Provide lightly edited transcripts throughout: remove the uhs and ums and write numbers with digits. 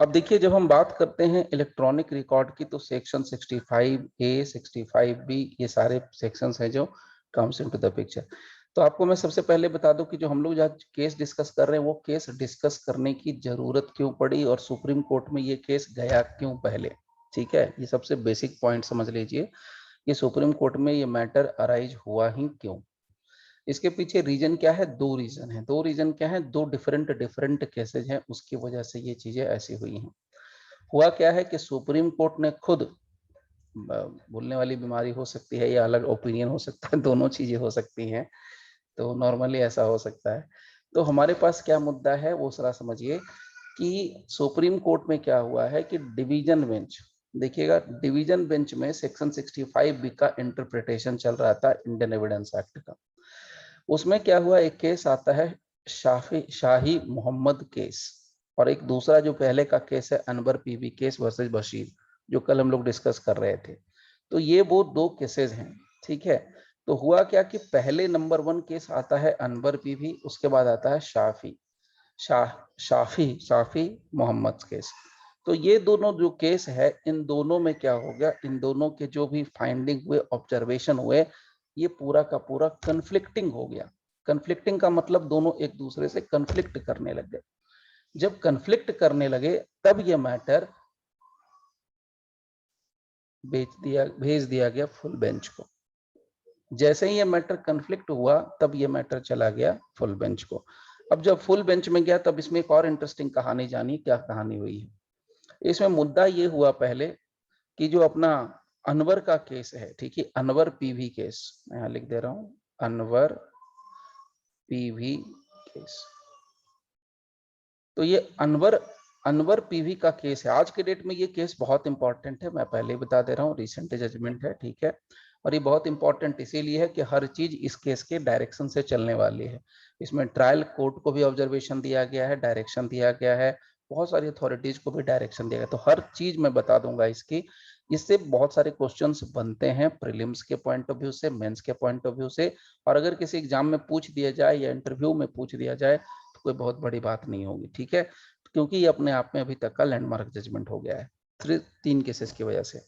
अब देखिए, जब हम बात करते हैं इलेक्ट्रॉनिक रिकॉर्ड की तो सेक्शन 65A 65B ये सारे सेक्शंस हैं जो कम्स इनटू द पिक्चर। तो आपको मैं सबसे पहले बता दूं कि जो हम लोग आज केस डिस्कस कर रहे हैं वो केस डिस्कस करने की जरूरत क्यों पड़ी और सुप्रीम कोर्ट में ये केस गया क्यों पहले। ठीक है, ये सबसे बेसिक पॉइंट समझ लीजिए कि सुप्रीम कोर्ट में ये मैटर अराइज हुआ ही क्यों। इसके पीछे रीजन क्या है? दो रीजन है। दो रीजन क्या है? दो डिफरेंट डिफरेंट केसेज हैं, उसकी वजह से ये चीजें ऐसी हुई हैं। हुआ क्या है कि सुप्रीम कोर्ट ने खुद, बोलने वाली बीमारी हो सकती है या अलग ओपिनियन हो सकता है, दोनों चीजें हो सकती हैं, तो नॉर्मली ऐसा हो सकता है। तो हमारे पास क्या मुद्दा है वो जरा समझिए कि सुप्रीम कोर्ट में क्या हुआ है कि डिवीजन बेंच, देखिएगा डिवीजन बेंच में सेक्शन 65B का इंटरप्रिटेशन चल रहा था इंडियन एविडेंस एक्ट का। उसमें क्या हुआ, एक केस आता है शाही मोहम्मद केस, और एक दूसरा जो पहले का केस है Anwar PV case versus Bashir, जो कल हम लोग डिस्कस कर रहे थे। तो ये वो दो केसेस हैं। ठीक है, तो हुआ क्या कि पहले नंबर 1 केस आता है अनवर पीवी, उसके बाद आता है शाफी मोहम्मद केस। तो ये दोनों जो केस है, इन दोनों में क्या हो गया, इन दोनों के जो भी फाइंडिंग हुए, ऑब्जर्वेशन हुए, ये पूरा का पूरा कन्फ्लिक्टिंग हो गया। कन्फ्लिक्टिंग का मतलब दोनों एक दूसरे से कन्फ्लिक्ट करने लग गए। जब कन्फ्लिक्ट करने लगे तब ये मैटर भेज दिया गया फुल बेंच को। जैसे ही ये मैटर कन्फ्लिक्ट हुआ तब ये मैटर चला गया फुल बेंच को। अब जब फुल बेंच में गया तब इसमें एक और इंटरेस्टिंग कहानी जानी, क्या कहानी हुई है इसमें। मुद्दा ये हुआ पहले कि जो अपना अनवर का केस है, ठीक है, अनवर पीवी केस, मैं यहां लिख दे रहा हूं, अनवर पीवी केस। तो ये अनवर पीवी का केस है। आज के डेट में ये केस बहुत इंपॉर्टेंट है, मैं पहले ही बता दे रहा हूँ, रिसेंट जजमेंट है। ठीक है, और ये बहुत इंपॉर्टेंट इसीलिए है कि हर चीज इस केस के डायरेक्शन से चलने वाली है। इसमें ट्रायल कोर्ट को भी ऑब्जर्वेशन दिया गया है, डायरेक्शन दिया गया है, बहुत सारी अथॉरिटीज को भी डायरेक्शन दिया गया। तो हर चीज मैं बता दूंगा इसकी। इससे बहुत सारे क्वेश्चंस बनते हैं प्रीलिम्स के पॉइंट ऑफ व्यू से, मेंस के पॉइंट ऑफ व्यू से, और अगर किसी एग्जाम में पूछ दिया जाए या इंटरव्यू में पूछ दिया जाए तो कोई बहुत बड़ी बात नहीं होगी। ठीक है, क्योंकि ये अपने आप में अभी तक का लैंडमार्क जजमेंट हो गया है 3 केसेस की वजह से।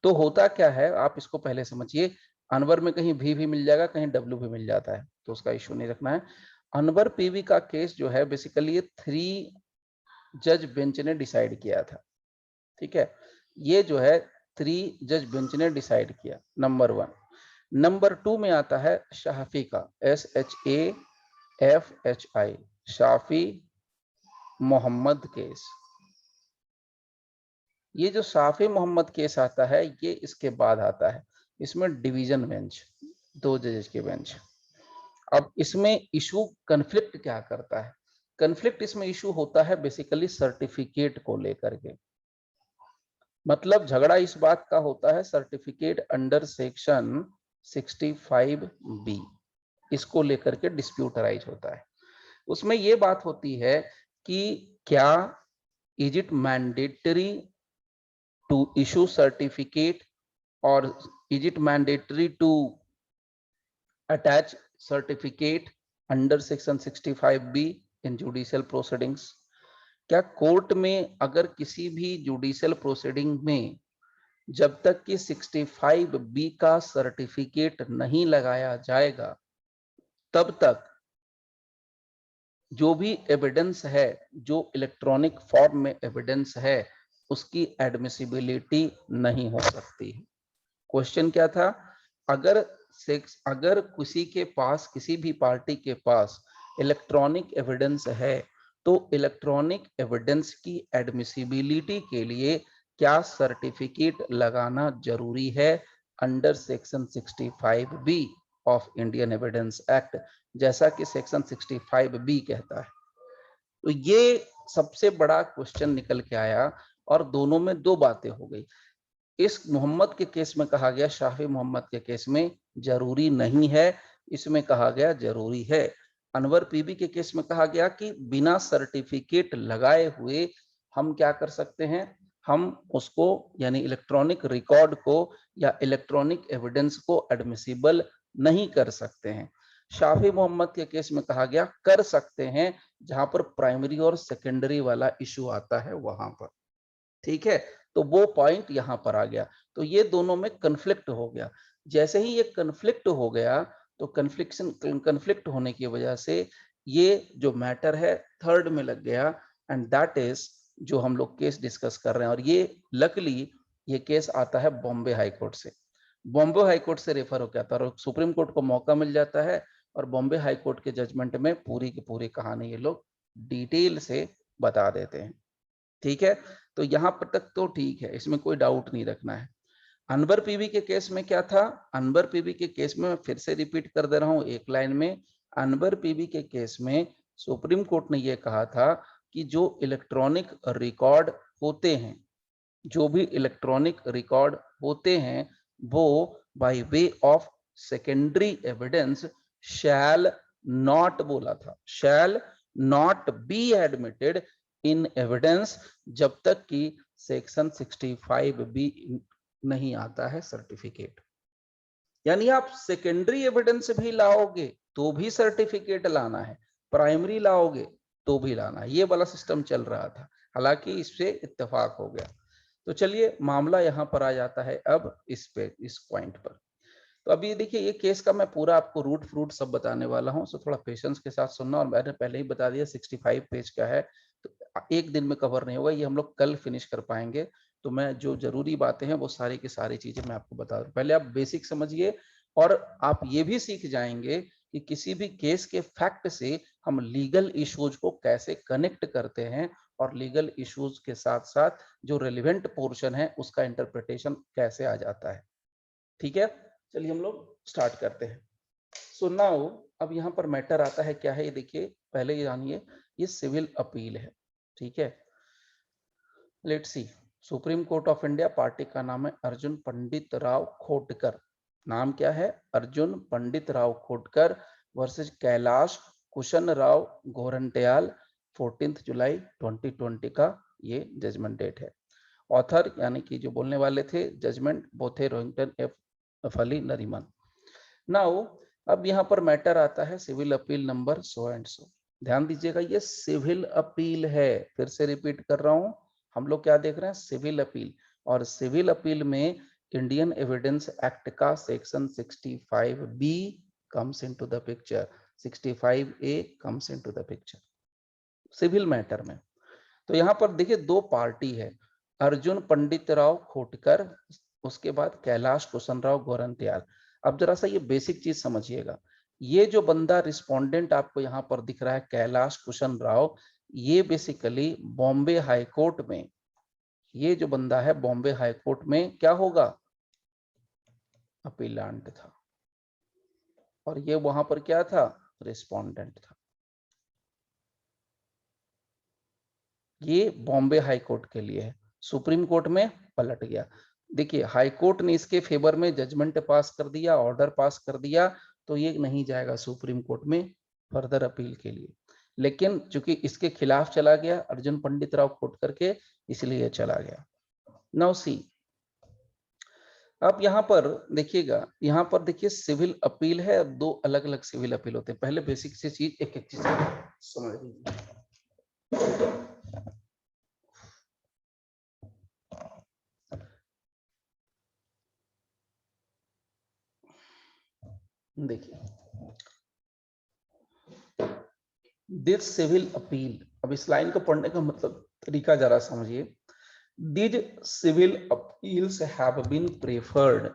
तो होता क्या है, आप इसको पहले समझिए। अनवर में कहीं भी मिल जाएगा, कहीं डब्ल्यू भी मिल जाता है, तो उसका इश्यू नहीं रखना है। अनवर पीवी का केस जो है बेसिकली ये 3 जज बेंच ने डिसाइड किया था। ठीक है, ये जो है 3 जज बेंच ने डिसाइड किया, नंबर 1। नंबर 2 में आता है शाफी का, SHAFHI, शाफी मोहम्मद केस। ये जो शाफी मोहम्मद केस आता है ये इसके बाद आता है। इसमें डिवीजन बेंच, 2 जजेस के बेंच। अब इसमें इशू कन्फ्लिक्ट क्या करता है? कन्फ्लिक्ट इसमें इशू होता है बेसिकली सर्टिफिकेट को लेकर के। मतलब झगड़ा इस बात का होता है, सर्टिफिकेट अंडर सेक्शन 65B, इसको लेकर के डिस्प्यूट अराइज होता है। उसमें ये बात होती है कि क्या is it mandatory to issue certificate, or is it mandatory to attach certificate under section 65B in judicial proceedings? क्या कोर्ट में अगर किसी भी जुडिशियल प्रोसीडिंग में जब तक कि 65B का सर्टिफिकेट नहीं लगाया जाएगा तब तक जो भी एविडेंस है, जो इलेक्ट्रॉनिक फॉर्म में एविडेंस है, उसकी एडमिसिबिलिटी नहीं हो सकती है। क्वेश्चन क्या था? अगर अगर किसी के पास, किसी भी पार्टी के पास इलेक्ट्रॉनिक एविडेंस है तो इलेक्ट्रॉनिक एविडेंस की एडमिसिबिलिटी के लिए क्या सर्टिफिकेट लगाना जरूरी है under section 65B of Indian evidence act, जैसा कि सेक्शन 65B कहता है। तो ये सबसे बड़ा क्वेश्चन निकल के आया और दोनों में दो बातें हो गई। इस मोहम्मद के केस में कहा गया, शाफी मोहम्मद के केस में जरूरी नहीं है, इसमें कहा गया जरूरी है। अनवर पीबी के केस में कहा गया कि बिना सर्टिफिकेट लगाए हुए हम क्या कर सकते हैं, हम उसको यानी इलेक्ट्रॉनिक रिकॉर्ड को या इलेक्ट्रॉनिक एविडेंस को एडमिसिबल नहीं कर सकते हैं। शाफी मोहम्मद के केस में कहा गया कर सकते हैं, जहां पर प्राइमरी और सेकेंडरी वाला इशू आता है वहां पर, ठीक है। तो वो पॉइंट यहां पर आ गया, तो ये दोनों में कन्फ्लिक्ट हो गया। जैसे ही ये कन्फ्लिक्ट हो गया तो कन्फ्लिक्ट होने की वजह से ये जो मैटर है थर्ड में लग गया, एंड दैट इज जो हम लोग केस डिस्कस कर रहे हैं। और ये लकली ये केस आता है बॉम्बे हाई कोर्ट से, बॉम्बे हाई कोर्ट से रेफर हो गया था और सुप्रीम कोर्ट को मौका मिल जाता है और बॉम्बे हाई कोर्ट के जजमेंट में पूरी की पूरी कहानी ये लोग डिटेल से बता देते हैं, ठीक है। तो यहां पर तक तो ठीक है, इसमें कोई डाउट नहीं रखना है। अनवर पीवी के केस में क्या था, अनवर पीवी के केस में मैं फिर से रिपीट कर दे रहा हूं एक लाइन में। अनवर पीवी के केस में सुप्रीम कोर्ट ने यह कहा था कि जो इलेक्ट्रॉनिक रिकॉर्ड होते हैं, जो भी इलेक्ट्रॉनिक रिकॉर्ड होते हैं वो by way of secondary evidence shall not, बोला था shall not be admitted in evidence, जब तक कि सेक्शन 65 बी नहीं आता है सर्टिफिकेट। यानी आप सेकेंडरी एविडेंस भी लाओगे तो भी सर्टिफिकेट लाना है, प्राइमरी लाओगे तो भी लाना है, ये वाला सिस्टम चल रहा था। हालांकि इससे इत्तेफाक हो गया। तो चलिए मामला यहां पर आ जाता है अब इस पॉइंट पर। तो अभी देखिए ये केस का मैं पूरा आपको रूट फ्रूट सब बताने वाला हूं, सो थोड़ा पेशेंस के साथ सुनना। और मैंने पहले ही बता दिया 65 पेज का है, तो एक दिन में कवर नहीं होगा, ये हम लोग कल फिनिश कर पाएंगे। तो मैं जो जरूरी बातें हैं वो सारी की सारी चीजें मैं आपको बता दूं। पहले आप बेसिक समझिए और आप ये भी सीख जाएंगे कि किसी भी केस के फैक्ट से हम लीगल इश्यूज को कैसे कनेक्ट करते हैं और लीगल इश्यूज के साथ साथ जो रेलिवेंट पोर्शन है उसका इंटरप्रिटेशन कैसे आ जाता है, ठीक है। चलिए हम लोग स्टार्ट करते हैं। सो नाउ अब यहाँ पर मैटर आता है क्या है, ये देखिए पहले ये जानिए, ये सिविल अपील है, ठीक है। Let's see, supreme court of India, party का नाम है अर्जुन पंडित राव खोटकर, नाम क्या है अर्जुन पंडित राव खोटकर वर्सेस कैलाश कुशन राव गोरंट्याल, 14 जुलाई 2020 का ये जजमेंट डेट है। ऑथर यानी कि जो बोलने वाले थे जजमेंट वो थे रोहिंटन एफ अली नरीमन। नाउ अब यहाँ पर मैटर आता है civil appeal number so and so. ध्यान दीजिएगा ये सिविल अपील है, फिर से रिपीट कर रहा हूं, हम लोग क्या देख रहे हैं सिविल अपील। और सिविल अपील में इंडियन एविडेंस एक्ट का section 65 B comes into the picture, 65 A comes into the picture civil matter में। तो यहाँ पर देखिए दो पार्टी है, अर्जुन पंडित राव खोटकर, उसके बाद कैलाश कुशन राव गोरंट्याल। अब जरा सा ये बेसिक चीज समझिएगा, ये जो बंदा रिस्पोंडेंट आपको यहाँ पर दिख रहा है कैलाश कुशन राव, ये बेसिकली बॉम्बे हाई कोर्ट में, ये जो बंदा है बॉम्बे हाई कोर्ट में क्या होगा अपीलांट था, और ये वहां पर क्या था रिस्पोंडेंट था। ये बॉम्बे हाई कोर्ट के लिए है, सुप्रीम कोर्ट में पलट गया। देखिए हाई कोर्ट ने इसके फेवर में जजमेंट पास कर दिया, ऑर्डर पास कर दिया, तो ये नहीं जाएगा सुप्रीम कोर्ट में फर्दर अपील के लिए। लेकिन चूंकि इसके खिलाफ चला गया अर्जुन पंडित राव खोटकर के, इसलिए चला गया। नाउ सी, अब यहाँ पर देखिएगा, यहाँ पर देखिए सिविल अपील है, अब दो अलग अलग सिविल अपील होते हैं। पहले बेसिक से चीज एक एक चीज समझ लीजिए। देखिए दिस सिविल अपील, अब इस लाइन को पढ़ने का मतलब तरीका जरा समझिए। Did civil appeals have been preferred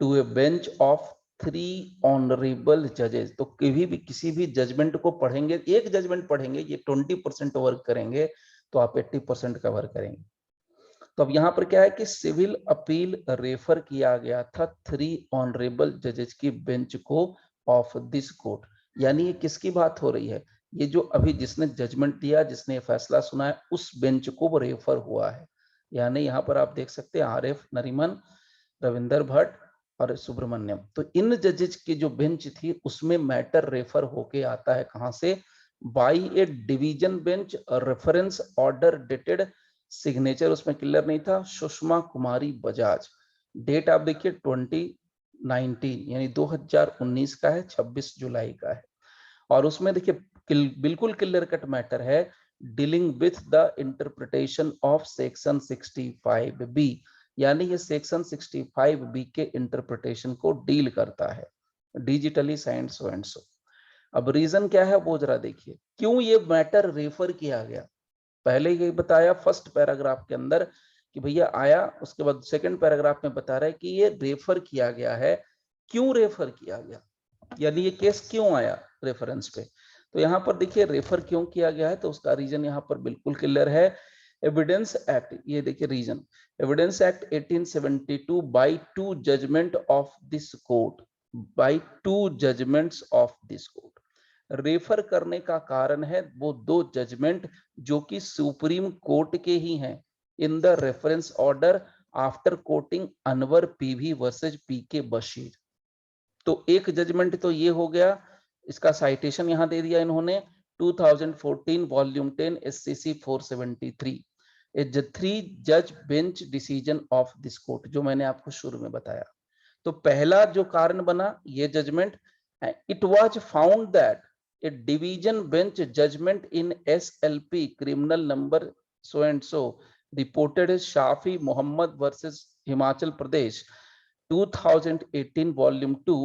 to a bench of 3 honorable judges? तो कभी भी किसी भी जजमेंट को पढ़ेंगे, एक जजमेंट पढ़ेंगे, ये 20% वर्क करेंगे तो आप 80% कवर करेंगे। तो अब यहाँ पर क्या है कि सिविल अपील रेफर किया गया था 3 ऑनरेबल जजेस की बेंच को ऑफ दिस कोर्ट। यानी ये किसकी बात हो रही है, ये जो अभी जिसने जजमेंट दिया, जिसने फैसला सुना है, उस बेंच को वो रेफर हुआ है। यानी यहाँ पर आप देख सकते हैं आरएफ नरीमन, रविंदर भट्ट और सुब्रमण्यम, तो इन जजेस की जो बेंच थी उसमें मैटर रेफर होके आता है कहां से, by A division bench, reference order dated, signature उसमें क्लियर नहीं था, सुषमा कुमारी बजाज, डेट आप देखिए 2019 यानी 2019 का है, 26 जुलाई का है। और उसमें देखिए बिल्कुल क्लियर कट मैटर है, dealing with the interpretation of section 65B, यानी ये सेक्शन 65B के इंटरप्रिटेशन को डील करता है, डिजिटली साइंड सो एंड सो। अब रीजन क्या है वो जरा देखिए, क्यों ये मैटर रेफर किया गया। पहले ये बताया फर्स्ट पैराग्राफ के अंदर कि भैया आया, उसके बाद सेकंड पैराग्राफ में बता रहा है कि ये रेफर किया गया है। क्यों रेफर किया गया, यानी ये केस क्यों आया रेफरेंस पे। तो यहाँ पर देखिए रेफर क्यों किया गया है, तो उसका रीजन यहाँ पर बिल्कुल क्लियर है। एविडेंस एक्ट, ये देखिए reason, evidence act 1872 by 2 judgement of this court, by 2 judgements of this court. Refer करने का कारण है वो 2 जजमेंट जो कि सुप्रीम कोर्ट के ही हैं, in the reference order after quoting Anvar PV versus PK Basheer. तो एक जजमेंट तो ये हो गया, इसका साइटेशन यहां दे दिया इन्होंने, 2014 वॉल्यूम 10 SCC 473, ए 3 जज bench decision of this court, जो मैंने आपको शुरू में बताया। तो पहला जो कारण बना ये judgement, it was found that a division bench judgement in SLP criminal number so and so reported Shafi Mohammad versus Himachal Pradesh 2018 volume 2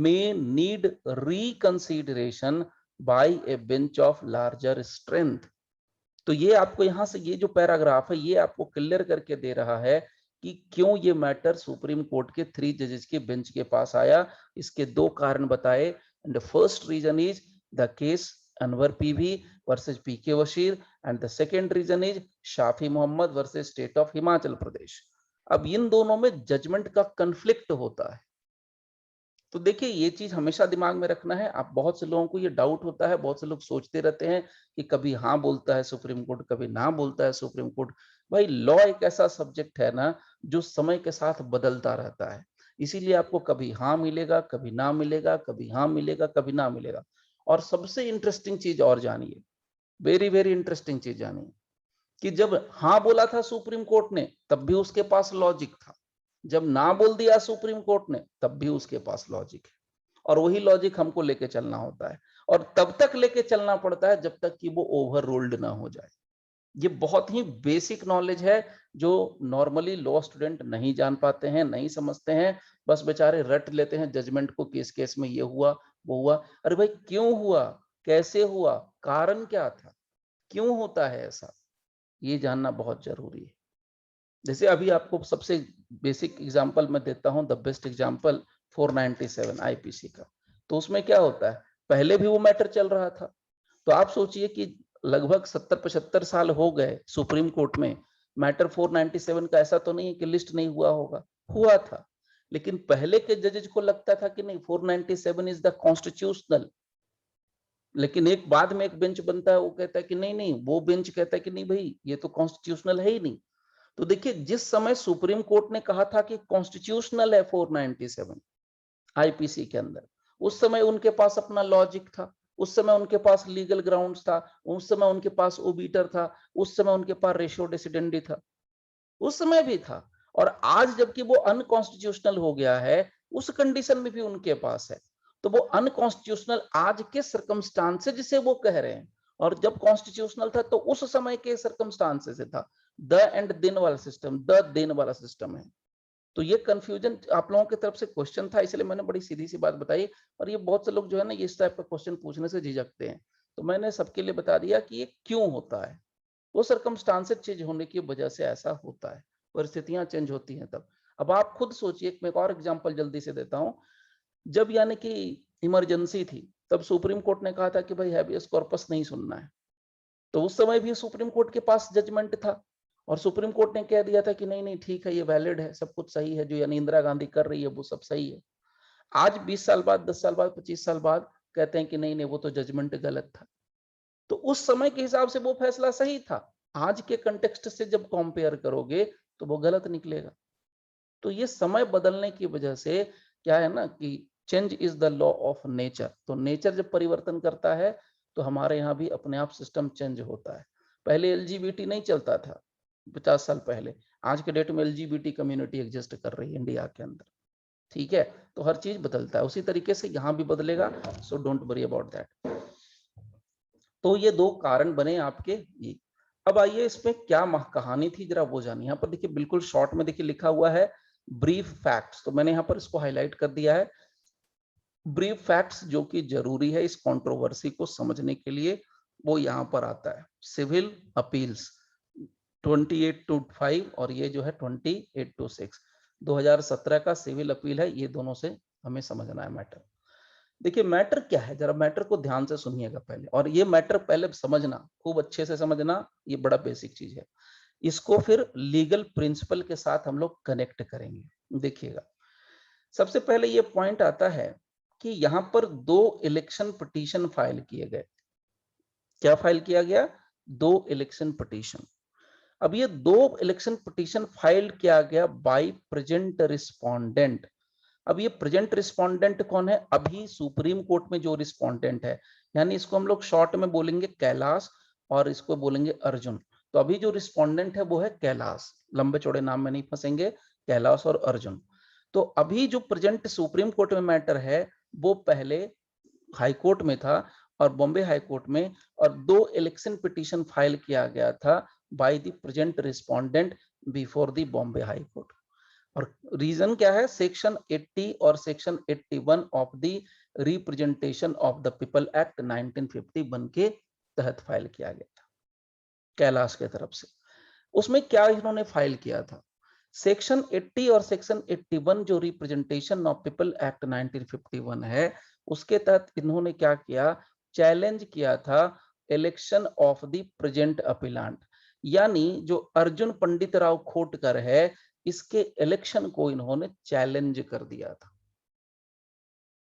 may need reconsideration by a bench of larger strength। तो ये आपको यहां से ये जो पैराग्राफ है ये आपको क्लियर करके दे रहा है कि क्यों ये मैटर सुप्रीम कोर्ट के 3 जजेस के बेंच के पास आया। इसके 2 कारण बताए, and the first reason is the case Anvar PV versus PK Basheer, and the second reason is Shafhi Mohammad versus state of Himachal Pradesh. अब इन दोनों में जजमेंट का कन्फ्लिक्ट होता है। तो देखिए ये चीज हमेशा दिमाग में रखना है। आप बहुत से लोगों को ये डाउट होता है, बहुत से लोग सोचते रहते हैं कि कभी हाँ बोलता है सुप्रीम कोर्ट, कभी ना बोलता है सुप्रीम कोर्ट। भाई लॉ एक ऐसा सब्जेक्ट है ना जो समय के साथ बदलता रहता है, इसीलिए आपको कभी हाँ मिलेगा, कभी ना मिलेगा, कभी हाँ मिलेगा, कभी ना मिलेगा। और सबसे इंटरेस्टिंग चीज और जानिए, वेरी वेरी इंटरेस्टिंग चीज जानिए, कि जब हाँ बोला था सुप्रीम कोर्ट ने तब भी उसके पास लॉजिक था, जब ना बोल दिया सुप्रीम कोर्ट ने तब भी उसके पास लॉजिक है। और वही लॉजिक हमको लेके चलना होता है, और तब तक लेके चलना पड़ता है जब तक कि वो ओवर रूल्ड ना हो जाए। ये बहुत ही बेसिक नॉलेज है जो नॉर्मली लॉ स्टूडेंट नहीं जान पाते हैं, नहीं समझते हैं, बस बेचारे रट लेते हैं जजमेंट को, केस केस में ये हुआ वो हुआ। अरे भाई क्यों हुआ, कैसे हुआ, कारण क्या था, क्यों होता है ऐसा, ये जानना बहुत जरूरी है। जैसे अभी आपको सबसे बेसिक एग्जांपल मैं देता हूं, द बेस्ट एग्जांपल 497 आईपीसी का। तो उसमें क्या होता है, पहले भी वो मैटर चल रहा था। तो आप सोचिए कि लगभग 70-75 साल हो गए सुप्रीम कोर्ट में, मैटर 497 का ऐसा तो नहीं है कि लिस्ट नहीं हुआ होगा, हुआ था। लेकिन पहले के जजेज को लगता था कि नहीं 497 इज द कॉन्स्टिट्यूशनल, लेकिन एक बाद में एक बेंच बनता है वो कहता है कि नहीं नहीं, वो बेंच कहता है कि नहीं भाई ये तो कॉन्स्टिट्यूशनल है ही नहीं। तो देखिए जिस समय सुप्रीम कोर्ट ने कहा था कि कॉन्स्टिट्यूशनल है 497 आईपीसी के अंदर, उस समय उनके पास अपना लॉजिक था, उस समय उनके पास लीगल ग्राउंड्स था, उस समय उनके पास ओबीटर था, उस समय उनके पास रेशियो डेसिडेंडी था, उस समय भी था। और आज जबकि वो अनकॉन्स्टिट्यूशनल हो गया है, उस कंडीशन में भी उनके पास है। तो वो अनकॉन्स्टिट्यूशनल आज के सर्कमस्टांसेज से वो कह रहे हैं, और जब कॉन्स्टिट्यूशनल था तो उस समय के सर्कमस्टांसेस से था। द एंड दिन वाला सिस्टम, द दिन वाला सिस्टम है। तो ये कंफ्यूजन आप लोगों की तरफ से क्वेश्चन था, इसलिए मैंने बड़ी सीधी सी बात बताई। और ये बहुत से लोग जो है ना ये इस टाइप का क्वेश्चन पूछने से झिझकते हैं, तो मैंने सबके लिए बता दिया कि ये क्यों होता है। वो सर्कमस्टांसेस चेंज होने की वजह से ऐसा होता है, परिस्थितियां चेंज होती हैं तब। अब आप खुद सोचिए, मैं एक और एग्जांपल जल्दी से देता हूं। जब यानी कि इमरजेंसी थी, तब सुप्रीम कोर्ट ने कहा था कि भाई हैबियस कॉर्पस नहीं सुनना है। तो उस समय भी सुप्रीम कोर्ट के पास जजमेंट था, और सुप्रीम कोर्ट ने कह दिया था कि नहीं नहीं ठीक है, ये वैलिड है, सब कुछ सही है, जो यानी इंदिरा गांधी कर रही है वो सब सही है। आज 20 साल बाद, 10 साल बाद, 25 साल बाद कहते हैं कि नहीं नहीं वो तो जजमेंट गलत था। तो उस समय के हिसाब से वो फैसला सही था, आज के कंटेक्स्ट से जब कंपेयर करोगे तो वो गलत निकलेगा। तो ये समय बदलने की वजह से क्या है ना कि change is the law of nature. तो नेचर जब परिवर्तन करता है तो हमारे यहाँ भी अपने आप सिस्टम चेंज होता है। पहले एलजीबीटी नहीं चलता था 50 साल पहले, आज के डेट में एलजीबीटी कम्युनिटी एग्जिस्ट कर रही है इंडिया के अंदर। ठीक है, तो हर चीज बदलता है, उसी तरीके से यहाँ भी बदलेगा। So don't worry about that. तो ये दो कारण बने आपके ये। अब आइए इसमें क्या कहानी थी जरा वो जानिए। यहाँ पर देखिए बिल्कुल शॉर्ट में देखिए लिखा हुआ है ब्रीफ फैक्ट्स, तो मैंने यहाँ पर इसको हाईलाइट कर दिया है। ब्रीफ फैक्ट्स जो कि जरूरी है इस कंट्रोवर्सी को समझने के लिए, वो यहाँ पर आता है। सिविल अपील्स 28-5 और ये जो है 28-6 2017 का सिविल अपील है। ये दोनों से हमें समझना है मैटर। देखिए मैटर क्या है, जरा मैटर को ध्यान से सुनिएगा पहले, और ये मैटर पहले समझना, खूब अच्छे से समझना, ये बड़ा बेसिक चीज है। इसको फिर लीगल प्रिंसिपल के साथ हम लोग कनेक्ट करेंगे। देखिएगा सबसे पहले ये पॉइंट आता है कि यहाँ पर दो इलेक्शन पिटीशन फाइल किए गए। क्या फाइल किया गया? दो इलेक्शन पिटीशन। अब ये दो इलेक्शन पिटीशन फाइल किया गया बाय प्रेजेंट रिस्पोंडेंट। अब ये प्रेजेंट रिस्पोंडेंट कौन है? अभी सुप्रीम कोर्ट में जो रिस्पोंडेंट है, यानी इसको हम लोग शॉर्ट में बोलेंगे कैलाश और इसको बोलेंगे अर्जुन। तो अभी जो रिस्पोंडेंट है वो है कैलाश, लंबे चौड़े नाम में नहीं फंसेंगे, कैलाश और अर्जुन। तो अभी जो प्रेजेंट सुप्रीम कोर्ट में मैटर है वो पहले हाई कोर्ट में था और बॉम्बे हाई कोर्ट में, और दो इलेक्शन पिटीशन फाइल किया गया था by the present respondent before the Bombay high court. और रीजन क्या है? सेक्शन 80 और section 81 of the representation of the people act 1951 के तहत फाइल किया गया था कैलाश के तरफ से। उसमें क्या इन्होंने फाइल किया था? सेक्शन 80 और सेक्शन 81 जो रिप्रेजेंटेशन ऑफ पीपल एक्ट 1951 है, उसके तहत इन्होंने क्या किया? चैलेंज किया था election of the present appellant, यानी जो अर्जुन पंडित राव खोटकर है, इसके इलेक्शन को इन्होंने चैलेंज कर दिया था।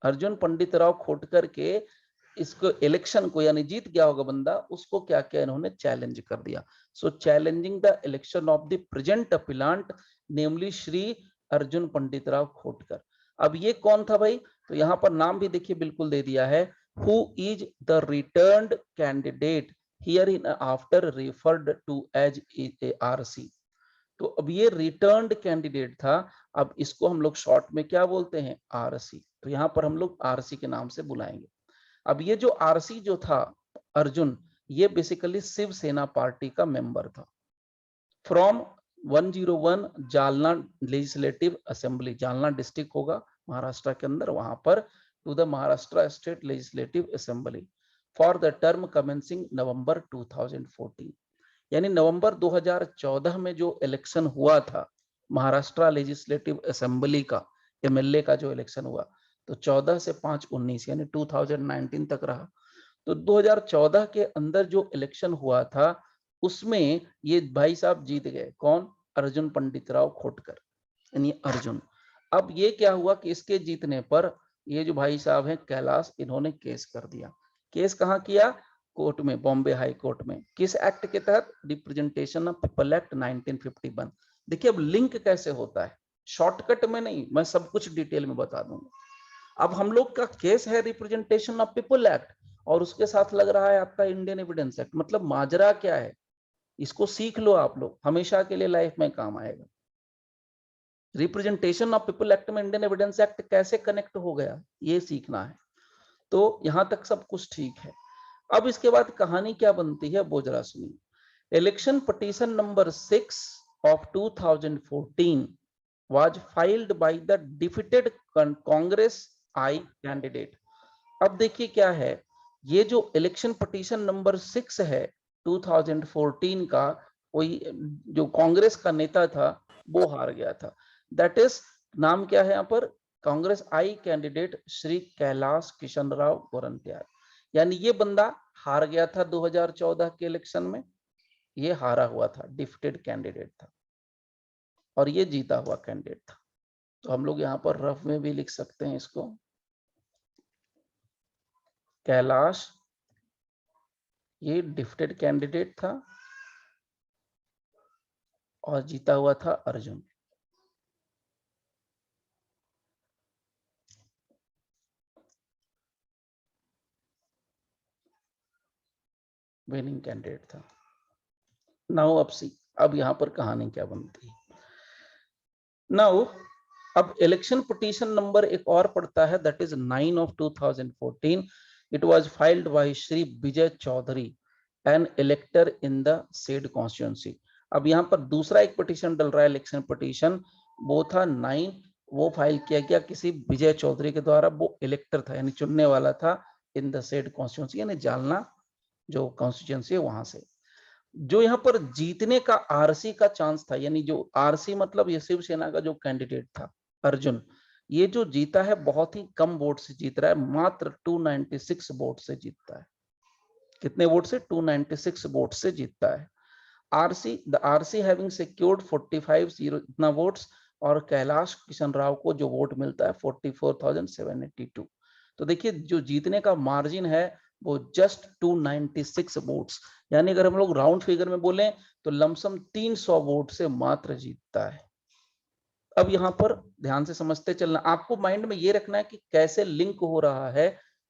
अर्जुन पंडित राव खोटकर के इसको इलेक्शन को, यानी जीत गया होगा बंदा, उसको क्या किया इन्होंने? चैलेंज कर दिया। So challenging the election of the present appellant namely Shri Arjun Pandit Rao Khotkar. अब ये कौन था भाई? तो यहाँ पर नाम भी देखिए बिल्कुल दे दिया है, who is the returned candidate here in after referred to as RC. तो अब ये रिटर्न्ड कैंडिडेट था, अब इसको हम लोग शॉर्ट में क्या बोलते हैं? आरसी। तो यहाँ पर हम लोग आरसी के नाम से बुलाएंगे। अब ये जो आरसी जो था अर्जुन, ये बेसिकली शिवसेना पार्टी का मेंबर था। From 101 Jalna legislative assembly, Jalna district होगा महाराष्ट्र के अंदर, वहां पर to the Maharashtra state legislative assembly for the term commencing November 2014। यानी नवंबर 2014 में जो इलेक्शन हुआ था महाराष्ट्र लेजिस्लेटिव असेंबली का, एमएलए का जो इलेक्शन हुआ, तो 14 से 5-19 यानी 2019 तक रहा। तो 2014 के अंदर जो इलेक्शन हुआ था उसमें ये भाई साहब जीत गए। कौन? अर्जुन पंडित राव खोटकर, यानी अर्जुन। अब ये क्या हुआ कि इसके जीतने पर ये जो भाई साहब हैं कैलाश, इन्होंने केस कर दिया। केस कहाँ किया? कोर्ट में, बॉम्बे हाई कोर्ट में। किस एक्ट के तहत? Representation of people act 1951। देखिए अब लिंक कैसे होता है, शॉर्टकट में नहीं, मैं सब कुछ डिटेल में बता दूंगा। अब हम लोग का केस है रिप्रेजेंटेशन ऑफ पीपल एक्ट, और उसके साथ लग रहा है आपका इंडियन एविडेंस एक्ट। मतलब माजरा क्या है, इसको सीख लो आप लोग, हमेशा के लिए लाइफ में काम आएगा। रिप्रेजेंटेशन ऑफ पीपल एक्ट में इंडियन एविडेंस एक्ट कैसे कनेक्ट हो गया, ये सीखना है। तो यहां तक सब कुछ ठीक है। अब इसके बाद कहानी क्या बनती है वो जरा सुनिए। Election petition number 6 of 2014 was filed by the defeated Congress I candidate। अब देखिए क्या है, ये जो इलेक्शन पिटीशन नंबर 6 है 2014 का, कोई जो कांग्रेस का नेता था वो हार गया था। दैट इज, नाम क्या है यहाँ पर? कांग्रेस आई कैंडिडेट श्री कैलाश किशन राव गोरंट्याल। यानी ये बंदा हार गया था 2014 के इलेक्शन में, ये हारा हुआ था, डिफिटेड कैंडिडेट था, और ये जीता हुआ कैंडिडेट था। तो हम लोग यहाँ पर रफ में भी लिख सकते हैं इसको, कैलाश ये डिफिटेड कैंडिडेट था और जीता हुआ था अर्जुन। विनिंग कैंडिडेट था। नाउ अब सी, अब यहां पर कहानी क्या बनती है। नाउ अब इलेक्शन पिटीशन नंबर एक और पड़ता है, that is 9 of 2014। It was filed by Shri Vijay Chaudhary an elector in the said constituency. अब यहाँ पर दूसरा एक पिटीशन डल रहा है, इलेक्शन पिटीशन, वो था 9, वो फाइल किया गया किसी विजय चौधरी के द्वारा, वो इलेक्टर था यानी चुनने वाला था इन द सेड कॉन्स्टिट्यूंसी यानी जालना जो कॉन्स्टिट्यूंसी है वहां से। जो यहाँ पर जीतने का आरसी का चांस था, यानी जो आरसी मतलब ये शिवसेना का जो कैंडिडेट था अर्जुन, ये जो जीता है बहुत ही कम वोट से जीत रहा है, मात्र 296 वोट से जीतता है। कितने वोट से? 296 वोट से जीतता है। द आरसी हैविंग सिक्योर्ड 45 इतना वोट्स, और कैलाश किशन राव को जो वोट मिलता है 44,782। तो देखिए जो जीतने का मार्जिन है वो जस्ट 296 वोट्स, यानी अगर हम लोग राउंड फिगर में बोलें तो लमसम 300 वोट से मात्र जीतता है। अब यहां पर ध्यान से समझते चलना, आपको माइंड में ये रखना है कि कैसे लिंक हो रहा है,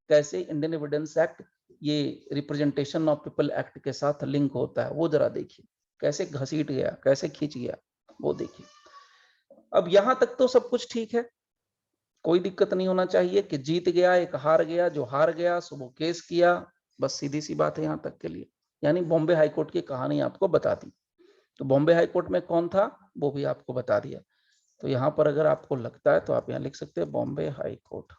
कैसे इंडियन एविडेंस एक्ट ये रिप्रेजेंटेशन ऑफ पीपल एक्ट के साथ लिंक होता है, वो जरा देखिए कैसे घसीट गया, कैसे खींच गया, वो देखिए। अब यहां तक तो सब कुछ ठीक है, कोई दिक्कत नहीं होना चाहिए कि जीत गया एक हार गया, जो हार गया सो वो केस किया, बस सीधी सी बात है यहां तक के लिए। यानी बॉम्बे हाईकोर्ट की कहानी आपको बता दी। तो बॉम्बे हाईकोर्ट में कौन था वो भी आपको बता दिया। तो यहाँ पर अगर आपको लगता है तो आप यहाँ लिख सकते हैं बॉम्बे हाई कोर्ट।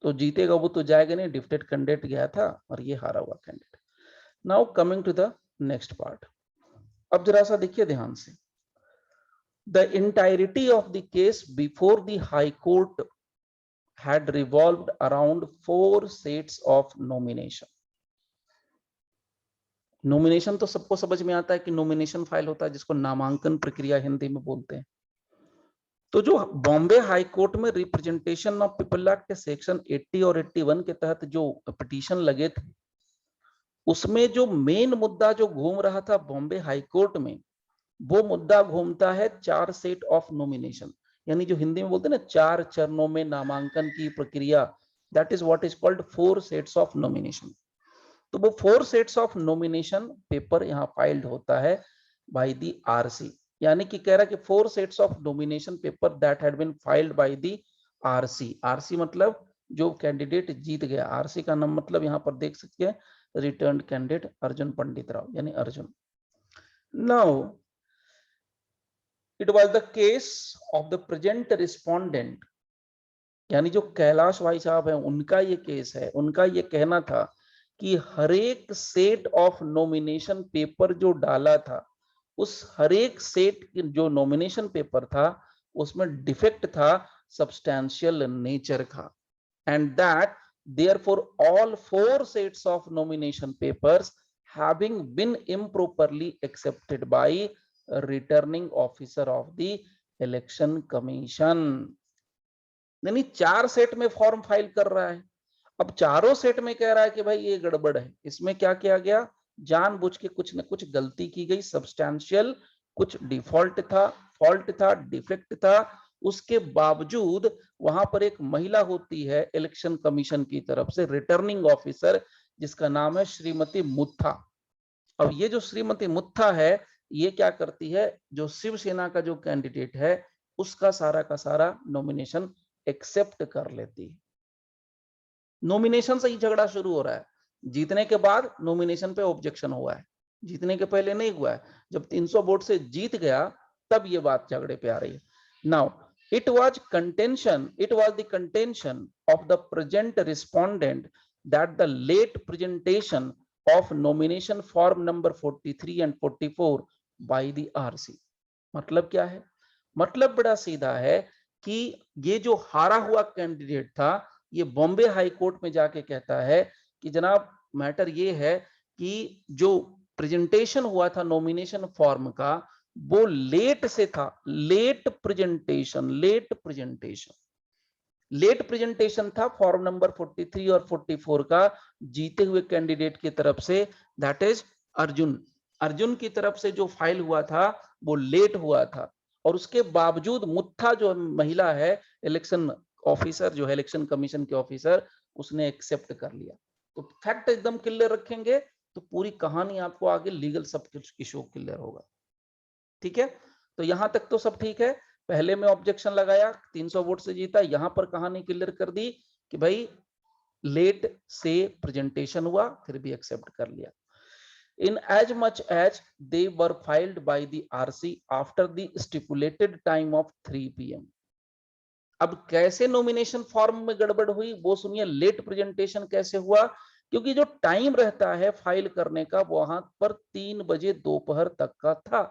तो जीतेगा वो तो जाएगा नहीं, डिफेक्टेड कैंडिडेट गया था और ये हारा हुआ candidate. Now coming to the next part. अब जरा सा देखिए ध्यान से, the entirety of the case before the high court had revolved around 4 sets of nomination। Nomination तो सबको समझ में आता है कि नॉमिनेशन फाइल होता है जिसको नामांकन प्रक्रिया हिंदी में बोलते हैं। तो जो बॉम्बे हाई कोर्ट में रिप्रेजेंटेशन ऑफ पीपल एक्ट के सेक्शन 80 और 81 के तहत जो पिटीशन लगे थे, उसमें जो मेन मुद्दा जो घूम रहा था बॉम्बे हाई कोर्ट में, वो मुद्दा घूमता है 4 सेट ऑफ नॉमिनेशन, यानी जो हिंदी में बोलते हैं ना 4 चरणों में नामांकन की प्रक्रिया, that is what is called 4 sets of nomination. तो वो 4 सेट्स ऑफ नॉमिनेशन पेपर यहाँ फाइल्ड होता है बाय द आरसी, यानी कि कह रहा है कि 4 sets of nomination paper that had been filed by the RC. RC मतलब जो कैंडिडेट जीत गया, आरसी का नाम मतलब यहाँ पर देख सकते हैं रिटर्न कैंडिडेट अर्जुन पंडित राव यानी Arjun. Now it was the case of the present respondent, यानी जो कैलाश भाई साहब है उनका ये केस है। उनका ये कहना था कि हरेक सेट ऑफ नॉमिनेशन पेपर जो डाला था, उस हरेक सेट जो नॉमिनेशन पेपर था उसमें डिफेक्ट था सब्सटैंशियल नेचर का, and that therefore all 4 sets of nomination papers having been improperly accepted by returning officer of the election commission. यानी 4 सेट में फॉर्म फाइल कर रहा है, अब चारों सेट में कह रहा है कि भाई ये गड़बड़ है। इसमें क्या किया गया, जानबूझ के कुछ न कुछ गलती की गई, सब्सटैंशियल कुछ डिफॉल्ट था, फॉल्ट था, डिफेक्ट था। उसके बावजूद वहां पर एक महिला होती है इलेक्शन कमीशन की तरफ से रिटर्निंग ऑफिसर, जिसका नाम है श्रीमती मुत्था। अब ये जो श्रीमती मुत्था है ये क्या करती है, जो शिवसेना का जो कैंडिडेट है उसका सारा का सारा नॉमिनेशन एक्सेप्ट कर लेती है। नॉमिनेशन से ही झगड़ा शुरू हो रहा है, जीतने के बाद नॉमिनेशन पे ऑब्जेक्शन हुआ है, जीतने के पहले नहीं हुआ है। जब 300 वोट से जीत गया तब ये बात झगड़े पे आ रही है। Now it was the contention of the present respondent that the late presentation of nomination form number 43 and 44 by the RC। मतलब क्या है, मतलब बड़ा सीधा है कि ये जो हारा हुआ कैंडिडेट था ये बॉम्बे हाई कोर्ट में जाके कहता है कि जनाब मैटर ये है कि जो प्रेजेंटेशन हुआ था नॉमिनेशन फॉर्म का वो लेट से था, लेट प्रेजेंटेशन था फॉर्म नंबर 43 और 44 का जीते हुए कैंडिडेट की तरफ से, दैट इज अर्जुन की तरफ से जो फाइल हुआ था वो लेट हुआ था। और उसके बावजूद मुत्था जो महिला है इलेक्शन ऑफिसर, जो है इलेक्शन कमीशन के ऑफिसर, उसने एक्सेप्ट कर लिया। तो फैक्ट एकदम क्लियर रखेंगे तो पूरी कहानी आपको आगे लीगल सब कुछ इशू क्लियर होगा। ठीक है, तो यहां तक तो सब ठीक है। पहले में ऑब्जेक्शन लगाया, 300 वोट से जीता, यहां पर कहानी क्लियर कर दी कि भाई लेट से प्रेजेंटेशन हुआ, फिर भी एक्सेप्ट कर लिया। In as much as they were filed by the RC after the stipulated time of 3 PM. अब कैसे नॉमिनेशन फॉर्म में गड़बड़ हुई वो सुनिए। लेट प्रेजेंटेशन कैसे हुआ? क्योंकि जो टाइम रहता है फाइल करने का वहां पर 3 बजे दोपहर तक का था,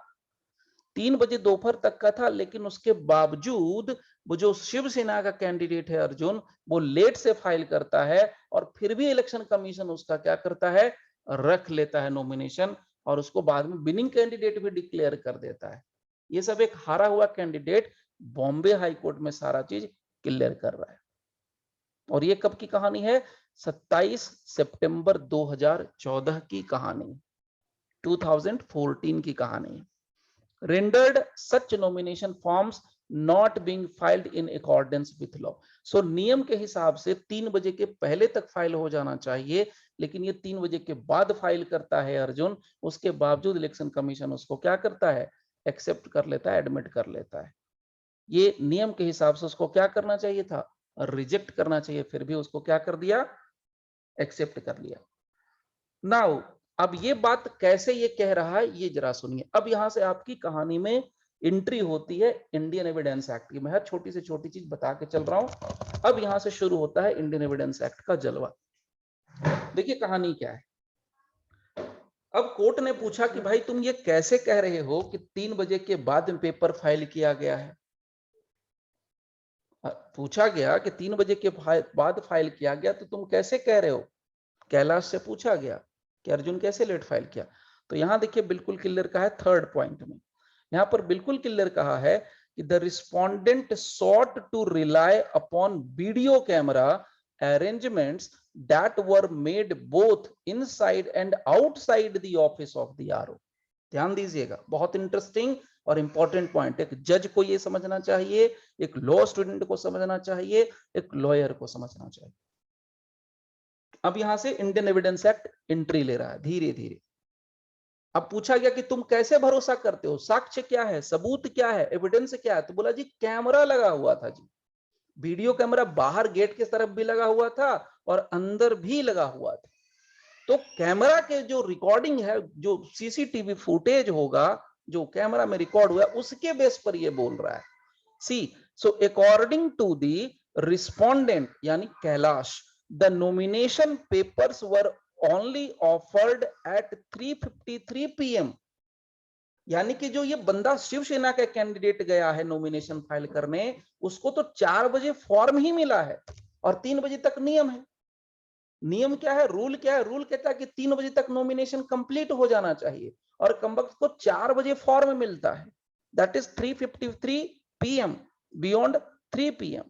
3 बजे दोपहर तक का था, लेकिन उसके बावजूद वो जो शिवसेना का कैंडिडेट है अर्जुन, वो लेट से फाइल करता है और फिर भी इलेक्शन कमीशन उसका क्या करता है, रख लेता है नॉमिनेशन, और उसको बाद में विनिंग कैंडिडेट भी डिक्लेयर कर देता है। ये सब एक हारा हुआ कैंडिडेट बॉम्बे हाई कोर्ट में सारा चीज क्लियर कर रहा है। और ये कब की कहानी है? 27 सितंबर 2014 की कहानी, 2014 की कहानी। rendered such nomination forms not being filed in accordance with law. So नियम के हिसाब से 3 बजे के पहले तक फाइल हो जाना चाहिए, लेकिन ये 3 बजे के बाद फाइल करता है अर्जुन, उसके बावजूद इलेक्शन कमीशन उसको क्या करता है, एक्सेप्ट कर लेता है, एडमिट कर लेता है। ये नियम के हिसाब से उसको क्या करना चाहिए था, रिजेक्ट करना चाहिए, फिर भी उसको क्या कर दिया, एक्सेप्ट कर लिया। नाउ अब ये बात कैसे ये कह रहा है ये जरा सुनिए। अब यहां से आपकी कहानी में एंट्री होती है इंडियन एविडेंस एक्ट की। मैं छोटी से छोटी चीज बता के चल रहा हूं। अब यहां से शुरू होता है इंडियन एविडेंस एक्ट का जलवा। देखिए कहानी क्या है। अब कोर्ट ने पूछा कि भाई तुम ये कैसे कह रहे हो कि 3 बजे के बाद में पेपर फाइल किया गया है। पूछा गया कि 3 बजे के बाद फाइल किया गया, तो तुम कैसे कह रहे हो? कैलाश से पूछा गया कि अर्जुन कैसे लेट फाइल किया। तो यहां देखिए बिल्कुल क्लियर कहा है, थर्ड पॉइंट में यहां पर बिल्कुल क्लियर कहा है कि the respondent sought to rely upon video camera arrangements that were made both inside and outside the office of the RO. ध्यान दीजिएगा, बहुत इंटरेस्टिंग और इंपॉर्टेंट पॉइंट। एक जज को ये समझना चाहिए, एक लॉ स्टूडेंट को समझना चाहिए, एक लॉयर को समझना चाहिए। अब यहां से इंडियन एविडेंस एक्ट एंट्री ले रहा है धीरे धीरे। अब पूछा गया कि तुम कैसे भरोसा करते हो, साक्ष्य क्या है, सबूत क्या है, एविडेंस क्या है? तो बोला जी कैमरा लगा हुआ था जी, वीडियो कैमरा बाहर गेट के तरफ भी लगा हुआ था और अंदर भी लगा हुआ था। तो कैमरा के जो रिकॉर्डिंग है, जो सीसीटीवी फुटेज होगा जो कैमरा में रिकॉर्ड हुआ, उसके बेस पर ये बोल रहा है। See so according to the respondent यानी Kailash, the nomination papers were only offered at 3:53 PM। यानी कि जो ये बंदा शिवसेना का कैंडिडेट गया है नॉमिनेशन फाइल करने, उसको तो 4 बजे फॉर्म ही मिला है और 3 बजे तक नियम है। नियम क्या है, रूल क्या है? रूल कहता है कि 3 बजे तक नॉमिनेशन कंप्लीट हो जाना चाहिए और कमबख्त को 4 बजे फॉर्म मिलता है। That is 3:53 PM, beyond 3 PM।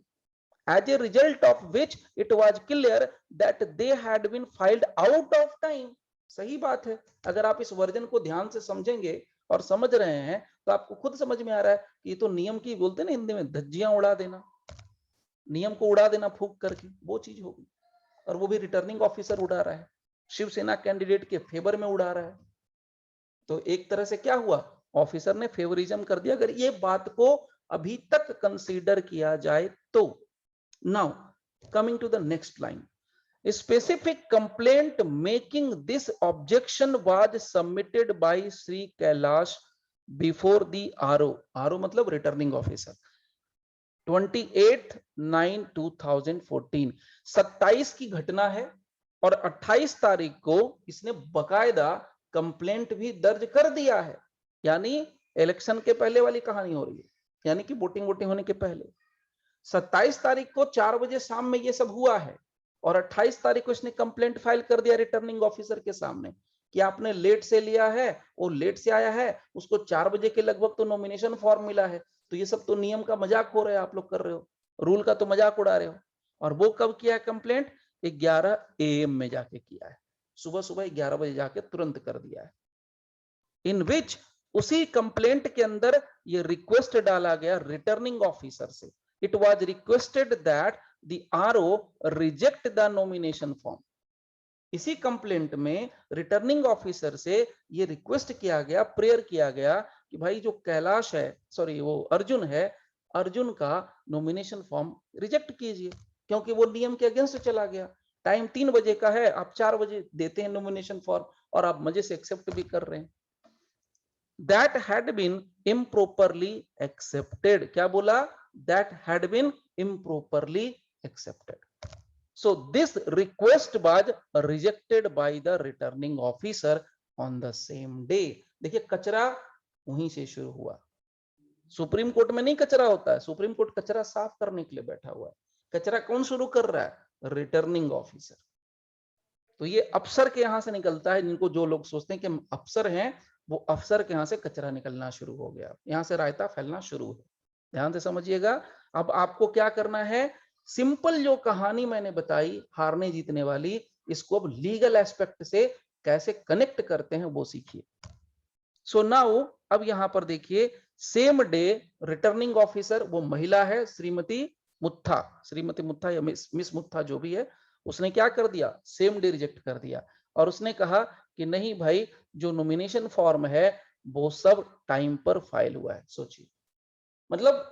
As a result of which it was clear that they had been filed out of time। सही बात है। अगर आप इस वर्जन को ध्यान से समझेंगे और समझ रहे हैं तो आपको खुद समझ में आ रहा है कि ये तो नियम की बोलते हैं ना हिंदी में, धज्जियां उड़ा देना, नियम को उड़ा देना फूंक करके, वो चीज होगी। और वो भी रिटर्निंग ऑफिसर उड़ा रहा है, शिवसेना कैंडिडेट के फेवर में उड़ा रहा है। तो एक तरह से क्या हुआ, ऑफिसर ने फेवरिज्म कर दिया। अगर ये बात को अभी तक कंसीडर किया जाए तो। Now, coming to the next line, a specific complaint making this objection was submitted by Sri Kailash before the RO। RO मतलब रिटर्निंग ऑफिसर। 28/9/2014, 27 की घटना है और 28 तारीख को इसने बकायदा कंप्लेंट भी दर्ज कर दिया है। यानी इलेक्शन के पहले वाली कहानी हो रही है, यानी कि वोटिंग होने के पहले। 27 तारीख को 4 बजे शाम में ये सब हुआ है और 28 तारीख को इसने कंप्लेंट फाइल कर दिया रिटर्निंग ऑफिसर के सामने कि आपने लेट से लिया है, वो लेट से आया है, उसको 4 बजे के लगभग तो नॉमिनेशन फॉर्म मिला है। तो ये सब तो नियम का मजाक हो रहा है, आप लोग कर रहे हो, रूल का तो मजाक उड़ा रहे हो। और वो कब किया है कंप्लेंट? 11 AM में जाके किया है, सुबह सुबह 11 बजे जाके तुरंत कर दिया है। इन विच उसी कंप्लेंट के अंदर ये रिक्वेस्ट डाला गया रिटर्निंग ऑफिसर से। It was requested that the RO reject the nomination form। इसी कंप्लेंट में रिटर्निंग ऑफिसर से ये रिक्वेस्ट किया गया, प्रेयर किया गया कि भाई जो कैलाश है, सॉरी वो अर्जुन है, अर्जुन का नॉमिनेशन फॉर्म रिजेक्ट कीजिए, क्योंकि वो नियम के अगेंस्ट चला गया। टाइम 3 बजे का है, आप 4 बजे देते हैं नॉमिनेशन फॉर्म और आप मजे से एक्सेप्ट भी कर रहे हैं। That had been improperly accepted. क्या बोला? That had been improperly accepted. So this request was rejected by the returning officer on the same day. देखिए कचरा वहीं से शुरू हुआ। सुप्रीम कोर्ट में नहीं कचरा होता है, सुप्रीम कोर्ट कचरा साफ करने के लिए बैठा हुआ है। कचरा कौन शुरू कर रहा है? Returning officer. तो ये अफसर के यहां से निकलता है, जिनको जो लोग सोचते हैं कि अफसर हैं, वो अफसर के यहाँ से कचरा निकलना शुरू हो गया, यहाँ से रायता फैलना शुरू है। ध्यान से समझिएगा। अब आपको क्या करना है, सिंपल जो कहानी मैंने बताई हारने जीतने वाली, इसको अब लीगल एस्पेक्ट से कैसे कनेक्ट करते हैं वो सीखिए। सो नाउ अब यहां पर देखिए, सेम डे रिटर्निंग ऑफिसर, वो महिला है श्रीमती मुत्था या मिस मुत्था जो भी है, उसने क्या कर दिया, सेम डे रिजेक्ट कर दिया और उसने कहा कि नहीं भाई, जो नॉमिनेशन फॉर्म है वो सब टाइम पर फाइल हुआ है। सोचिए, मतलब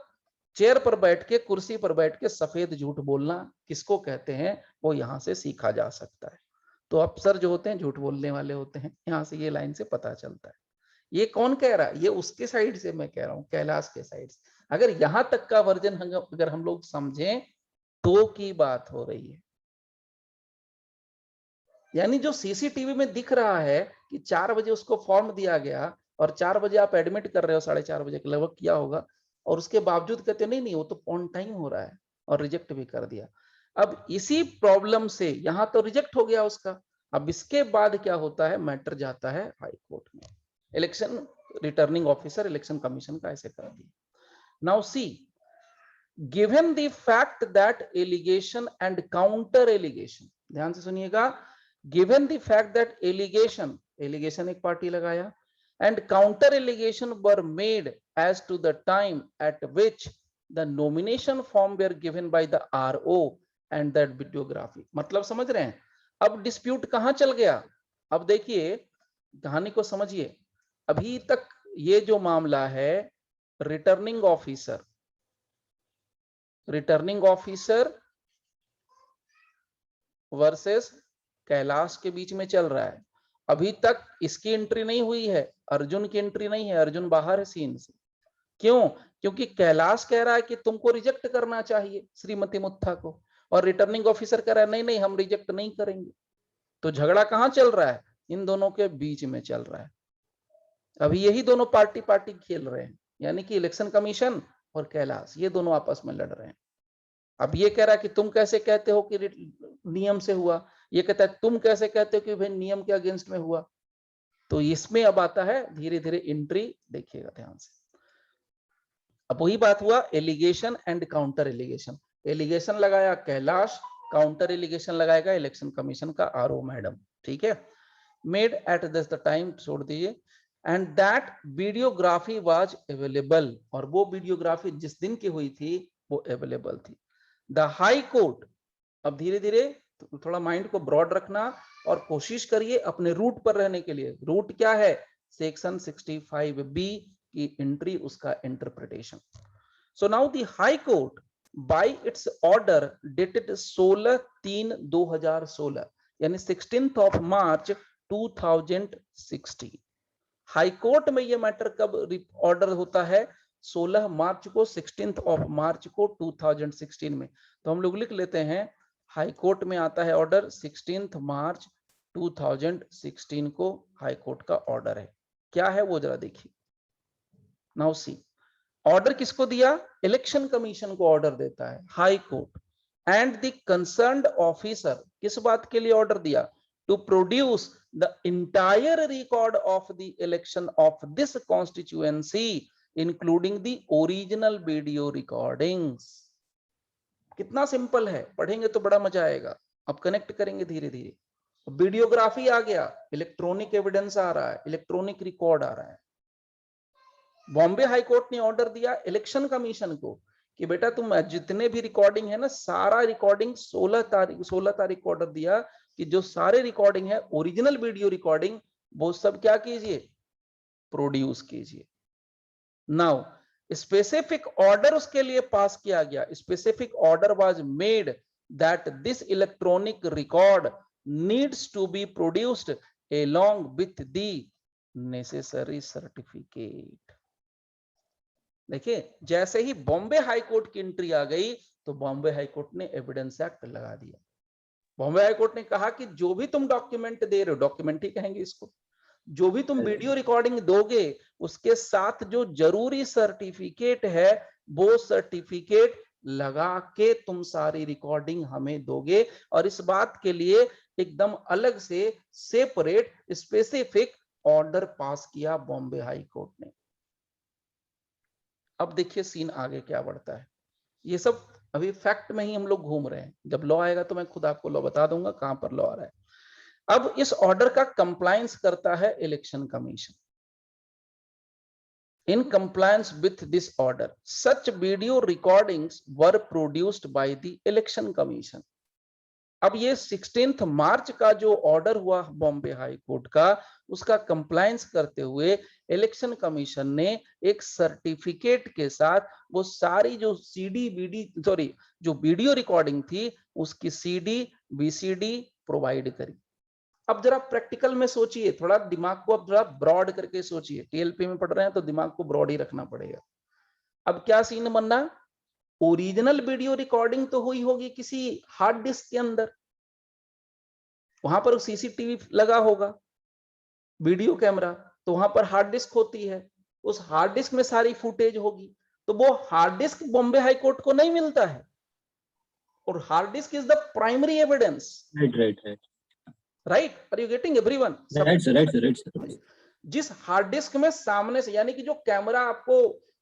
चेयर पर बैठ के, कुर्सी पर बैठ के सफेद झूठ बोलना किसको कहते हैं, वो यहां से सीखा जा सकता है। तो अफसर जो होते हैं झूठ बोलने वाले होते हैं, यहां से ये लाइन से पता चलता है। ये कौन कह रहा है? ये उसके साइड से मैं कह रहा हूं, कैलाश के साइड से। अगर यहां तक का वर्जन अगर हम लोग समझें तो की बात हो रही है। यानी जो सीसीटीवी में दिख रहा है कि 4 बजे उसको फॉर्म दिया गया और 4 बजे आप एडमिट कर रहे हो, 4:30 बजे के लगभग किया होगा, और उसके बावजूद कहते नहीं नहीं वो तो ऑन टाइम हो रहा है, और रिजेक्ट भी कर दिया। अब इसी प्रॉब्लम से यहां तो रिजेक्ट हो गया उसका, अब इसके बाद क्या होता है, मैटर जाता है हाई कोर्ट में। Election returning officer election commission का ऐसे कर दिया। Now see, given the fact that allegation and counter allegation, ध्यान से सुनिएगा, given the fact that allegation एक पार्टी लगाया and counter allegation were made as to the time at which the nomination form were given by the RO and that videography। मतलब समझ रहे हैं? अब डिस्प्यूट कहां चल गया? अब देखिए कहानी को समझिए। अभी तक ये जो मामला है रिटर्निंग ऑफिसर वर्सेस कैलाश के बीच में चल रहा है। अभी तक इसकी एंट्री नहीं हुई है, अर्जुन की एंट्री नहीं है, अर्जुन बाहर है सीन से। क्यों? क्योंकि कैलाश कह रहा है कि तुमको रिजेक्ट करना चाहिए श्रीमती मुत्था को, और रिटर्निंग ऑफिसर कह रहा है नहीं नहीं हम रिजेक्ट नहीं करेंगे। तो झगड़ा कहां चल रहा है? इन दोनों के बीच में चल रहा है। अभी यही दोनों पार्टी खेल रहे हैं, यानी कि इलेक्शन कमीशन और कैलाश, ये दोनों आपस में लड़ रहे हैं। अब ये कह रहा है कि तुम कैसे कहते हो कि नियम से हुआ, ये कहता है तुम कैसे कहते हो कि भाई नियम के अगेंस्ट में हुआ। तो इसमें अब आता है धीरे धीरे एंट्री, देखिएगा ध्यान से। अब वही बात हुआ, allegation and counter allegation. Allegation लगाया कैलाश, काउंटर एलिगेशन लगाएगा इलेक्शन कमीशन का आरओ मैडम, ठीक है। Made at this the time, छोड़ दीजिए, and that videography was available, और वो वीडियोग्राफी जिस दिन की हुई थी वो अवेलेबल थी। द हाई कोर्ट, अब धीरे धीरे थोड़ा माइंड को ब्रॉड रखना और कोशिश करिए अपने रूट पर रहने के लिए। रूट क्या है? सेक्शन 65B की एंट्री, उसका interpretation. So now the high court by it's order dated 16/3/2016, यानी 16 मार्च 2016। हाई कोर्ट में यह मैटर कब ऑर्डर होता है? 16 मार्च को, 16 मार्च को 2016 में। तो हम लोग लिख लेते हैं हाई कोर्ट में आता है ऑर्डर 16 मार्च 2016 को हाई कोर्ट का ऑर्डर है। क्या है वो जरा देखिए। नाउ सी, ऑर्डर किसको दिया? इलेक्शन कमीशन को ऑर्डर देता है high court. And the concerned officer, किस बात के लिए ऑर्डर दिया? To produce the entire record of the election of this constituency including the original video recordings. कितना सिंपल है, पढ़ेंगे तो बड़ा मजा आएगा। अब कनेक्ट करेंगे धीरे धीरे। वीडियोग्राफी आ गया, इलेक्ट्रॉनिक एविडेंस आ रहा है, इलेक्ट्रॉनिक रिकॉर्ड आ रहा है। बॉम्बे हाई कोर्ट ने ऑर्डर दिया इलेक्शन कमीशन को कि बेटा तुम जितने भी रिकॉर्डिंग है ना, सारा रिकॉर्डिंग 16 तारीख को ऑर्डर दिया कि जो सारे रिकॉर्डिंग है ओरिजिनल वीडियो रिकॉर्डिंग, वो सब क्या कीजिए? प्रोड्यूस कीजिए। नाउ स्पेसिफिक ऑर्डर उसके लिए पास किया गया। Specific order was made that this electronic record needs to be produced along with the necessary certificate। देखिए जैसे ही बॉम्बे हाई कोर्ट की एंट्री आ गई तो बॉम्बे हाई कोर्ट ने एविडेंस एक्ट लगा दिया। बॉम्बे हाई कोर्ट ने कहा कि जो भी तुम डॉक्यूमेंट दे रहे हो, डॉक्यूमेंट ही कहेंगे इसको, जो भी तुम वीडियो रिकॉर्डिंग दोगे उसके साथ जो जरूरी सर्टिफिकेट है वो सर्टिफिकेट लगा के तुम सारी रिकॉर्डिंग हमें दोगे, और इस बात के लिए एकदम अलग से सेपरेट स्पेसिफिक ऑर्डर पास किया बॉम्बे हाई कोर्ट ने। अब देखिए सीन आगे क्या बढ़ता है। ये सब अभी फैक्ट में ही हम लोग घूम रहे हैं, जब लॉ आएगा तो मैं खुद आपको लॉ बता दूंगा कहां पर लॉ आ रहा है। अब इस ऑर्डर का कंप्लायंस करता है election commission. In compliance with this order such video recordings were produced by the election commission. अब ये 16 मार्च का जो ऑर्डर हुआ बॉम्बे हाई कोर्ट का, उसका कंप्लायंस करते हुए इलेक्शन कमीशन ने एक सर्टिफिकेट के साथ वो सारी जो जो वीडियो रिकॉर्डिंग थी उसकी सीडी वीसीडी प्रोवाइड करी। अब जरा प्रैक्टिकल में सोचिए, थोड़ा दिमाग को अब जरा ब्रॉड करके सोचिए, टीएलपी में पढ़ रहे हैं तो दिमाग को ब्रॉड ही रखना पड़ेगा। अब क्या सीन बनना, ओरिजिनल वीडियो रिकॉर्डिंग तो हुई होगी किसी हार्ड डिस्क के अंदर, वहां पर सीसीटीवी लगा होगा, वीडियो कैमरा, तो वहां पर हार्ड डिस्क होती है, उस हार्ड डिस्क में सारी फुटेज होगी, तो वो hard disk Bombay high court को नहीं मिलता है, और hard disk is the primary evidence. Right, are you getting everyone? Right. जिस हार्ड डिस्क में सामने से, यानी कि जो कैमरा आपको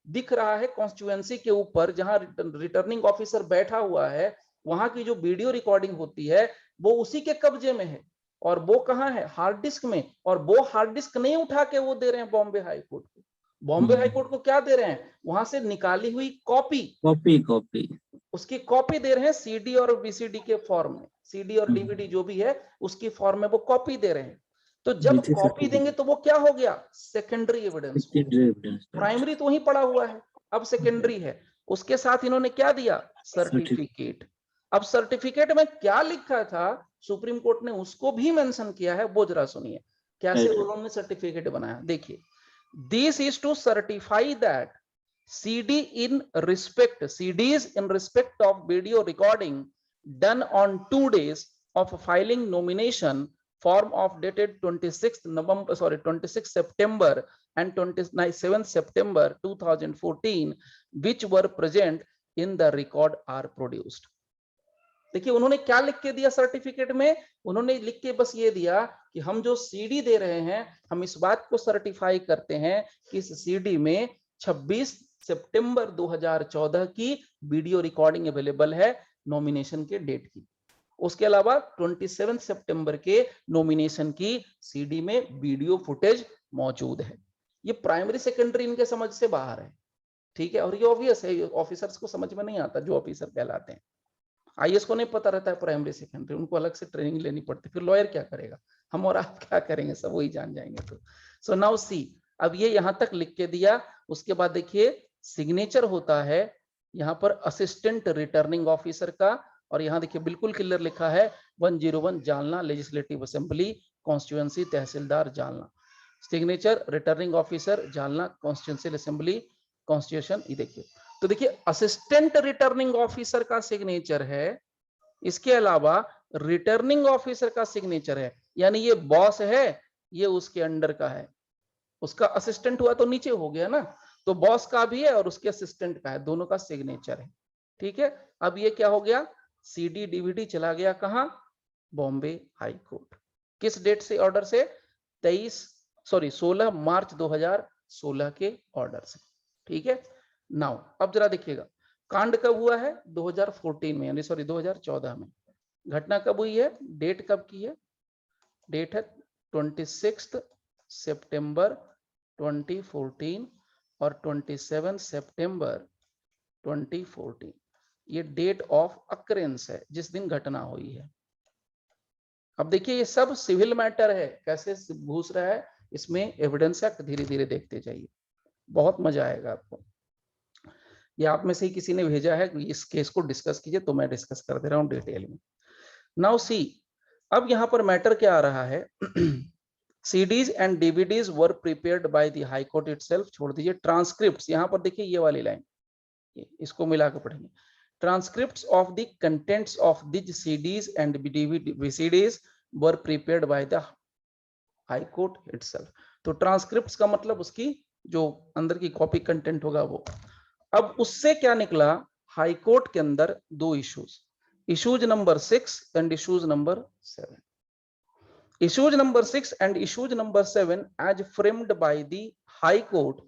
दिख रहा है कॉन्स्टिट्यूएंसी के ऊपर जहां रिटर्निंग ऑफिसर बैठा हुआ है, वहां की जो वीडियो रिकॉर्डिंग होती है वो उसी के कब्जे में है, और वो कहां है, हार्ड डिस्क में। और वो हार्ड डिस्क नहीं उठा के वो दे रहे हैं बॉम्बे हाई कोर्ट को। बॉम्बे हाई कोर्ट को क्या दे रहे हैं, वहां से निकाली हुई कॉपी उसकी कॉपी दे रहे हैं सीडी और वीसीडी के फॉर्म में, सीडी और डीवीडी जो भी है उसकी फॉर्म में वो कॉपी दे रहे हैं। तो जब कॉपी देंगे तो वो क्या हो गया, सेकेंडरी एविडेंस। प्राइमरी तो वहीं पड़ा हुआ है, अब सेकेंडरी है। उसके साथ इन्होंने क्या दिया, सर्टिफिकेट। अब सर्टिफिकेट में क्या लिखा था सुप्रीम कोर्ट ने उसको भी मेंशन किया है, वो जरा सुनिए कैसे उन्होंने सर्टिफिकेट बनाया। देखिए, this is to certify that CDs in respect of video recording done on 2 days of filing nomination form of dated 26 September and 27 September 2014 which were present in the record are produced। देखिए उन्होंने क्या लिख के दिया certificate में, उन्होंने लिख के बस ये दिया कि हम जो सीडी दे रहे हैं हम इस बात को सर्टिफाई करते हैं कि इस सीडी में 26 सितंबर 2014 की वीडियो रिकॉर्डिंग अवेलेबल है नॉमिनेशन के डेट की। उसके अलावा 27 सितंबर के नॉमिनेशन की सीडी में वीडियो फुटेज मौजूद है। ये प्राइमरी सेकेंडरी इनके समझ से बाहर है, ठीक है। और ये ऑब्वियस है, ऑफिसर्स को समझ में नहीं आता जो ऑफिसर कहलाते हैं। आईएएस को नहीं पता रहता है प्राइमरी सेकेंडरी, उनको अलग से ट्रेनिंग लेनी पड़ती, फिर लॉयर क्या करेगा, हम और आप क्या करेंगे, सब वही जान जाएंगे। तो सो नाउ सी, अब ये यहां तक लिख के दिया। उसके बाद देखिए सिग्नेचर होता है यहाँ पर असिस्टेंट रिटर्निंग ऑफिसर का, और यहाँ देखिए बिल्कुल क्लियर लिखा है 101 जालना लेजिस्लेटिव असेंबली कॉन्स्टिट्यूएंसी तहसीलदार Jalna, signature returning officer Jalna constituency assembly constitution. ये देखिए, तो देखिए असिस्टेंट रिटर्निंग ऑफिसर का सिग्नेचर है, इसके अलावा रिटर्निंग ऑफिसर का सिग्नेचर है, यानी ये बॉस है, ये उसके अंडर का है, उसका असिस्टेंट हुआ तो नीचे हो गया ना, तो बॉस का भी है और उसके असिस्टेंट का है, दोनों का सिग्नेचर है, ठीक है। अब ये क्या हो गया, सीडी डीवीडी चला गया कहां, बॉम्बे हाई कोर्ट। किस डेट से ऑर्डर से, 16 मार्च 2016 के ऑर्डर से, ठीक है। नाउ अब जरा देखिएगा कांड कब हुआ है, 2014 में, यानी 2014 में। घटना कब हुई है, डेट कब की है, डेट है 26 सितंबर 2014 और 27 सितंबर 2014 ये डेट ऑफ अक्रेंस है, जिस दिन घटना हुई है। अब देखिए ये सब सिविल मैटर है, कैसे घुस रहा है इसमें एविडेंस एक्ट, धीरे धीरे देखते जाइए, बहुत मजा आएगा आपको। ये आप में से ही किसी ने भेजा है, इस केस को डिस्कस कीजिए, तो मैं डिस्कस कर दे रहा हूँ डिटेल में। नाउ सी, अब यहाँ पर मैटर क्या आ रहा है, CDs and DVDs were prepared by the high court itself, छोड़ दीजिए ट्रांसक्रिप्ट्स, यहाँ पर देखिए ये वाली लाइन, इसको मिलाकर पढ़ेंगे। Transcripts of the contents of this CDs and VCDs were prepared by the high court itself. तो ट्रांसक्रिप्ट्स का मतलब उसकी जो अंदर की कॉपी कंटेंट होगा वो। अब उससे क्या निकला, हाई कोर्ट के अंदर दो issues, issues number 6 and issues number 7। Issues number 6 and issues number 7 as framed by the High Court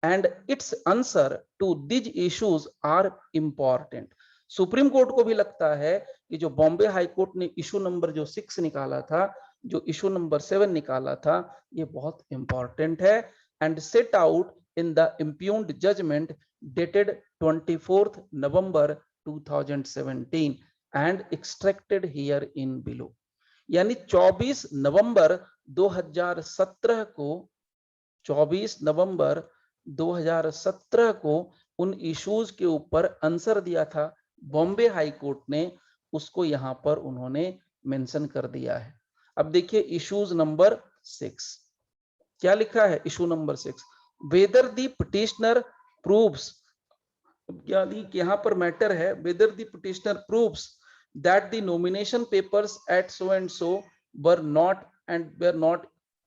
and its answer to these issues are important. Supreme court को भी लगता है कि जो बॉम्बे हाई कोर्ट ने इशू नंबर जो 6 निकाला था, जो इशू नंबर 7 निकाला था, ये बहुत इंपॉर्टेंट है, and set out in the impugned judgement dated 24th November 2017 and extracted here in below. यानी 24 नवंबर 2017 को, 24 नवंबर 2017 को उन इश्यूज के ऊपर आंसर दिया था बॉम्बे हाई कोर्ट ने, उसको यहां पर उन्होंने मेंशन कर दिया है। अब देखिए इश्यूज नंबर 6 क्या लिखा है, इशू नंबर 6, वेदर दी पिटिशनर प्रूव्स, यहां पर मैटर है weather the petitioner proves that the nomination papers at so and so were not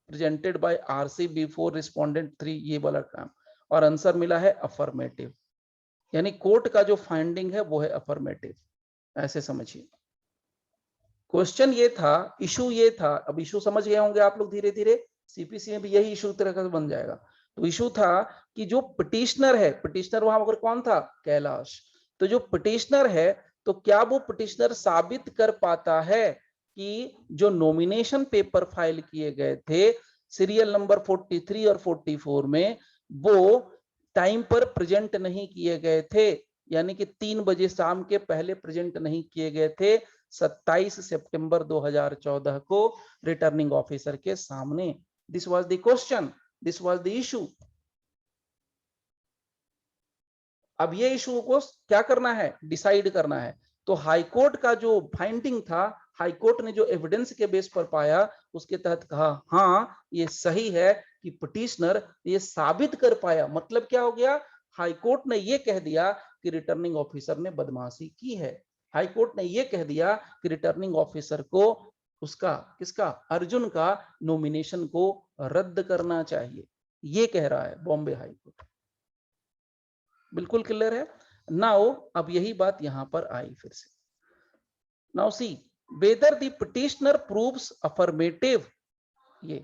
presented by RC before respondent 3, ये वाला काम, और आंसर मिला है अफर्मेटिव। यानी कोर्ट का जो फाइंडिंग है वो है अफर्मेटिव, ऐसे समझिए। क्वेश्चन ये था, इशू ये था, अब इशू समझ गए होंगे आप लोग धीरे धीरे, सीपीसी में भी यही इशू तरह का बन जाएगा। तो इशू था कि जो पिटिशनर है, पिटिशनर वहां पर कौन था, कैलाश, तो जो पिटिशनर है, तो क्या वो पिटिशनर साबित कर पाता है कि जो नॉमिनेशन पेपर फाइल किए गए थे सीरियल नंबर 43 और 44 में, वो टाइम पर प्रेजेंट नहीं किए गए थे, यानी कि 3 बजे शाम के पहले प्रेजेंट नहीं किए गए थे 27 सितंबर 2014 को रिटर्निंग ऑफिसर के सामने। This was the question, this was the issue. अब ये इशू को क्या करना है, डिसाइड करना है। तो हाईकोर्ट का जो फाइंडिंग था, हाईकोर्ट ने जो एविडेंस के बेस पर पाया, उसके तहत कहा हाँ ये सही है कि पिटिशनर ये साबित कर पाया। मतलब क्या हो गया, हाईकोर्ट ने ये कह दिया कि रिटर्निंग ऑफिसर ने बदमाशी की है। हाईकोर्ट ने ये कह दिया कि रिटर्निंग ऑफिसर को उसका, किसका, अर्जुन का नॉमिनेशन को रद्द करना चाहिए, ये कह रहा है बॉम्बे हाईकोर्ट। बिल्कुल क्लियर है। नाउ अब यही बात यहां पर आई फिर से। Now see, whether the petitioner proves affirmative, ये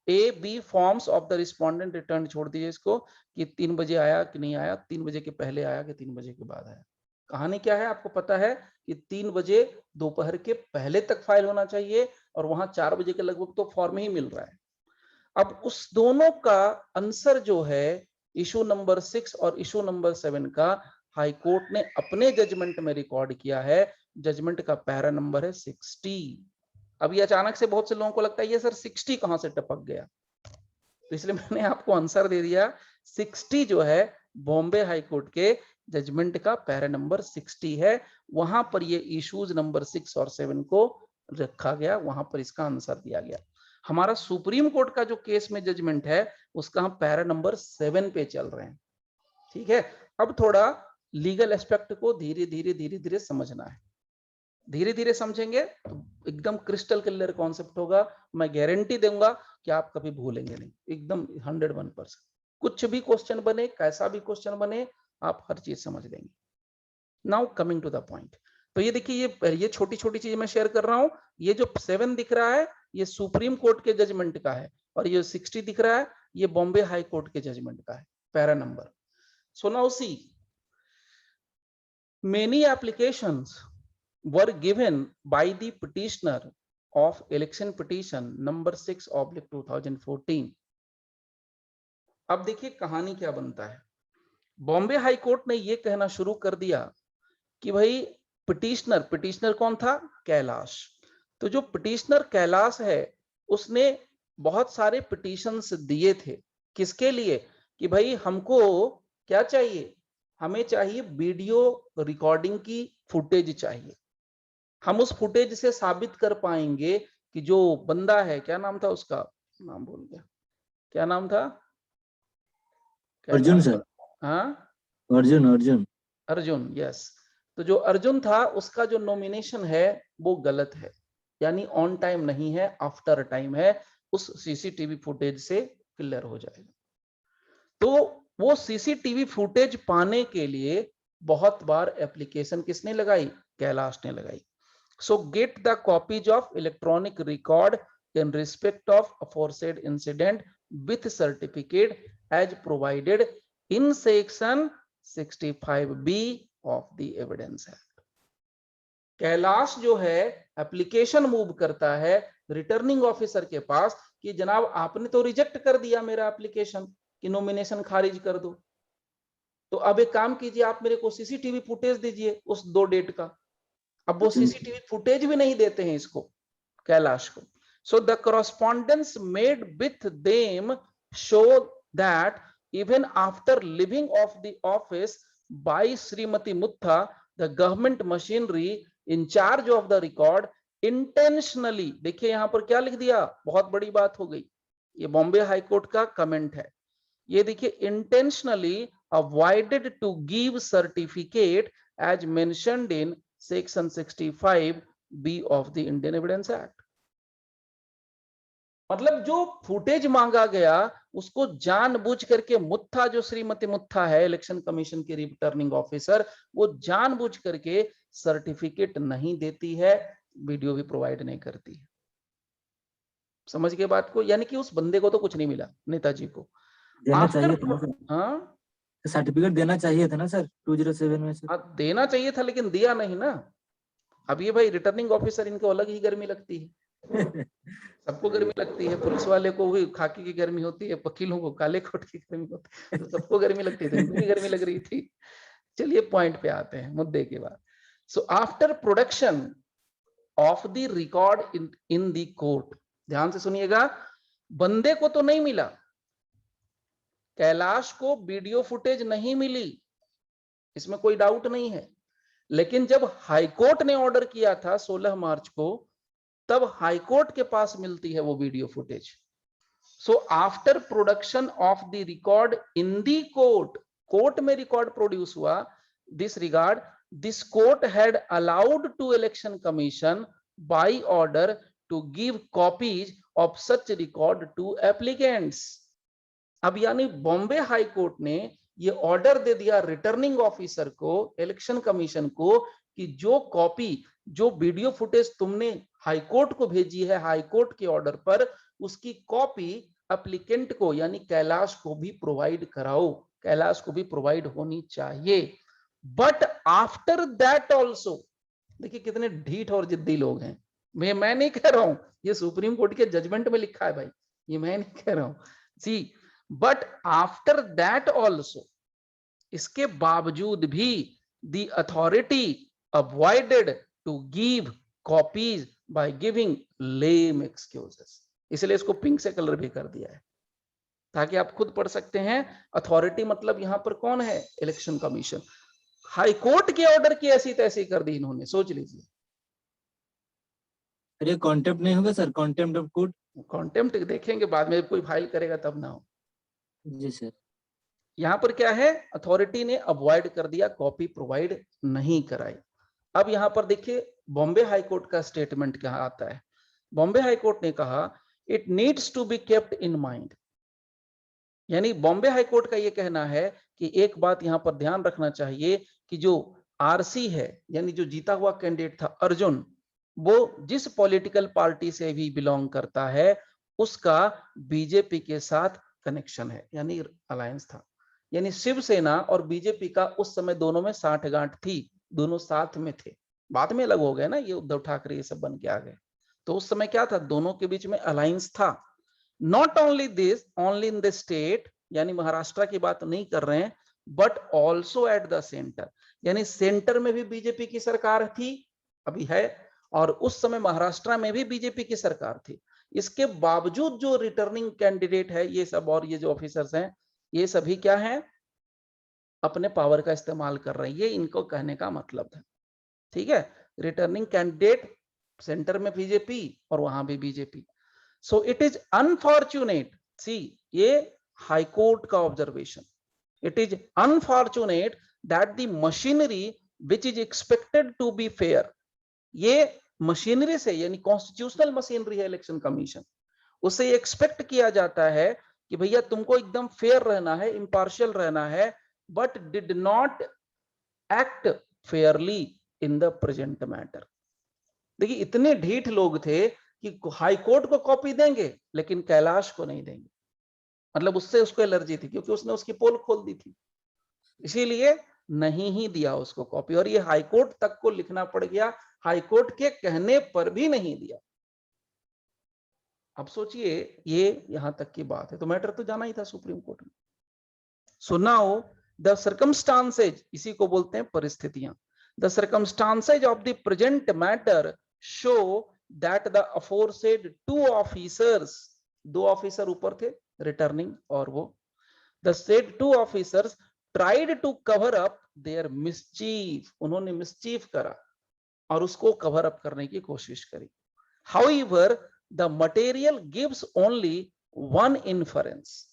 A B forms of the respondent return, छोड़ दीजिए इसको कि 3 बजे आया कि नहीं आया, 3 बजे के पहले आया कि 3 बजे के बाद आया। कहानी क्या है आपको पता है कि 3 बजे दोपहर के पहले तक फाइल होना चाहिए, और वहां 4 बजे के लगभग तो फॉर्म ही मिल रहा है। अब उस दोनों का आंसर जो है इशू नंबर 6 और इशू नंबर 7 का, हाई कोर्ट ने अपने जजमेंट में रिकॉर्ड किया है। जजमेंट का पैरा नंबर है 60। अब ये अचानक से बहुत से लोगों को लगता है ये सर 60 कहां से टपक गया, तो इसलिए मैंने आपको आंसर दे दिया। 60 जो है बॉम्बे हाई कोर्ट के जजमेंट का पैरा नंबर 60 है, वहां पर ये इश्यूज नंबर 6 और 7 को रखा गया, वहां पर इसका आंसर दिया गया। हमारा सुप्रीम कोर्ट का जो केस में जजमेंट है, उसका हम पैरा नंबर 7 पे चल रहे हैं। ठीक है, अब थोड़ा लीगल एस्पेक्ट को धीरे धीरे समझना है। धीरे धीरे समझेंगे तो एकदम क्रिस्टल क्लियर कॉन्सेप्ट होगा। मैं गारंटी दूंगा कि आप कभी भूलेंगे नहीं, एकदम 101%। कुछ भी क्वेश्चन बने, कैसा भी क्वेश्चन बने, आप हर चीज समझ लेंगे। Now coming to the point, तो ये देखिए, ये छोटी छोटी चीज मैं शेयर कर रहा हूं। ये जो 7 दिख रहा है, ये सुप्रीम कोर्ट के जजमेंट का है, और ये 60 दिख रहा है, ये बॉम्बे हाई कोर्ट के जजमेंट का है, para number. So now see, many applications were given by the petitioner of election petition number 6/2014। अब देखिए कहानी क्या बनता है। बॉम्बे हाई कोर्ट ने यह कहना शुरू कर दिया कि भाई पिटिशनर कौन था, कैलाश। तो जो पिटिशनर कैलाश है, उसने बहुत सारे पिटिशंस दिए थे, किसके लिए, कि भाई हमको क्या चाहिए, हमें चाहिए वीडियो रिकॉर्डिंग की फुटेज चाहिए। हम उस फुटेज से साबित कर पाएंगे कि जो बंदा है, क्या नाम था उसका, नाम भूल गया, क्या नाम था, क्या अर्जुन नाम सर। था? हाँ, अर्जुन अर्जुन। अर्जुन, यस। तो जो अर्जुन था उसका जो नॉमिनेशन है वो गलत है, यानी ऑन टाइम नहीं है, आफ्टर टाइम है, उस सीसीटीवी फुटेज से क्लियर हो जाएगा। तो वो सीसीटीवी फुटेज पाने के लिए बहुत बार एप्लीकेशन किसने लगाई, कैलाश ने लगाई। सो get the copies of electronic record in respect of aforesaid incident with certificate as provided in section 65B of the evidence act। Kailash जो है एप्लीकेशन मूव करता है रिटर्निंग ऑफिसर के पास कि जनाब आपने तो रिजेक्ट कर दिया मेरा एप्लीकेशन कि नॉमिनेशन खारिज कर दो, तो अब एक काम कीजिए, आप मेरे को सीसीटीवी फुटेज दीजिए उस 2 डेट का। अब वो सीसीटीवी फुटेज भी नहीं देते हैं इसको, कैलाश को। So the correspondence made with them show that even after leaving of the office by Srimati Mutha, the government machinery in charge of the record intentionally, देखिए यहां पर क्या लिख दिया, बहुत बड़ी बात हो गई, ये बॉम्बे हाई कोर्ट का कमेंट है, ये देखिए, intentionally avoided to give certificate as mentioned in section 65B of the Indian Evidence Act। मतलब जो फुटेज मांगा गया उसको जानबूझ करके मुत्था, जो श्रीमती मुत्था है इलेक्शन कमीशन की रिटर्निंग ऑफिसर, वो जानबूझ करके सर्टिफिकेट नहीं देती है, वीडियो भी प्रोवाइड नहीं करती है। समझ गए बात को, यानी कि उस बंदे को तो कुछ नहीं मिला, नेताजी को। देना आफ्टर, चाहिए था सर, हाँ सर्टिफिकेट देना चाहिए था ना सर 207 में से। देना चाहिए था लेकिन दिया नहीं ना। अब ये भाई रिटर्निंग ऑफिसर, इनको अलग ही गर्मी लगती है सबको गर्मी लगती है, पुलिस वाले को भी खाकी की गर्मी होती है, वकीलों को काले कोट की गर्मी होती है, तो सबको गर्मी लगती थी, इनको भी गर्मी लग रही थी। चलिए पॉइंट पे आते हैं, मुद्दे के बाद। सो after production of the record in the court, ध्यान से सुनिएगा, बंदे को तो नहीं मिला, कैलाश को वीडियो फुटेज नहीं मिली, इसमें कोई डाउट नहीं है, लेकिन जब हाईकोर्ट ने ऑर्डर किया था 16 मार्च को, तब हाईकोर्ट के पास मिलती है वो video footage. So after production of the record in the court, court में रिकॉर्ड प्रोड्यूस हुआ, this regard this court had allowed to election commission by order to give copies of such record to applicants. अब यानी Bombay high court ने ये order दे दिया returning officer को, election commission को, कि जो कॉपी, जो वीडियो फुटेज तुमने हाईकोर्ट को भेजी है हाईकोर्ट के ऑर्डर पर, उसकी कॉपी एप्लीकेंट को यानी कैलाश को भी प्रोवाइड कराओ, कैलाश को भी प्रोवाइड होनी चाहिए। बट आफ्टर दैट ऑल्सो, देखिए कितने ढीठ और जिद्दी लोग हैं, मैं नहीं कह रहा हूं, ये सुप्रीम कोर्ट के जजमेंट में लिखा है भाई, ये मैं नहीं कह रहा हूं। See, but after that also, इसके बावजूद भी the authority avoided to give copies by giving lame excuses, इसलिए इसको पिंक से कलर भी कर दिया है ताकि आप खुद पढ़ सकते हैं। अथॉरिटी मतलब यहां पर कौन है, इलेक्शन कमीशन। हाईकोर्ट के ऑर्डर की ऐसी तैसी कर दी इन्होंने, सोच लीजिए। अरे कॉन्टेम्प्ट नहीं होगा sir, contempt of court? Contempt देखेंगे बाद में, कोई फाइल करेगा तब ना हो। जी सर। यहां पर क्या है, अथॉरिटी ने अवॉइड कर दिया, कॉपी प्रोवाइड नहीं कराई। अब यहां पर देखिए बॉम्बे हाई कोर्ट का स्टेटमेंट क्या आता है। बॉम्बे हाई कोर्ट ने कहा it needs to be kept in mind, यानी बॉम्बे हाई कोर्ट का यह कहना है कि एक बात यहां पर ध्यान रखना चाहिए कि जो आरसी है, यानी जो जीता हुआ कैंडिडेट था अर्जुन, वो जिस पॉलिटिकल पार्टी से भी बिलोंग करता है उसका बीजेपी के साथ कनेक्शन है, यानी अलायंस था, यानी शिवसेना और बीजेपी का उस समय दोनों में साठगांठ थी, दोनों साथ में थे। बाद में अलग हो गए ना, ये उद्धव ठाकरे ये सब बन के आ गए, तो उस समय क्या था, दोनों के बीच में अलायंस था। Not only this, only in the state, यानी महाराष्ट्र की बात नहीं कर रहे हैं, but also at the centre, यानी सेंटर में भी बीजेपी की सरकार थी, अभी है, और उस समय महाराष्ट्र में भी बीजेपी की सरकार थी। इसके बावजूद जो रिटर्निंग कैंडिडेट है ये सब और ये जो ऑफिसर्स हैं ये सभी क्या हैं, अपने पावर का इस्तेमाल कर रहे हैं, ये इनको कहने का मतलब है। ठीक है, रिटर्निंग कैंडिडेट सेंटर में बीजेपी और वहां भी BJP. So it is unfortunate, see ये हाईकोर्ट का observation, it is unfortunate that the machinery which is expected to be fair, ये मशीनरी से यानी कॉन्स्टिट्यूशनल मशीनरी है इलेक्शन कमीशन, उससे एक्सपेक्ट किया जाता है कि भैया तुमको एकदम फेयर रहना है, इम्पार्शियल रहना है, but did not act Fairlie in the present matter. देखिए इतने ढीठ लोग थे कि हाईकोर्ट को कॉपी देंगे लेकिन कैलाश को नहीं देंगे, मतलब उससे उसको एलर्जी थी क्योंकि उसने उसकी पोल खोल दी थी, इसीलिए नहीं ही दिया उसको कॉपी, और ये हाईकोर्ट तक को लिखना पड़ गया, हाईकोर्ट के कहने पर भी नहीं दिया। अब सोचिए ये यहां तक की बात है, तो मैटर तो जाना ही था सुप्रीम कोर्ट में। सो नाउ द सर्कमस्टांसेज, इसी को बोलते हैं परिस्थितियां, the circumstances of the present matter show that the aforesaid two officers, दो ऑफिसर ऊपर थे रिटर्निंग और वो, the said two officers tried to cover up their mischief, उन्होंने मिसचीफ करा और उसको कवर अप करने की कोशिश करी। However the material gives only one inference,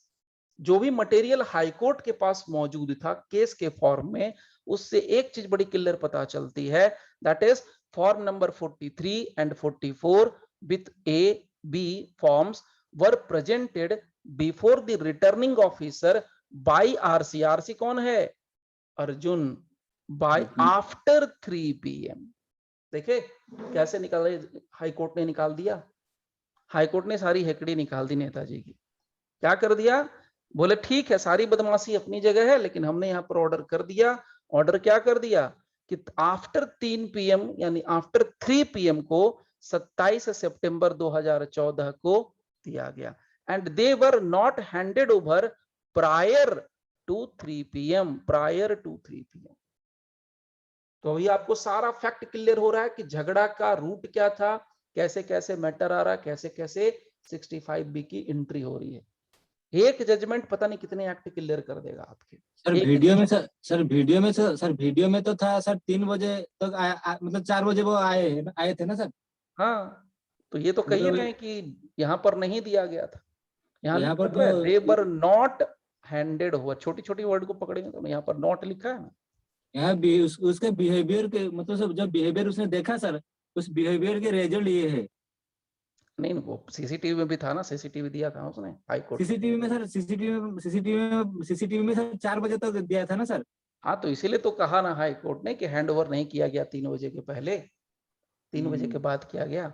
जो भी मटेरियल हाईकोर्ट के पास मौजूद था केस के फॉर्म में, उससे एक चीज बड़ी क्लियर पता चलती है, that is form number 43 and 44 with A B forms were presented before the returning officer by RC, RC कौन है, अर्जुन, बाय आफ्टर 3 PM। देखे कैसे निकाल रहे, हाईकोर्ट ने निकाल दिया, हाईकोर्ट ने सारी हेकड़ी निकाल दी नेताजी की। क्या कर दिया, बोले ठीक है सारी बदमाशी अपनी जगह है लेकिन हमने यहाँ पर ऑर्डर कर दिया, ऑर्डर क्या कर दिया कि आफ्टर 3 PM यानी आफ्टर 3 PM को 27 सितंबर 2014 को दिया गया, and they were not handed over prior to 3 PM, prior to 3 PM। तो ये आपको सारा फैक्ट क्लियर हो रहा है कि झगड़ा का रूट क्या था, कैसे कैसे मैटर आ रहा है, कैसे कैसे 65B की एंट्री हो रही है। एक जजमेंट पता नहीं कितने एक्ट क्लियर कर देगा आपके। सर वीडियो में सर वीडियो में तो था सर 3 बजे तक मतलब 4 बजे वो आए थे ना सर। हाँ तो ये तो कही रहे हैं कि यहाँ पर नहीं दिया गया था, यहाँ पर तो दे वर नॉट हैंडेड हुआ, छोटी छोटी वर्ड को पकड़ेंगे तो यहाँ पर नॉट लिखा है ना, यहाँ भी उसके बिहेवियर के मतलब जब बिहेवियर उसने देखा सर, उस बिहेवियर के रिजल्ट ये है। नहीं वो सीसीटीवी में भी था ना, सीसीटीवी दिया था उसने हाईकोर्ट। सीसीटीवी में सर सीसीटीवी में सर 4 बजे तक दिया था ना सर। हाँ तो इसीलिए तो कहा ना हाई कोर्ट ने कि हैंड ओवर नहीं किया गया 3 बजे के पहले, 3 बजे के बाद किया गया।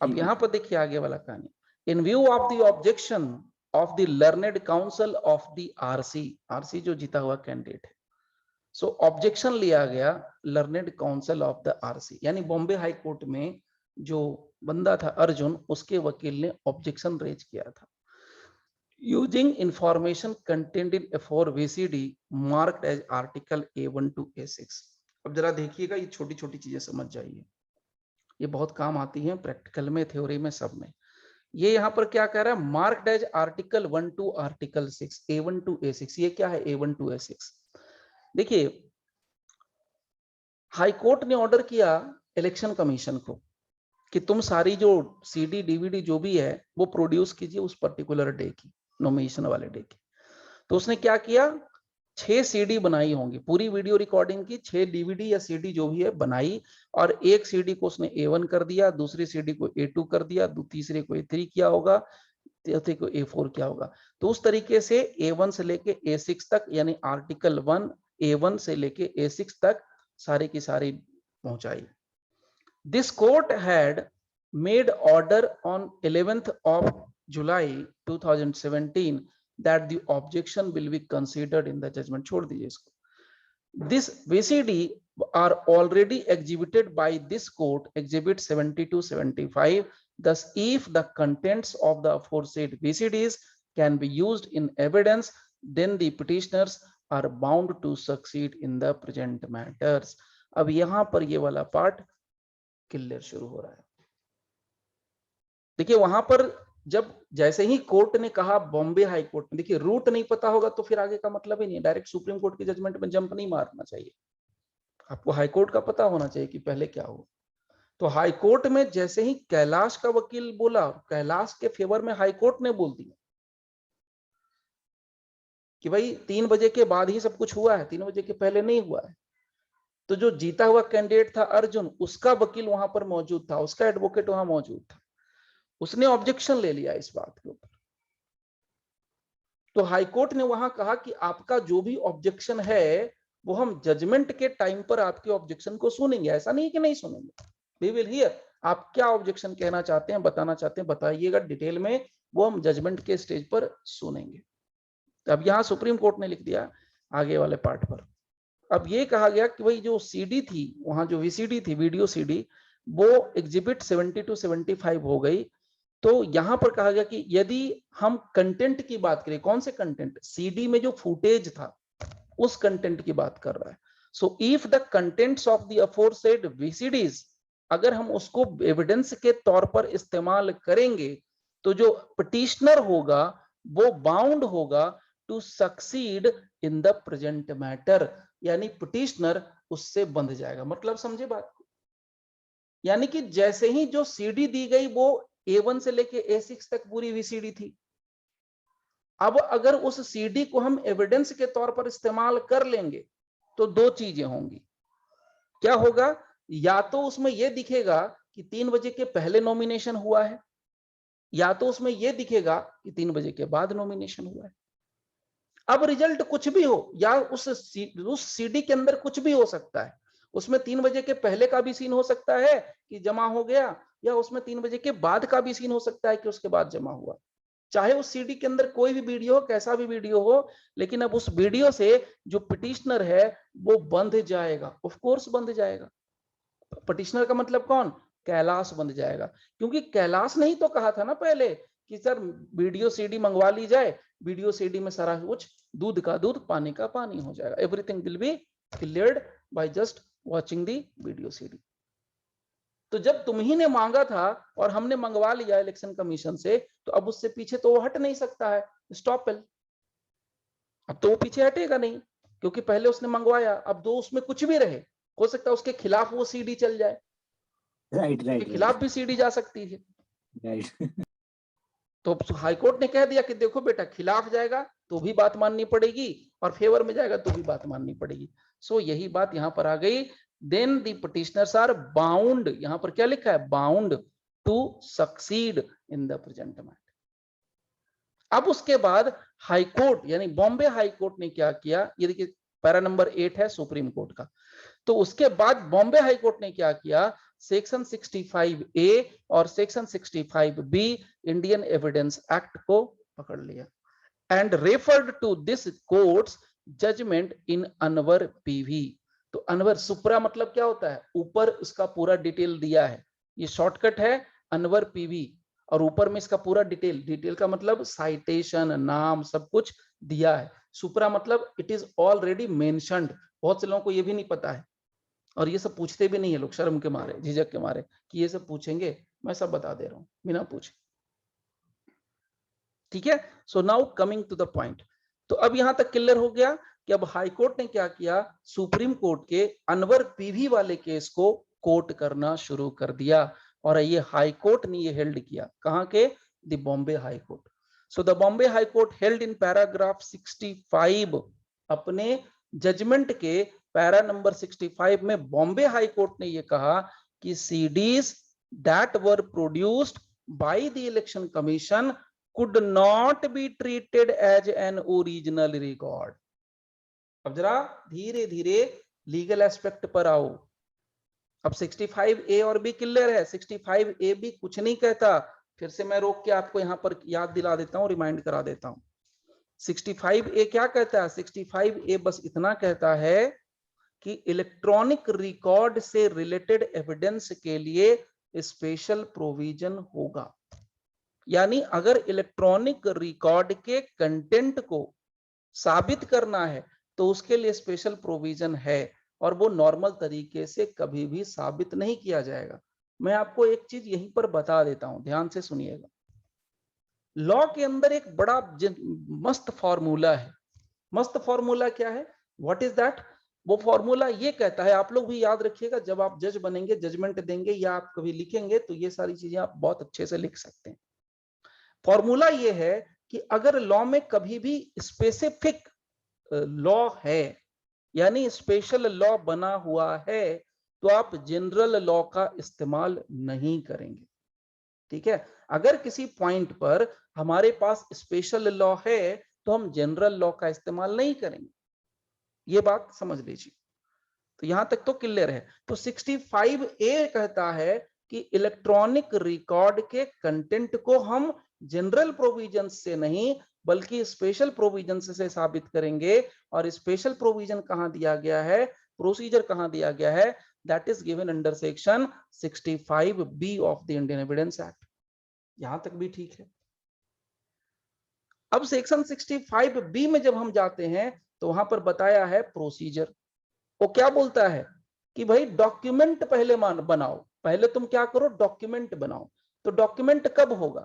अब यहाँ पर देखिए आगे वाला कहानी, इन view of the objection of the learned council of the RC, RC जो जीता हुआ कैंडिडेट है, सो ऑब्जेक्शन लिया गया learned council of the RC, यानी बॉम्बे हाई कोर्ट में जो बंदा था अर्जुन, उसके वकील ने ऑब्जेक्शन रेज किया था, using information contained in A4 VCD marked as article A1 to A6। अब जरा देखिएगा, ये छोटी छोटी चीजें समझ जाइए, ये बहुत काम आती हैं प्रैक्टिकल में, थ्योरी में, सब में। ये यहाँ पर क्या कह रहा है, marked as article 1 to article 6, A1 to A6। ये क्या है A1 टू A6? देखिए हाईकोर्ट ने ऑर्डर किया इलेक्शन कमीशन को कि तुम सारी जो CD DVD जो भी है वो प्रोड्यूस कीजिए उस पर्टिकुलर डे की, नॉमिनेशन वाले डे की। तो उसने क्या किया, 6 CD बनाई होंगी, पूरी वीडियो रिकॉर्डिंग की, 6 DVD या CD जो भी है बनाई, और एक CD को उसने A1 कर दिया, दूसरी CD को A2 कर दिया, तीसरे को A3 किया होगा, चौथे को A4 किया होगा। तो उस तरीके से A1 से लेके A6 तक, यानी आर्टिकल 1 A1 से लेके A6 तक सारी की सारी पहुंचाई। This court had made order on 11th of July 2017 that the objection will be considered in the judgment। छोड़ दीजिए इसको। This VCD are already exhibited by this court, exhibit 70 to 75। Thus, if the contents of the aforesaid VCDs can be used in evidence, then the petitioners are bound to succeed in the present matters। अब यहाँ पर ये वाला part clear शुरू हो रहा है। देखिए वहां पर जब जैसे ही कोर्ट ने कहा, बॉम्बे हाई कोर्ट में, देखिए रूट नहीं पता होगा तो फिर आगे का मतलब ही नहीं, डायरेक्ट सुप्रीम कोर्ट की जजमेंट में जंप नहीं मारना चाहिए, आपको हाई कोर्ट का पता होना चाहिए कि पहले क्या हुआ। तो हाई कोर्ट में जैसे ही कैलाश का वकील बोला, कैलाश के फेवर में हाई कोर्ट ने बोल दिया कि भाई 3 बजे के बाद ही सब कुछ हुआ है, 3 बजे के पहले नहीं हुआ है। तो जो जीता हुआ कैंडिडेट था अर्जुन, उसका वकील वहां पर मौजूद था, उसका एडवोकेट वहां मौजूद था, उसने ऑब्जेक्शन ले लिया इस बात के ऊपर। तो हाईकोर्ट ने वहां कहा कि आपका जो भी ऑब्जेक्शन है वो हम जजमेंट के टाइम पर आपके ऑब्जेक्शन को सुनेंगे, ऐसा नहीं कि नहीं सुनेंगे, वी विल हियर, आप क्या ऑब्जेक्शन कहना चाहते हैं, बताना चाहते हैं, बताइएगा डिटेल में, वो हम जजमेंट के स्टेज पर सुनेंगे। तो अब यहां सुप्रीम कोर्ट ने लिख दिया आगे वाले पार्ट पर, अब ये कहा गया कि भाई जो सीडी थी वहां, जो वीसीडी थी, वीडियो सीडी, वो एग्जिबिट 70 to 75 हो गई। तो यहां पर कहा गया कि यदि हम कंटेंट की बात करें, कौन से कंटेंट, सीडी में जो फुटेज था उस कंटेंट की बात कर रहा है। So if the contents of the aforesaid VCDs, अगर हम उसको एविडेंस के तौर पर इस्तेमाल करेंगे तो जो पिटिशनर होगा वो बाउंड होगा to succeed in the present matter, यानी पिटिशनर उससे बंध जाएगा। मतलब समझे बात को, यानी कि जैसे ही जो सीडी दी गई वो A1 से लेके A6 तक पूरी वीसीडी थी, अब अगर उस सीडी को हम एविडेंस के तौर पर इस्तेमाल कर लेंगे तो दो चीजें होंगी। क्या होगा, या तो उसमें यह दिखेगा कि 3 बजे के पहले नॉमिनेशन हुआ है, या तो उसमें यह दिखेगा कि 3 बजे के बाद नॉमिनेशन हुआ है। अब रिजल्ट कुछ भी हो, या उस सीडी के अंदर कुछ भी हो सकता है, उसमें 3 बजे के पहले का भी सीन हो सकता है कि जमा हो गया, या उसमें 3 बजे के बाद का भी सीन हो सकता है कि उसके बाद जमा हुआ। चाहे उस सीडी के अंदर कोई भी वीडियो हो, कैसा भी वीडियो हो, लेकिन अब उस वीडियो से जो पिटिशनर है वो बंध जाएगा, ऑफ कोर्स बंध जाएगा। पिटिशनर का मतलब कौन, कैलाश बंध जाएगा, क्योंकि कैलाश ने ही तो कहा था ना पहले कि सर वीडियो सीडी मंगवा ली जाए, वीडियो सीडी में सारा कुछ दूध का दूध पानी का पानी हो जाएगा, everything will be cleared by just watching the video CD. तो जब तुम ही ने मांगा था और हमने मंगवा लिया इलेक्शन कमीशन से, तो अब उससे पीछे तो वो हट नहीं सकता है, स्टॉपेल। अब तो वो पीछे हटेगा नहीं, क्योंकि पहले उसने मंगवाया, अब दो उसमें कुछ भी रहे, हो सकता है उसके खिलाफ वो सीडी चल जाए, राइट के खिलाफ भी सीडी जा सकती है। राइट। तो हाईकोर्ट ने कह दिया कि देखो बेटा, खिलाफ जाएगा तो भी बात माननी पड़ेगी और फेवर में जाएगा तो भी बात माननी पड़ेगी। सो यही बात यहां पर आ गई, then the petitioners are bound, यहां पर क्या लिखा है, bound to succeed in the present matter. अब उसके बाद हाईकोर्ट यानी बॉम्बे हाईकोर्ट ने क्या किया, ये देखिए पैरा नंबर 8 है सुप्रीम कोर्ट का। तो उसके बाद बॉम्बे हाईकोर्ट ने क्या किया, सेक्शन 65A और section 65B Indian evidence act को पकड़ लिया and referred to this court's judgment in Anwar PV. तो अनवर, सुप्रा मतलब क्या होता है, ऊपर उसका पूरा डिटेल दिया है, ये शॉर्टकट है अनवर पीवी, और ऊपर में इसका पूरा डिटेल, डिटेल का मतलब साइटेशन, नाम, सब कुछ दिया है। सुप्रा मतलब इट इज ऑलरेडी मेंशन्ड। बहुत से लोगों को ये भी नहीं पता है, और ये सब पूछते भी नहीं है लोग, शर्म के मारे, झिझक के मारे कि ये सब पूछेंगे, मैं सब बता दे रहा हूं बिना पूछे। ठीक है, so now coming to the point. तो अब यहां तक क्लियर हो गया कि अब हाईकोर्ट ने क्या किया, सुप्रीम कोर्ट के अनवर पीवी वाले केस को कोर्ट करना शुरू कर दिया, और ये हाईकोर्ट ने ये हेल्ड किया, कहां के, the Bombay high court. So the Bombay high court held in paragraph 65, अपने जजमेंट के पैरा नंबर 65 में बॉम्बे हाईकोर्ट ने ये कहा कि CDs that were produced by the election commission could not be treated as an original record। अब जरा धीरे धीरे लीगल एस्पेक्ट पर आओ। अब 65A और B क्लियर है, 65A भी कुछ नहीं कहता, फिर से मैं रोक के आपको यहां पर याद दिला देता हूं, रिमाइंड करा देता हूं। 65A क्या कहता है, 65A बस इतना कहता है कि इलेक्ट्रॉनिक रिकॉर्ड से रिलेटेड एविडेंस के लिए स्पेशल प्रोविजन होगा, यानी अगर इलेक्ट्रॉनिक रिकॉर्ड के कंटेंट को साबित करना है तो उसके लिए स्पेशल प्रोविजन है, और वो नॉर्मल तरीके से कभी भी साबित नहीं किया जाएगा। मैं आपको एक चीज यहीं पर बता देता हूं, ध्यान से सुनिएगा। लॉ के अंदर एक बड़ा मस्त फॉर्मूला है। मस्त फॉर्मूला क्या है? What is that? वो फॉर्मूला ये कहता है, आप लोग भी याद रखिएगा, जब आप जज बनेंगे, जजमेंट देंगे या आप कभी लिखेंगे तो ये सारी चीजें आप बहुत अच्छे से लिख सकते हैं। फॉर्मूला ये है कि अगर लॉ में कभी भी स्पेसिफिक लॉ है, यानी स्पेशल लॉ बना हुआ है, तो आप जनरल लॉ का इस्तेमाल नहीं करेंगे। ठीक है? अगर किसी पॉइंट पर हमारे पास स्पेशल लॉ है तो हम जनरल लॉ का इस्तेमाल नहीं करेंगे। ये बात समझ लीजिए। तो यहां तक तो क्लियर है। तो 65A कहता है कि इलेक्ट्रॉनिक रिकॉर्ड के कंटेंट को हम जनरल प्रोविजन से नहीं बल्कि स्पेशल प्रोविजन से साबित करेंगे। और स्पेशल प्रोविजन कहां दिया गया है, प्रोसीजर कहां दिया गया है? That is given under section 65B of the Indian evidence act. यहां तक भी ठीक है। अब सेक्शन 65B में जब हम जाते हैं तो वहां पर बताया है प्रोसीजर। वो क्या बोलता है कि भाई डॉक्यूमेंट पहले बनाओ, पहले तुम क्या करो, डॉक्यूमेंट बनाओ। तो डॉक्यूमेंट कब होगा?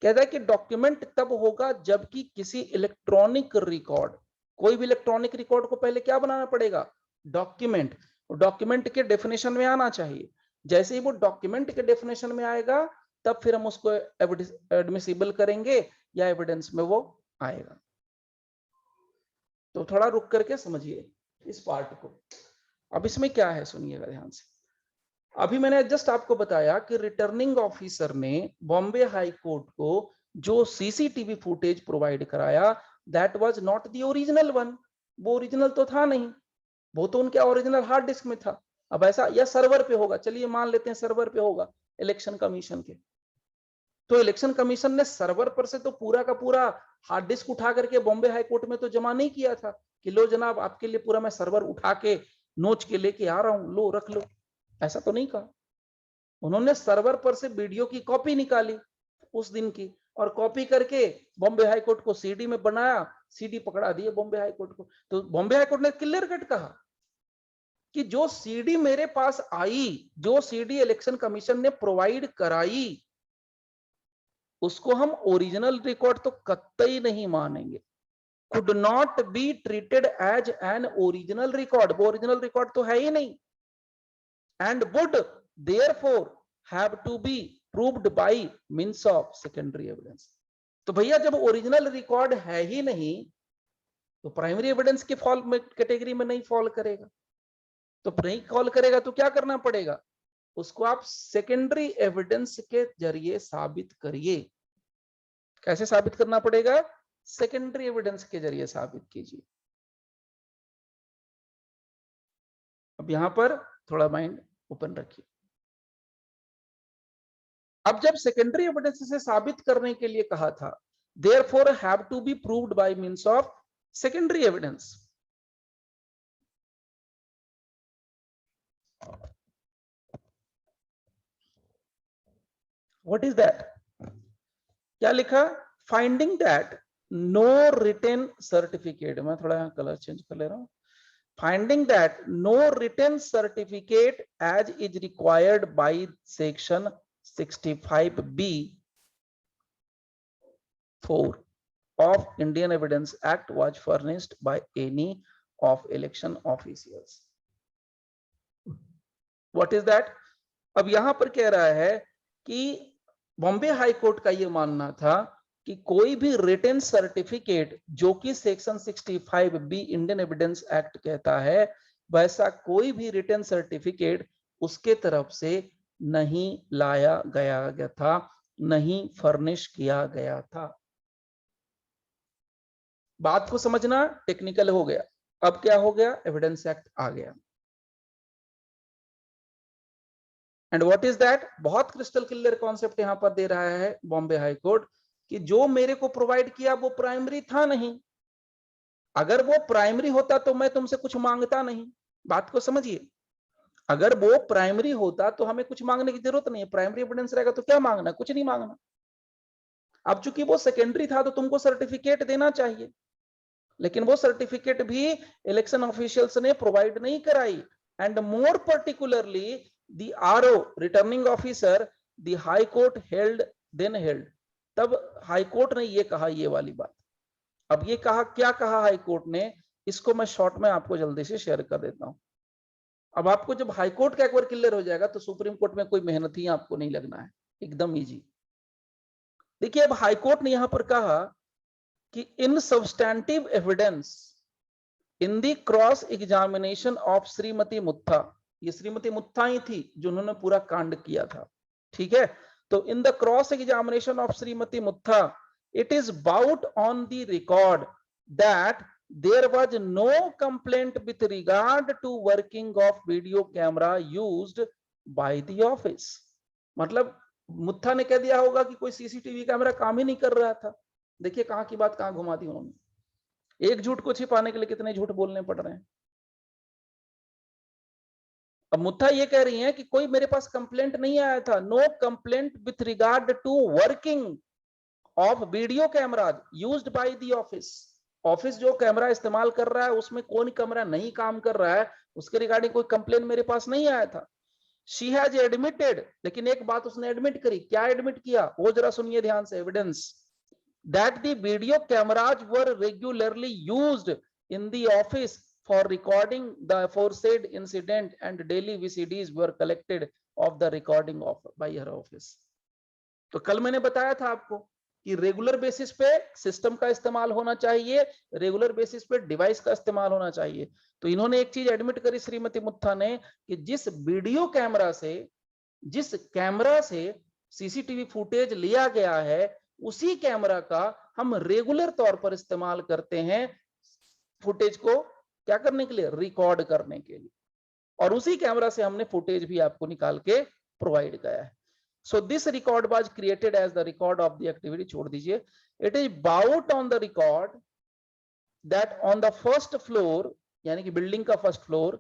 कहता है कि डॉक्यूमेंट तब होगा जबकि किसी इलेक्ट्रॉनिक रिकॉर्ड, कोई भी इलेक्ट्रॉनिक रिकॉर्ड को पहले क्या बनाना पड़ेगा? डॉक्यूमेंट। डॉक्यूमेंट के डेफिनेशन में आना चाहिए। जैसे ही वो डॉक्यूमेंट के डेफिनेशन में आएगा तब फिर हम उसको एडमिसिबल करेंगे या एविडेंस में वो आएगा। तो थोड़ा रुक करके समझिए इस पार्ट को। अब इसमें क्या है सुनिएगा ध्यान से। अभी मैंने जस्ट आपको बताया कि रिटर्निंग ऑफिसर ने बॉम्बे हाई कोर्ट को जो सीसीटीवी फुटेज प्रोवाइड कराया, that was not the original one. वो ओरिजिनल तो था नहीं, वो तो उनके ओरिजिनल हार्ड डिस्क में था। अब ऐसा या सर्वर पे होगा, चलिए मान लेते हैं सर्वर पे होगा इलेक्शन कमीशन के। तो इलेक्शन कमीशन ने सर्वर पर से तो पूरा का पूरा हार्ड डिस्क उठा करके बॉम्बे हाई कोर्ट में तो जमा नहीं किया था कि लो जनाब आपके लिए पूरा मैं सर्वर उठा के नोच के लेके आ रहा हूं, लो रख लो। ऐसा तो नहीं कहा। उन्होंने सर्वर पर से वीडियो की कॉपी निकाली उस दिन की और कॉपी करके बॉम्बे हाई कोर्ट को सीडी में बनाया, सीडी पकड़ा दिए बॉम्बे हाई कोर्ट को। तो बॉम्बे हाई कोर्ट ने क्लियर कट कहा कि जो सीडी मेरे पास आई, जो सीडी इलेक्शन कमीशन ने प्रोवाइड कराई, उसको हम ओरिजिनल रिकॉर्ड तो कतई नहीं मानेंगे। could not be treated as an original record। वो ओरिजिनल रिकॉर्ड तो है ही नहीं। and would therefore have to be proved by means of secondary evidence। तो भैया जब ओरिजिनल रिकॉर्ड है ही नहीं तो प्राइमरी एविडेंस के फॉल में कैटेगरी में नहीं फॉल करेगा। तो नहीं फॉल करेगा तो क्या करना पड़ेगा? उसको आप सेकेंडरी एविडेंस के जरिए साबित करिए। कैसे साबित करना पड़ेगा? सेकेंडरी एविडेंस के जरिए साबित कीजिए। अब यहां पर थोड़ा माइंड ओपन रखिए। अब जब सेकेंडरी एविडेंस से साबित करने के लिए कहा था, therefore have to be proved by means of secondary evidence। what is that? क्या लिखा? Finding that no written certificate, मैं थोड़ा यहाँ कलर चेंज कर ले रहा हूं। finding that no written certificate as is required by section 65B 4 of Indian Evidence Act was furnished by any of election officials। what is that? अब यहां पर कह रहा है कि बॉम्बे हाई कोर्ट का यह मानना था कि कोई भी रिटन सर्टिफिकेट जो कि section 65B Indian evidence act कहता है, वैसा कोई भी रिटन सर्टिफिकेट उसके तरफ से नहीं लाया गया था, नहीं फर्निश किया गया था। बात को समझना टेक्निकल हो गया। अब क्या हो गया? एविडेंस एक्ट आ गया। And what is that? बहुत क्रिस्टल क्लियर कॉन्सेप्ट यहां पर दे रहा है बॉम्बे हाई कोर्ट कि जो मेरे को प्रोवाइड किया वो प्राइमरी था नहीं। अगर वो प्राइमरी होता तो मैं तुमसे कुछ मांगता नहीं। बात को समझिए। अगर वो प्राइमरी होता तो हमें कुछ मांगने की जरूरत नहीं है। प्राइमरी एविडेंस रहेगा तो क्या मांगना? कुछ नहीं मांगना। अब चूंकि वो सेकेंडरी था तो तुमको सर्टिफिकेट देना चाहिए, लेकिन वो सर्टिफिकेट भी इलेक्शन ऑफिशियल्स ने प्रोवाइड नहीं कराई। And more particularly the RO, returning officer, the High Court held, then held तब हाईकोर्ट ने ये कहा, ये वाली बात। अब ये कहा, क्या कहा हाईकोर्ट ने, इसको मैं शॉर्ट में आपको जल्दी से शेयर कर देता हूं। अब आपको जब हाईकोर्ट का एक बार क्लियर हो जाएगा तो सुप्रीम कोर्ट में कोई मेहनत ही आपको नहीं लगना है, एकदम इजी। देखिए अब हाईकोर्ट ने यहां पर कहा कि in substantive evidence in the cross examination of Shrimati Muttha, ये श्रीमती मुत्था ही थी जो उन्होंने पूरा कांड किया था, ठीक है। तो in the cross examination of Shrimati Muttha it is bound on the record that there was no complaint with regard to working of video camera used by the office। मतलब मुत्था ने कह दिया होगा कि कोई सीसीटीवी कैमरा काम ही नहीं कर रहा था। देखिए कहां की बात कहां घुमा दी उन्होंने। एक झूठ को छिपाने के लिए कितने झूठ बोलने पड़ रहे हैं। अब मुत्था ये कह रही हैं कि कोई मेरे पास कंप्लेंट नहीं आया था, no complaint with regard to working of video cameras used by the office. Office जो कैमरा इस्तेमाल कर रहा है उसमें कौन कैमरा नहीं काम कर रहा है, उसके रिगार्डिंग कोई कंप्लेन मेरे पास नहीं आया था। शी हैज एडमिटेड, लेकिन एक बात उसने एडमिट करी। क्या एडमिट किया वो जरा सुनिए ध्यान से। Evidence that the video cameras were regularly used in the office for recording the aforesaid incident and daily VCDs were collected of the recording of bye her office. तो कल मैंने बताया था आपको कि रेगुलर बेसिस पे सिस्टम का इस्तेमाल होना चाहिए, रेगुलर बेसिस पे डिवाइस का इस्तेमाल होना चाहिए। तो इन्होंने एक चीज एडमिट करी श्रीमती मुत्था ने कि जिस वीडियो कैमरा से, जिस कैमरा से सीसीटीवी फुटेज लिया गया है उसी कैमरा का हम रेगुलर तौर पर इस्तेमाल करते हैं फुटेज को क्या करने के लिए, रिकॉर्ड करने के लिए। और उसी कैमरा से हमने फुटेज भी आपको निकाल के प्रोवाइड किया है। So this record was created as the record of the activity, छोड़ दीजिए। It is bound on the record that on the first floor, यानी कि बिल्डिंग का फर्स्ट फ्लोर,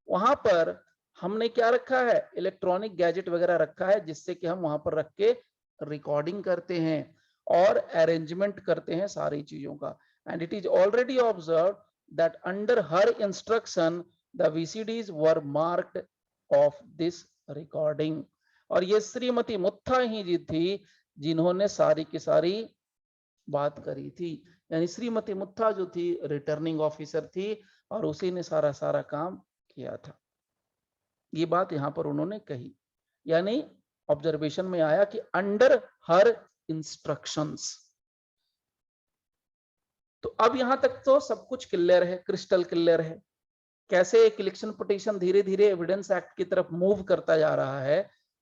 वहां पर हमने क्या रखा है, इलेक्ट्रॉनिक गैजेट वगैरह रखा है जिससे कि हम वहां पर रख के रिकॉर्डिंग करते हैं और अरेंजमेंट करते हैं सारी चीजों का। And it is already observe that under her instruction the VCDs were marked of this recording. और ये श्रीमती मुत्था ही जी थी जिन्होंने सारी की सारी बात करी थी। यानी श्रीमती मुत्था जो थी रिटर्निंग ऑफिसर थी और उसी ने सारा सारा काम किया था। ये बात यहां पर उन्होंने कही, यानी ऑब्जर्वेशन में आया कि अंडर हर इंस्ट्रक्शंस। तो अब यहां तक तो सब कुछ क्लियर है, क्रिस्टल क्लियर है। कैसे एक इलेक्शन पिटीशन धीरे धीरे एविडेंस एक्ट की तरफ मूव करता जा रहा है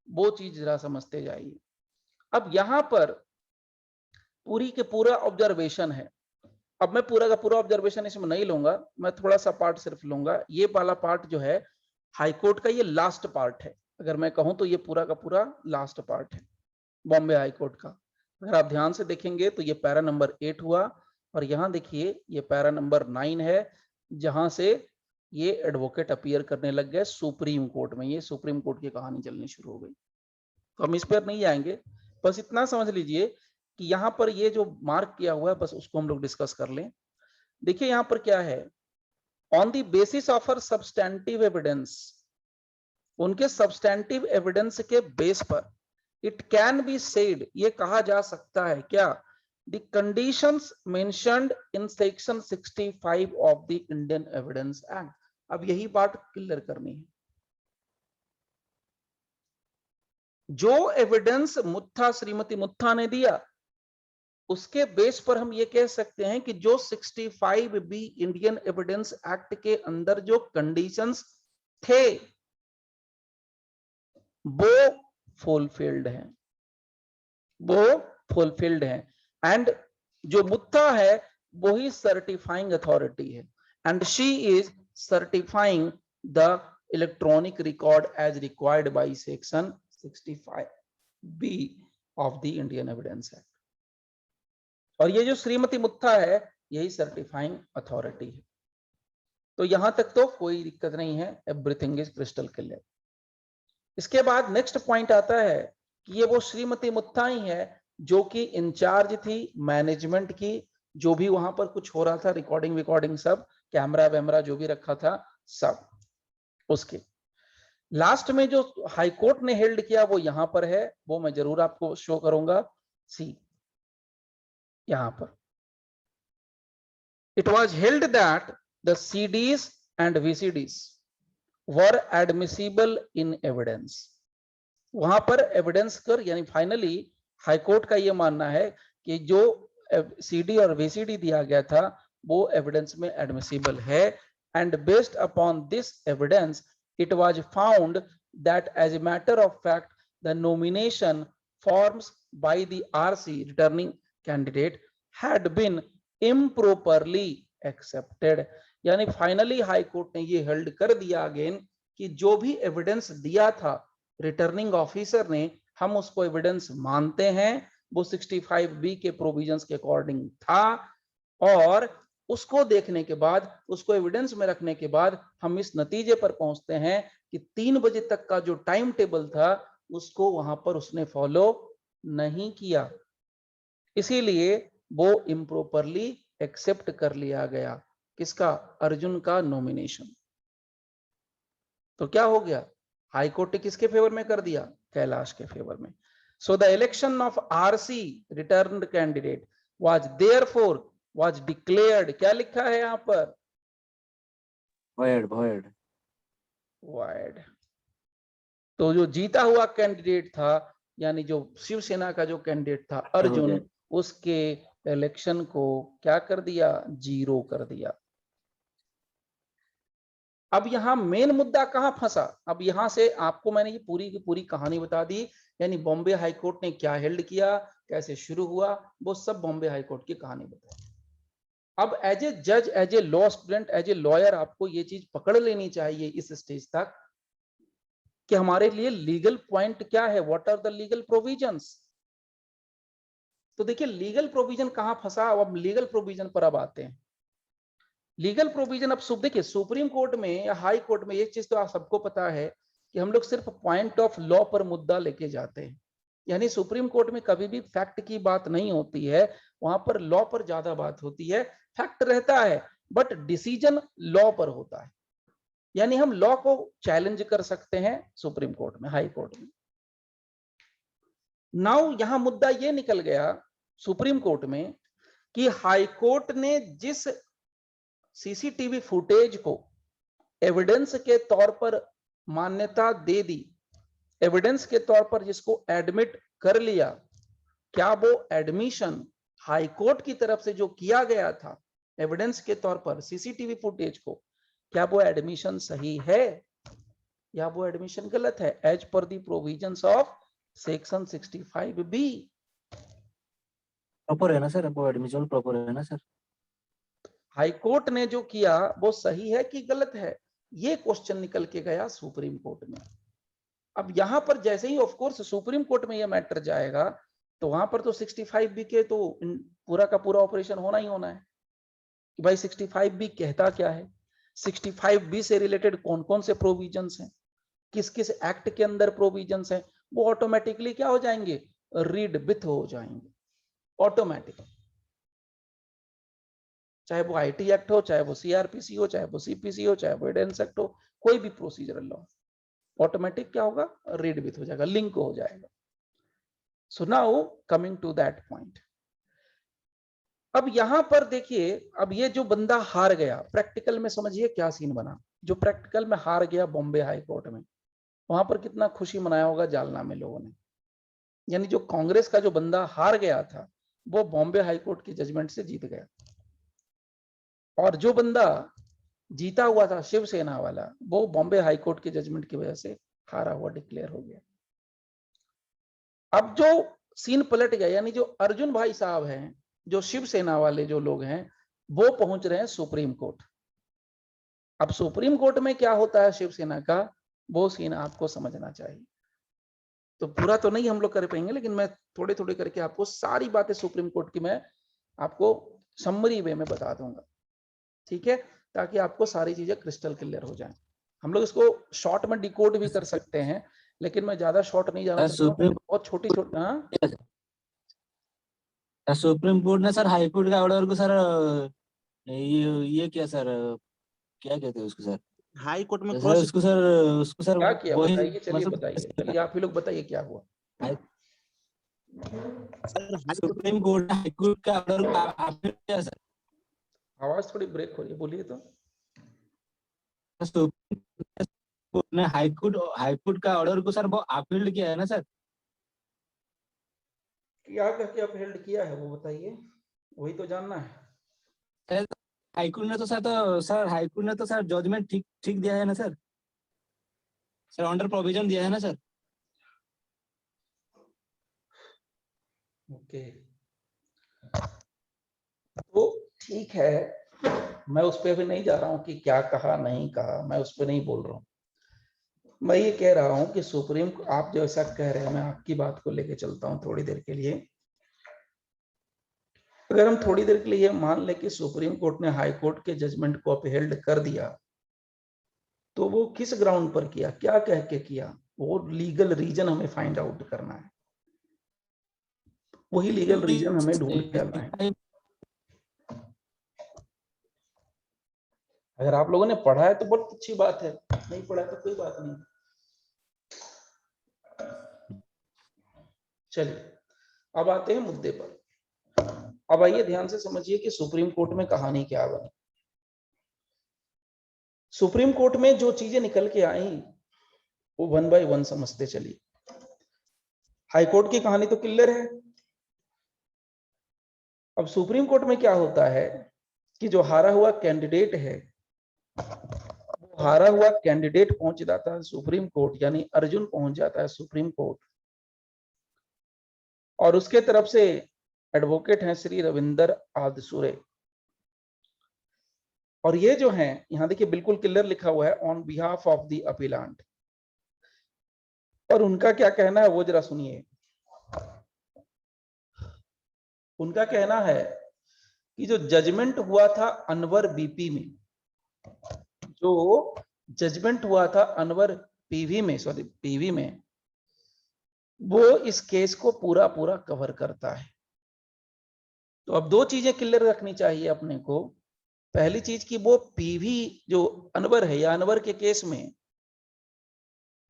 वो चीज जरा समझते जाइए। अब यहां पर पूरी के पूरा ऑब्जर्वेशन है। अब मैं पूरा का पूरा ऑब्जर्वेशन इसमें नहीं लूंगा, मैं थोड़ा सा पार्ट सिर्फ लूंगा। ये वाला पार्ट जो है हाईकोर्ट का, ये लास्ट पार्ट है। अगर मैं कहूं तो ये पूरा का पूरा लास्ट पार्ट है बॉम्बे हाईकोर्ट का। अगर आप ध्यान से देखेंगे तो ये पैरा नंबर 8 हुआ और यहाँ देखिए ये पैरा नंबर 9 है, जहां से ये एडवोकेट अपीयर करने लग गए सुप्रीम कोर्ट में। ये सुप्रीम कोर्ट की कहानी चलनी शुरू हो गई। तो हम इस पर नहीं जाएंगे, बस इतना समझ लीजिए कि यहाँ पर ये जो मार्क किया हुआ है बस उसको हम लोग डिस्कस कर लें। देखिए यहाँ पर क्या है, on the basis of her substantive evidence, उनके सब्सटैंटिव एविडेंस के बेस पर इट कैन बी सेड, ये कहा जा सकता है क्या, the conditions mentioned in section 65 of the Indian evidence act. अब यही बात क्लियर करनी है। जो एविडेंस मुत्था, श्रीमती मुत्था ने दिया उसके बेस पर हम ये कह सकते हैं कि जो 65B इंडियन एविडेंस एक्ट के अंदर जो कंडीशंस थे वो फुलफिल्ड हैं, वो फुलफिल्ड हैं। एंड जो मुत्था है वो ही सर्टिफाइंग अथॉरिटी है and she is certifying the electronic record as required by section 65B of the Indian evidence act. और ये जो श्रीमती मुत्था है यही सर्टिफाइंग अथॉरिटी है। तो यहां तक तो कोई दिक्कत नहीं है, एवरीथिंग इज क्रिस्टल क्लियर। इसके बाद नेक्स्ट पॉइंट आता है कि ये वो श्रीमती मुत्था ही है जो कि इंचार्ज थी मैनेजमेंट की, जो भी वहां पर कुछ हो रहा था, रिकॉर्डिंग सब, कैमरा वैमरा जो भी रखा था सब। उसके लास्ट में जो हाईकोर्ट ने हेल्ड किया वो यहां पर है, वो मैं जरूर आपको शो करूंगा। सी यहां पर it was held that the CDs and VCDs were admissible in evidence. वहां पर एविडेंस कर यानी फाइनली हाईकोर्ट का ये मानना है कि जो सीडी और वीसीडी दिया गया था वो एविडेंस में एडमिसिबल है, and based upon this evidence it was found that as a matter of fact the nomination forms by the RC returning candidate had been improperly accepted. यानी फाइनली हाईकोर्ट ने ये held कर दिया again कि जो भी evidence दिया था रिटर्निंग ऑफिसर ने, हम उसको एविडेंस मानते हैं, वो 65B के प्रोविजंस के अकॉर्डिंग था, और उसको देखने के बाद, उसको एविडेंस में रखने के बाद हम इस नतीजे पर पहुंचते हैं कि 3 बजे तक का जो टाइम टेबल था उसको वहां पर उसने फॉलो नहीं किया, इसीलिए वो इम्प्रॉपरली एक्सेप्ट कर लिया गया। किसका? अर्जुन का नॉमिनेशन। तो क्या हो गया? हाई कोर्ट ने किसके फेवर में कर दिया? कैलाश के फेवर में। So the election of RC returned candidate was therefore was declared, क्या लिखा है यहां पर? void। वाइड। तो जो जीता हुआ कैंडिडेट था, यानी जो शिवसेना का जो कैंडिडेट था अर्जुन, उसके इलेक्शन को क्या कर दिया? 0 कर दिया। अब यहां मेन मुद्दा कहां फंसा? अब यहां से आपको मैंने ये पूरी की पूरी कहानी बता दी, यानी बॉम्बे हाई कोर्ट ने क्या हेल्ड किया, कैसे शुरू हुआ, वो सब बॉम्बे हाई कोर्ट की कहानी बताई। अब एज ए जज, as a law student, as a lawyer आपको ये चीज पकड़ लेनी चाहिए इस स्टेज तक कि हमारे लिए लीगल पॉइंट क्या है, what are the legal provisions. तो देखिए लीगल प्रोविजन कहां फंसा। अब लीगल प्रोविजन पर अब आते हैं। लीगल प्रोविजन अब देखिए सुप्रीम कोर्ट में या हाई कोर्ट में एक चीज तो आप सबको पता है कि हम लोग सिर्फ पॉइंट ऑफ लॉ पर मुद्दा लेके जाते हैं, यानी सुप्रीम कोर्ट में कभी भी फैक्ट की बात नहीं होती है, वहां पर लॉ पर ज्यादा बात होती है। फैक्ट रहता है बट डिसीजन लॉ पर होता है, यानी हम लॉ को चैलेंज कर सकते हैं सुप्रीम कोर्ट में, हाई कोर्ट में। नाउ यहां मुद्दा ये निकल गया सुप्रीम कोर्ट में कि हाई कोर्ट ने जिस सीसीटीवी फुटेज को एविडेंस के तौर पर मान्यता दे दी, एविडेंस के तौर पर जिसको एडमिट कर लिया, क्या वो एडमिशन हाई कोर्ट की तरफ से जो किया गया था एविडेंस के तौर पर सीसीटीवी फुटेज को, क्या वो एडमिशन सही है या वो एडमिशन गलत है as per the provisions of section 65B? Proper है ना सर? वो एडमिशन प्रॉपर है ना सर? हाई कोर्ट ने जो किया वो सही है कि गलत है, ये क्वेश्चन निकल के गया सुप्रीम कोर्ट में। अब यहां पर जैसे ही ऑफ कोर्स सुप्रीम कोर्ट में ये मैटर जाएगा तो वहां पर तो 65B के तो पूरा का पूरा ऑपरेशन होना ही होना है कि भाई 65B कहता क्या है, 65B से रिलेटेड कौन कौन से प्रोविजंस हैं, किस किस एक्ट के अंदर प्रोविजंस हैं, वो ऑटोमेटिकली क्या हो जाएंगे? रीड विथ हो जाएंगे ऑटोमेटिक। चाहे वो आईटी एक्ट हो, चाहे वो सीआरपीसी हो, चाहे वो सीपीसी हो, चाहे वो एविडेंस एक्ट हो, कोई भी प्रोसीजरल लॉ ऑटोमेटिक क्या होगा? रीड विथ हो जाएगा, लिंक हो जाएगा। So now coming to that point. अब यहां पर देखिए, अब ये जो बंदा हार गया प्रैक्टिकल में, समझिए क्या सीन बना। जो प्रैक्टिकल में हार गया बॉम्बे हाई कोर्ट में, वहां पर कितना खुशी मनाया होगा जालना में लोगों ने। यानी जो कांग्रेस का जो बंदा हार गया था वो बॉम्बे हाई कोर्ट की जजमेंट से जीत गया, और जो बंदा जीता हुआ था शिवसेना वाला, वो बॉम्बे हाई कोर्ट की जजमेंट की वजह से हारा हुआ डिक्लेयर हो गया। अब जो सीन पलट गया, यानी जो अर्जुन भाई साहब हैं, जो शिवसेना वाले जो लोग हैं, वो पहुंच रहे हैं सुप्रीम कोर्ट। अब सुप्रीम कोर्ट में क्या होता है शिवसेना का, वो सीन आपको समझना चाहिए। तो पूरा तो नहीं हम लोग कर पाएंगे, लेकिन मैं थोड़े थोड़े करके आपको सारी बातें सुप्रीम कोर्ट की मैं आपको समरी वे में बता दूंगा, ठीक है, ताकि आपको सारी चीजें क्रिस्टल क्लियर हो जाएं। हम लोग इसको शॉर्ट में डिकोड भी कर सकते हैं, लेकिन मैं ज्यादा शॉर्ट नहीं जाना चाहता हूँ, बहुत छोटी छोटी। हाँ, सुप्रीम कोर्ट ने सर हाई कोर्ट का ऑर्डर को सर ये क्या सर, क्या कहते हैं उसको सर? हाई कोर्ट में सर उसको सर क्या किया वही बताइए, चलिए मतलब बताइए, चलिए आप ही लोग बताइए क्या हुआ। सर सुप्रीम कोर्ट ने हाई कोर्ट का ऑर्डर को अपील किया सर। आवाज थोड़ी ब्रेक हो रही है, बोलिए तो। सुप्रीम कोर्ट ने हाई कोर्ट का ऑर्डर को सर वो अपील किया है ना सर। क्या करके अपहेल्ड किया है वो बताइए, वही तो जानना है। हाईकोर्ट ने तो सर जजमेंट ठीक ठीक दिया है ना सर। सर अंडर प्रोविजन दिया है ना सर। ओके, तो ठीक है, मैं उस पर अभी नहीं जा रहा हूं कि क्या कहा नहीं कहा, मैं उस पर नहीं बोल रहा हूं। मैं ये कह रहा हूं कि सुप्रीम, आप जो ऐसा कह रहे हैं, मैं आपकी बात को लेके चलता हूं थोड़ी देर के लिए। अगर हम थोड़ी देर के लिए मान लें कि सुप्रीम कोर्ट ने हाई कोर्ट के जजमेंट को अपहेल्ड कर दिया, तो वो किस ग्राउंड पर किया, क्या कह के किया, वो लीगल रीजन हमें फाइंड आउट करना है, वही लीगल रीजन हमें ढूंढ निकालना है। अगर आप लोगों ने पढ़ा है तो बहुत अच्छी बात है, नहीं पढ़ा तो कोई बात नहीं। चलिए अब आते हैं मुद्दे पर। अब आइए ध्यान से समझिए कि सुप्रीम कोर्ट में कहानी क्या बनी। सुप्रीम कोर्ट में जो चीजें निकल के आई वो वन बाय वन समझते चलिए। हाई कोर्ट की कहानी तो क्लियर है। अब सुप्रीम कोर्ट में क्या होता है कि जो हारा हुआ कैंडिडेट है, वो हारा हुआ कैंडिडेट पहुंच जाता है सुप्रीम कोर्ट, यानी अर्जुन पहुंच जाता है सुप्रीम कोर्ट, और उसके तरफ से एडवोकेट हैं श्री रविंदर आदसुरे। और ये जो हैं, यहां देखिए बिल्कुल क्लियर लिखा हुआ है, on behalf of the appellant. और उनका क्या कहना है वो जरा सुनिए। उनका कहना है कि जो जजमेंट हुआ था अनवर बीपी में, जो जजमेंट हुआ था अनवर पीवी में, वो इस केस को पूरा पूरा कवर करता है। तो अब दो चीजें क्लियर रखनी चाहिए अपने को। पहली चीज कि वो पीवी जो अनवर है, या अनवर के केस में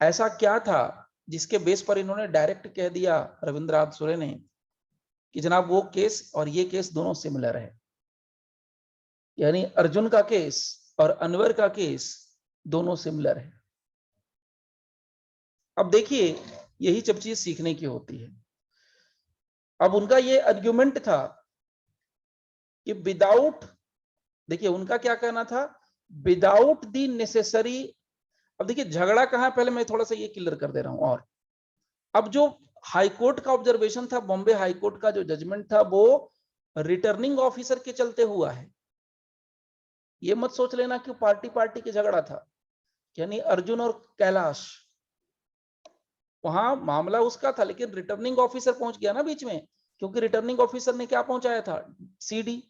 ऐसा क्या था जिसके बेस पर इन्होंने डायरेक्ट कह दिया रविंद्रनाथ सुरे ने कि जनाब वो केस और ये केस दोनों सिमिलर है, यानी अर्जुन का केस और अनवर का केस दोनों सिमिलर है। अब देखिए यही सब चीज सीखने की होती है। अब उनका ये आर्ग्यूमेंट था कि विदाउट, देखिए उनका क्या कहना था, विदाउट द नेसेसरी। अब देखिए झगड़ा कहां, पहले मैं थोड़ा सा ये क्लियर कर दे रहा हूं। और अब जो हाई कोर्ट का ऑब्जर्वेशन था, बॉम्बे हाई कोर्ट का जो जजमेंट था, वो रिटर्निंग ऑफिसर के चलते हुआ है। ये मत सोच लेना कि पार्टी पार्टी के झगड़ा था, यानी अर्जुन और कैलाश, वहां मामला उसका था, लेकिन रिटर्निंग ऑफिसर पहुंच गया ना बीच में, क्योंकि रिटर्निंग ऑफिसर ने क्या पहुंचाया था, सीडी।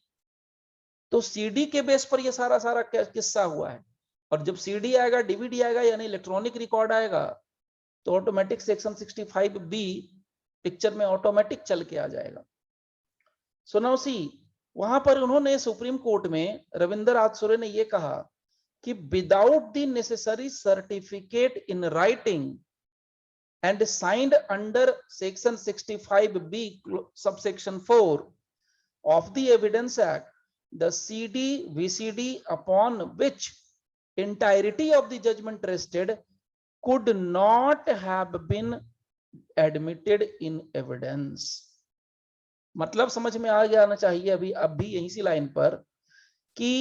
तो सीडी के बेस पर ये सारा सारा किस्सा हुआ है। और जब सीडी आएगा, डीवीडी आएगा, यानी इलेक्ट्रॉनिक रिकॉर्ड आएगा, तो ऑटोमेटिक सेक्शन 65B पिक्चर में ऑटोमेटिक चल के आ जाएगा। सो नाउ सी, वहां पर उन्होंने सुप्रीम कोर्ट में रविंदर आदसुरे ने यह कहा कि without the necessary certificate in writing and signed under section 65B subsection 4 of the Evidence Act, the CD VCD upon which entirety of the judgment rested could not have been admitted in evidence। मतलब समझ में आ जाना चाहिए अभी, अब भी यहीं सी line पर, कि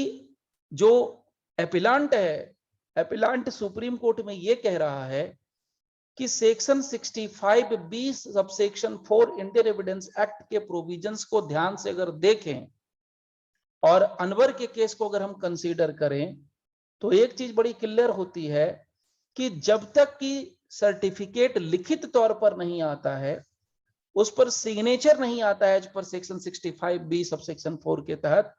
जो एपिलांट है, एपिलांट सुप्रीम कोर्ट में यह कह रहा है कि section 65B subsection 4 Indian evidence act के प्रोविजंस को ध्यान से अगर देखें और अनवर के केस को अगर हम कंसीडर करें, तो एक चीज बड़ी क्लियर होती है कि जब तक कि सर्टिफिकेट लिखित तौर पर नहीं आता है, उस पर सिग्नेचर नहीं आता है पर सेक्शन 65B सबसेक्शन 4 के तहत,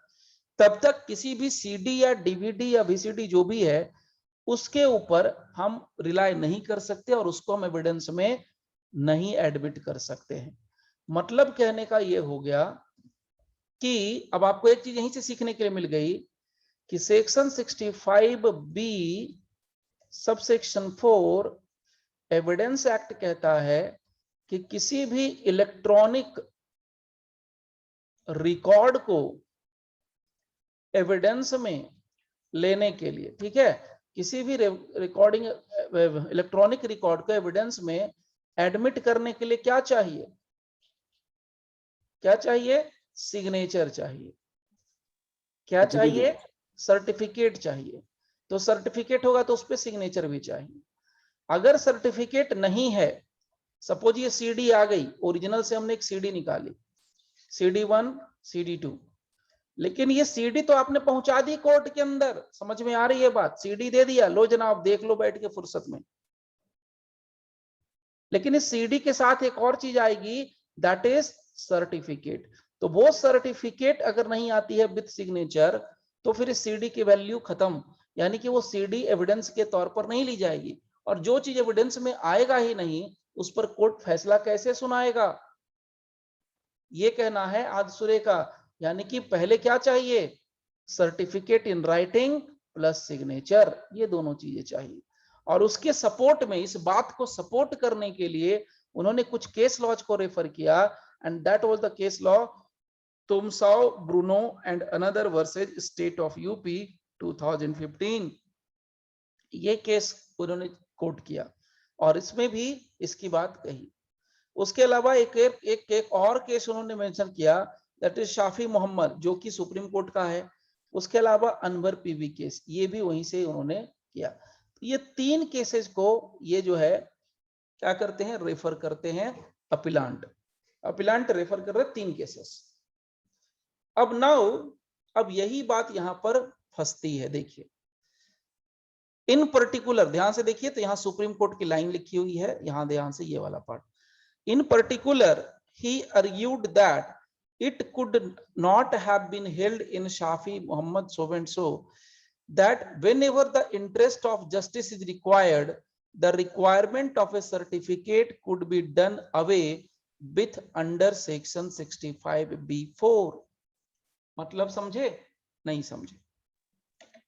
तब तक किसी भी सीडी या डीवीडी या वीसीडी जो भी है, उसके ऊपर हम रिलाय नहीं कर सकते और उसको हम एविडेंस में नहीं एडमिट कर सकते हैं। मतलब कहने का यह हो गया कि अब आपको एक चीज यहीं से सीखने के लिए मिल गई कि section 65B subsection 4 evidence act कहता है कि किसी भी इलेक्ट्रॉनिक रिकॉर्ड को एविडेंस में लेने के लिए, ठीक है, किसी भी रिकॉर्डिंग इलेक्ट्रॉनिक रिकॉर्ड को एविडेंस में एडमिट करने के लिए क्या चाहिए, क्या चाहिए, सिग्नेचर चाहिए, क्या चाहिए, सर्टिफिकेट चाहिए। तो सर्टिफिकेट होगा तो उस पर सिग्नेचर भी चाहिए। अगर सर्टिफिकेट नहीं है, सपोज ये सीडी आ गई, ओरिजिनल से हमने एक सीडी निकाली, CD1 CD2, लेकिन ये सीडी तो आपने पहुंचा दी कोर्ट के अंदर, समझ में आ रही है बात, सीडी दे दिया, लो जनाब देख लो बैठ के फुर्सत में। लेकिन इस सीडी के साथ एक और चीज आएगी, दैट इज सर्टिफिकेट। तो वो सर्टिफिकेट अगर नहीं आती है विद सिग्नेचर, तो फिर इस सीडी की वैल्यू खत्म, यानी कि वो सीडी एविडेंस के तौर पर नहीं ली जाएगी। और जो चीज एविडेंस में आएगा ही नहीं, उस पर कोर्ट फैसला कैसे सुनाएगा, ये कहना है आदसुरे का। यानी कि पहले क्या चाहिए, certificate in writing plus signature, ये दोनों चीजें चाहिए। और उसके सपोर्ट में, इस बात को सपोर्ट करने के लिए उन्होंने कुछ केस लॉज को रेफर किया, and that was the case law Tomaso Bruno and another versus state of UP 2015। ये केस उन्होंने कोट किया और इसमें भी इसकी बात कही। उसके अलावा एक और केस उन्होंने मेंशन किया, दैट इज शाफी मोहम्मद, जो कि सुप्रीम कोर्ट का है। उसके अलावा अनवर पीवी केस, ये भी वहीं से उन्होंने किया। तो ये 3 केसेस को ये जो है क्या करते हैं, रेफर करते हैं अपीलांट। अपीलांट रेफर कर रहे 3 केसेस। अब नाउ, अब यही बात यहां पर फंसती है। देखिए इन पर्टिकुलर, ध्यान से देखिए, तो यहां सुप्रीम कोर्ट की लाइन लिखी हुई है, यहां ध्यान से ये वाला part. In particular, he argued that it could not have been held in Shafi Muhammad so and so that whenever the interest of justice is required, the requirement of a certificate could be done away with under section 65B4। मतलब समझे, नहीं समझे?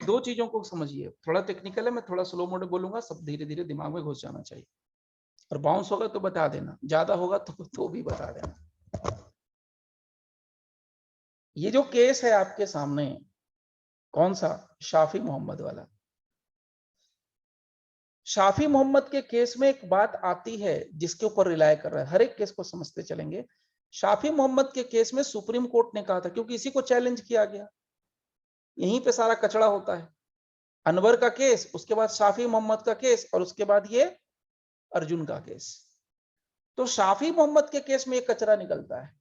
दो चीजों को समझिए, थोड़ा technical है, मैं थोड़ा स्लो मोड में बोलूंगा, सब धीरे धीरे दिमाग में घुस जाना चाहिए। और बाउंस होगा तो बता देना, ज्यादा होगा तो भी बता देना। ये जो केस है आपके सामने, कौन सा, शाफी मोहम्मद वाला। शाफी मोहम्मद के केस में एक बात आती है जिसके ऊपर रिलाय कर रहा है, हर एक केस को समझते चलेंगे। शाफी मोहम्मद के केस में सुप्रीम कोर्ट ने कहा था, क्योंकि इसी को चैलेंज किया गया, यहीं पे सारा कचड़ा होता है। अनवर का केस, उसके बाद शाफी मोहम्मद का केस, और उसके बाद ये अर्जुन का केस। तो शाफी मोहम्मद के केस में ये कचरा निकलता है,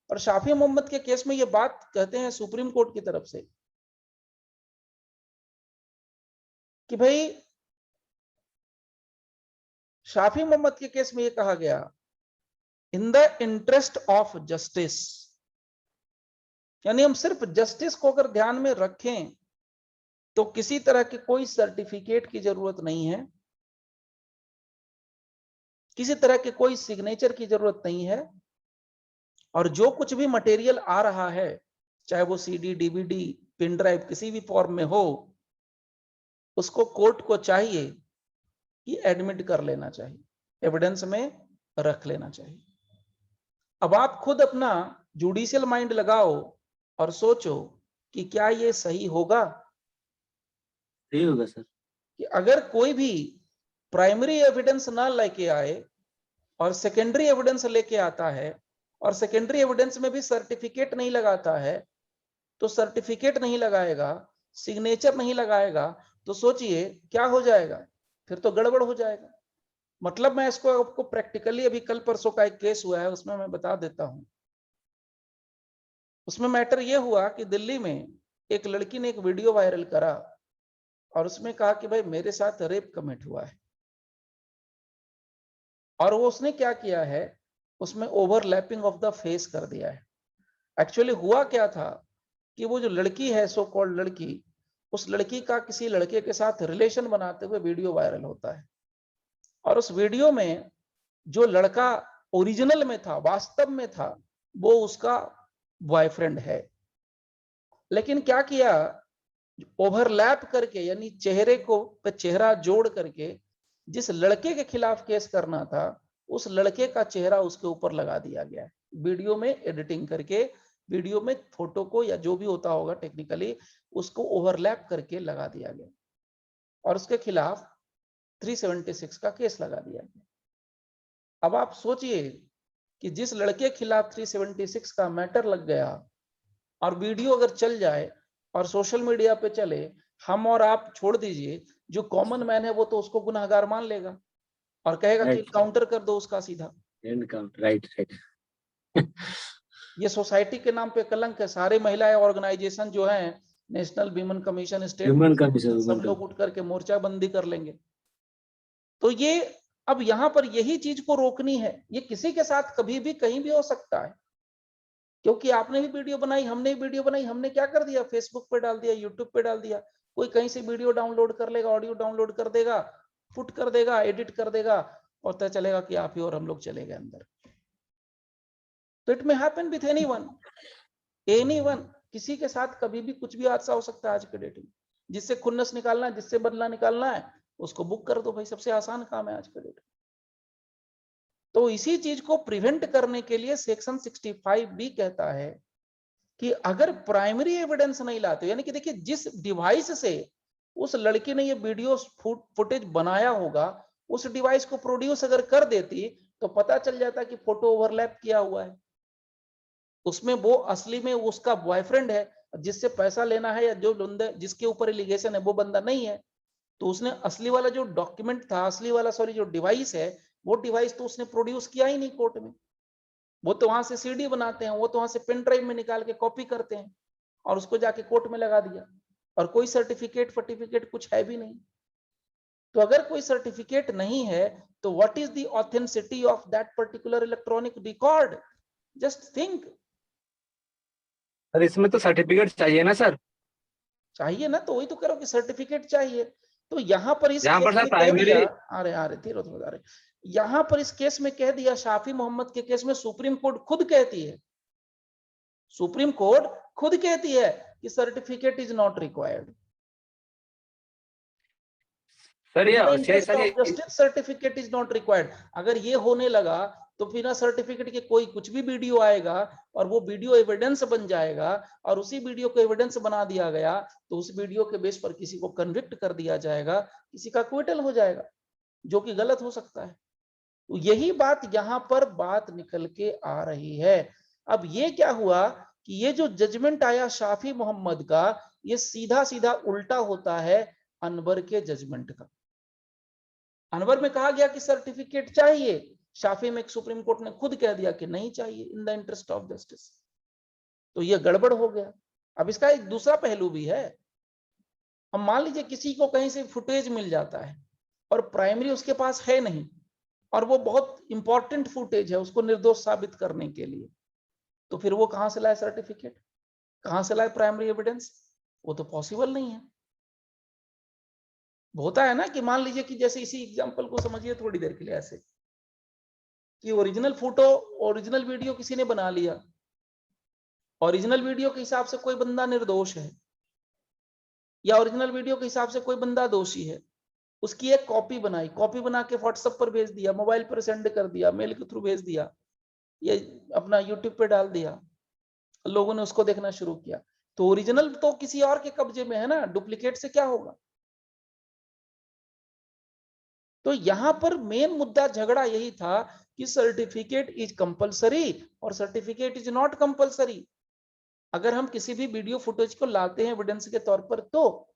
और शाफी मोहम्मद के केस में ये बात कहते हैं सुप्रीम कोर्ट की तरफ से कि भाई शाफी मोहम्मद के केस में ये कहा गया, in the interest of justice, यानी हम सिर्फ जस्टिस को अगर ध्यान में रखें तो किसी तरह की कोई सर्टिफिकेट की जरूरत नहीं है, किसी तरह के कोई सिग्नेचर की जरूरत नहीं है। और जो कुछ भी मटेरियल आ रहा है, चाहे वो सीडी, डीवीडी, पिन ड्राइव, किसी भी फॉर्म में हो, उसको कोर्ट को चाहिए कि एडमिट कर लेना चाहिए, एविडेंस में रख लेना चाहिए। अब आप खुद अपना जुडिशियल माइंड लगाओ और सोचो कि क्या ये सही होगा। सही होगा सर। कि अगर कोई भी प्राइमरी एविडेंस ना लेके आए और सेकेंडरी एविडेंस लेके आता है, और सेकेंडरी एविडेंस में भी सर्टिफिकेट नहीं लगाता है, तो सर्टिफिकेट नहीं लगाएगा, सिग्नेचर नहीं लगाएगा, तो सोचिए क्या हो जाएगा, फिर तो गड़बड़ हो जाएगा। मतलब मैं इसको आपको प्रैक्टिकली, अभी कल परसों का एक केस हुआ है, उसमें मैं बता देता हूं। उसमें मैटर यह हुआ कि दिल्ली में एक लड़की ने एक वीडियो वायरल करा और उसमें कहा कि भाई मेरे साथ रेप कमिट हुआ है। और वो उसने क्या किया है, उसमें ओवरलैपिंग ऑफ द फेस कर दिया है। एक्चुअली हुआ क्या था कि वो जो लड़की है, सो कॉल्ड लड़की, उस लड़की का किसी लड़के के साथ रिलेशन बनाते हुए वीडियो वायरल होता है। और उस वीडियो में जो लड़का ओरिजिनल में था, वास्तव में था, वो उसका बॉयफ्रेंड है। लेकिन क्या किया, ओवरलैप करके, यानी चेहरे को पे चेहरा जोड़ करके जिस लड़के के खिलाफ केस करना था, उस लड़के का चेहरा उसके ऊपर लगा दिया गया है, वीडियो में एडिटिंग करके, वीडियो में फोटो को या जो भी होता होगा टेक्निकली उसको ओवरलैप करके लगा दिया गया और उसके खिलाफ 376 का केस लगा दिया गया। अब आप सोचिए कि जिस लड़के के खिलाफ 376 का मैटर लग गया और वीडियो अगर चल जाए और सोशल मीडिया पे चले, हम और आप छोड़ दीजिए, जो कॉमन मैन है वो तो उसको गुनहगार मान लेगा और कहेगा कि काउंटर कर दो उसका सीधा। राइट। ये सोसाइटी के नाम पे कलंक है। सारे महिला ऑर्गेनाइजेशन जो हैं, नेशनल विमेन कमीशन, स्टेट सब लोग उठ करके मोर्चा बंदी कर लेंगे। तो ये अब यहाँ पर यही चीज को रोकनी है। ये किसी के साथ कभी भी कहीं भी हो सकता है, क्योंकि आपने भी वीडियो बनाई, हमने भी वीडियो बनाई, हमने क्या कर दिया, फेसबुक पे डाल दिया, यूट्यूब पे डाल दिया, कोई कहीं से वीडियो डाउनलोड कर लेगा, ऑडियो डाउनलोड कर देगा, पुट कर देगा, एडिट कर देगा और पता चलेगा कि आप ही और हम लोग चले गए अंदर। तो it may happen with anyone, किसी के साथ कभी भी कुछ भी हादसा हो सकता है आज के डेट में। जिससे खुन्नस निकालना है, जिससे बदला निकालना है, उसको बुक कर दो भाई, सबसे आसान काम है आज के डेट में। तो इसी चीज को प्रिवेंट करने के लिए सेक्शन 65 भी कहता है कि अगर प्राइमरी एविडेंस नहीं लाते, यानी कि देखिए जिस डिवाइस से उस लड़की ने ये वीडियो फुटेज बनाया होगा, उस डिवाइस को प्रोड्यूस अगर कर देती तो पता चल जाता कि फोटो ओवरलैप किया हुआ है, उसमें वो असली में उसका बॉयफ्रेंड है, जिससे पैसा लेना है या जो बंदा जिसके ऊपर एलिगेशन है वो बंदा नहीं है, तो उसने असली वाला जो डॉक्यूमेंट था, असली वाला सॉरी जो डिवाइस है, वो डिवाइस तो उसने प्रोड्यूस किया ही नहीं कोर्ट में। वो तो वहां से सीडी बनाते हैं, वो तो वहां से पेन ड्राइव में निकाल के कॉपी करते हैं और उसको जाके कोर्ट में लगा दिया, और कोई सर्टिफिकेट कुछ है भी नहीं। तो अगर कोई सर्टिफिकेट नहीं है तो what is the authenticity of that particular electronic record? Just think. Sir इसमें तो सर्टिफिकेट चाहिए ना सर? चाहिए ना, तो वही तो करो कि सर्टिफिकेट चाहिए। तो यहाँ पर इस यहाँ केस पर सर में कह प्राइमरी, दिया, आ रहे धीरे बता रहे, यहाँ पर इस केस में कह दिया, शाफी मोहम्मद के केस में सुप्रीम कोर्ट खुद कहती है, सुप्रीम कोर्ट खुद कहती है कि certificate is not required. Sir in the ये interest sir of justice certificate is not required. अगर ये होने लगा तो बिना सर्टिफिकेट के कोई कुछ भी वीडियो आएगा और वो वीडियो एविडेंस बन जाएगा, और उसी वीडियो को एविडेंस बना दिया गया तो उस वीडियो के बेस पर किसी को कन्विक्ट कर दिया जाएगा, किसी का क्विटल हो जाएगा, जो कि गलत हो सकता है। तो यही बात यहाँ पर बात निकल के आ रही है। अब ये क्या हुआ कि ये जो जजमेंट आया शाफी मोहम्मद का, ये सीधा सीधा उल्टा होता है अनवर के जजमेंट का। अनवर में कहा गया कि सर्टिफिकेट चाहिए, शाफी में सुप्रीम कोर्ट ने खुद कह दिया कि नहीं चाहिए in the interest of justice. तो ये गड़बड़ हो गया। अब इसका एक दूसरा पहलू भी है। हम मान लीजिए किसी को कहीं से फुटेज मिल जाता है और प्राइमरी उसके पास है नहीं, और वो बहुत इंपॉर्टेंट फुटेज है उसको निर्दोष साबित करने के लिए, तो फिर वो कहां से लाए सर्टिफिकेट, कहां से लाए प्राइमरी एविडेंस? वो तो पॉसिबल नहीं है। होता है ना कि मान लीजिए कि जैसे इसी एग्जांपल को समझिए थोड़ी देर के लिए ऐसे, कि ओरिजिनल फोटो, ओरिजिनल वीडियो किसी ने बना लिया, ओरिजिनल वीडियो के हिसाब से कोई बंदा निर्दोष है या ओरिजिनल वीडियो के हिसाब से कोई बंदा दोषी है, उसकी एक कॉपी बनाई, कॉपी बना के व्हाट्सएप पर भेज दिया, मोबाइल पर सेंड कर दिया, मेल के थ्रू भेज दिया, ये अपना यूट्यूब पे डाल दिया, लोगों ने उसको देखना शुरू किया, तो ओरिजिनल तो किसी और के कब्जे में है ना, डुप्लीकेट से क्या होगा? तो यहां पर मेन मुद्दा झगड़ा यही था कि सर्टिफिकेट इज कंपलसरी और सर्टिफिकेट इज नॉट कंपलसरी। अगर हम किसी भी वीडियो फुटेज को लाते हैं एविडेंस के तौर पर, तो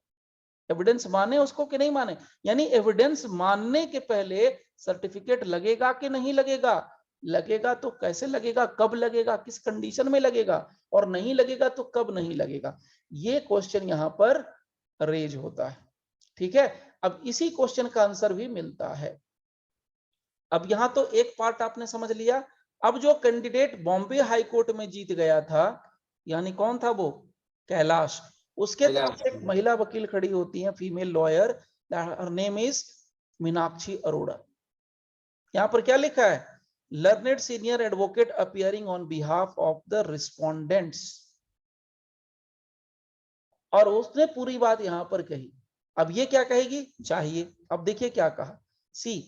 एविडेंस माने उसको कि नहीं माने, यानी एविडेंस मानने के पहले सर्टिफिकेट लगेगा कि नहीं लगेगा, लगेगा तो कैसे लगेगा, कब लगेगा, किस कंडीशन में लगेगा, और नहीं लगेगा तो कब नहीं लगेगा, ये क्वेश्चन यहां पर रेज होता है। ठीक है, अब इसी क्वेश्चन का आंसर भी मिलता है। अब यहां तो एक पार्ट आपने समझ लिया। अब जो कैंडिडेट बॉम्बे हाई कोर्ट में जीत गया था, यानी कौन था वो, कैलाश, उसके तरफ से एक महिला वकील खड़ी होती है, female lawyer, her name is Meenakshi Arora. यहां पर क्या लिखा है, learned senior advocate appearing on behalf of the respondents, और उसने पूरी बात यहां पर कही। अब ये क्या कहेगी, चाहिए। अब देखिए क्या कहा, सी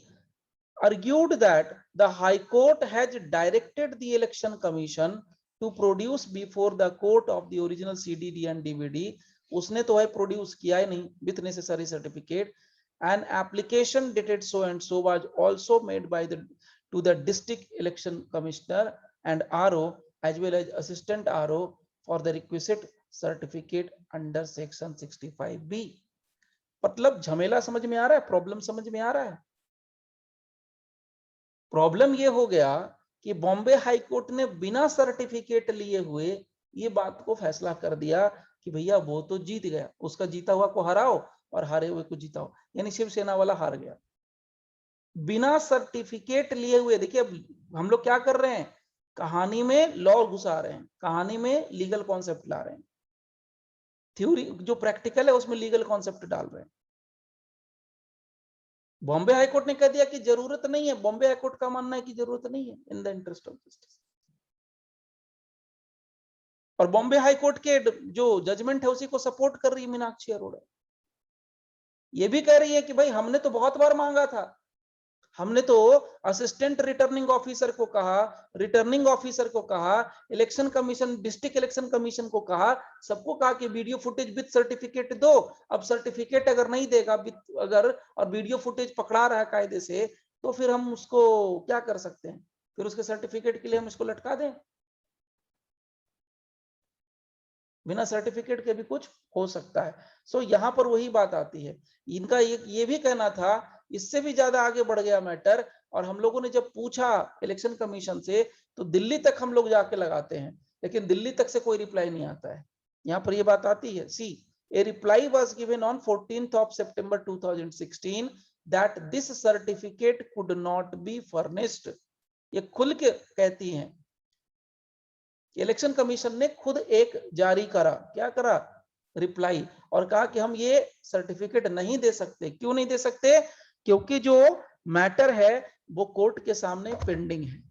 argued that the High Court has directed the Election Commission to produce before the court of the original CDD and DVD. उसने तो है प्रोड्यूस किया ही नहीं with necessary certificate. An application dated so and so was also made by the to the district election commissioner and RO as well as assistant RO for the requisite certificate under section 65B. मतलब झमेला समझ में आ रहा है, problem समझ में आ रहा है. प्रॉब्लम ये हो गया कि बॉम्बे हाई कोर्ट ने बिना सर्टिफिकेट लिए हुए ये बात को फैसला कर दिया कि भैया वो तो जीत गया, उसका जीता हुआ को हराओ और हारे हुए को जीताओ, यानी शिवसेना वाला हार गया बिना सर्टिफिकेट लिए हुए. देखिए अब हम लोग क्या कर रहे हैं, कहानी में लॉ घुसा रहे हैं, कहानी में लीगल कॉन्सेप्ट ला रहे हैं, थ्योरी जो प्रैक्टिकल है उसमें लीगल कॉन्सेप्ट डाल रहे हैं. बॉम्बे हाईकोर्ट ने कह दिया कि जरूरत नहीं है, बॉम्बे हाईकोर्ट का मानना है कि जरूरत नहीं है in the interest of justice. और बॉम्बे हाईकोर्ट के जो जजमेंट है उसी को सपोर्ट कर रही है मीनाक्षी अरोड़ा. ये भी कह रही है कि भाई हमने तो बहुत बार मांगा था, हमने तो असिस्टेंट रिटर्निंग ऑफिसर को कहा, रिटर्निंग ऑफिसर को कहा, election commission, district election commission को कहा, सबको कहा कि वीडियो फुटेज विद सर्टिफिकेट दो. अब सर्टिफिकेट अगर नहीं देगा, अगर और वीडियो फुटेज पकड़ा रहा है कायदे से, तो फिर हम उसको क्या कर सकते हैं, फिर उसके सर्टिफिकेट के लिए हम इसको लटका दें. बिना सर्टिफिकेट के भी कुछ हो सकता है. सो यहाँ पर वही बात आती है. इनका ये भी कहना था, इससे भी ज्यादा आगे बढ़ गया मैटर. और हम लोगों ने जब पूछा इलेक्शन कमीशन से तो दिल्ली तक हम लोग जाके लगाते हैं, लेकिन दिल्ली तक से कोई रिप्लाई नहीं आता है. यहाँ पर ये बात आती है. See a reply was given on 14th of September 2016 that this certificate could not be furnished. ये खुल के कहती हैं. इलेक्शन कमीशन ने खुद एक जारी करा, क्या करा, रिप्लाई, और कहा कि हम ये सर्टिफिकेट नहीं दे सकते. क्यों नहीं दे सकते? क्योंकि जो मैटर है वो कोर्ट के सामने पेंडिंग है.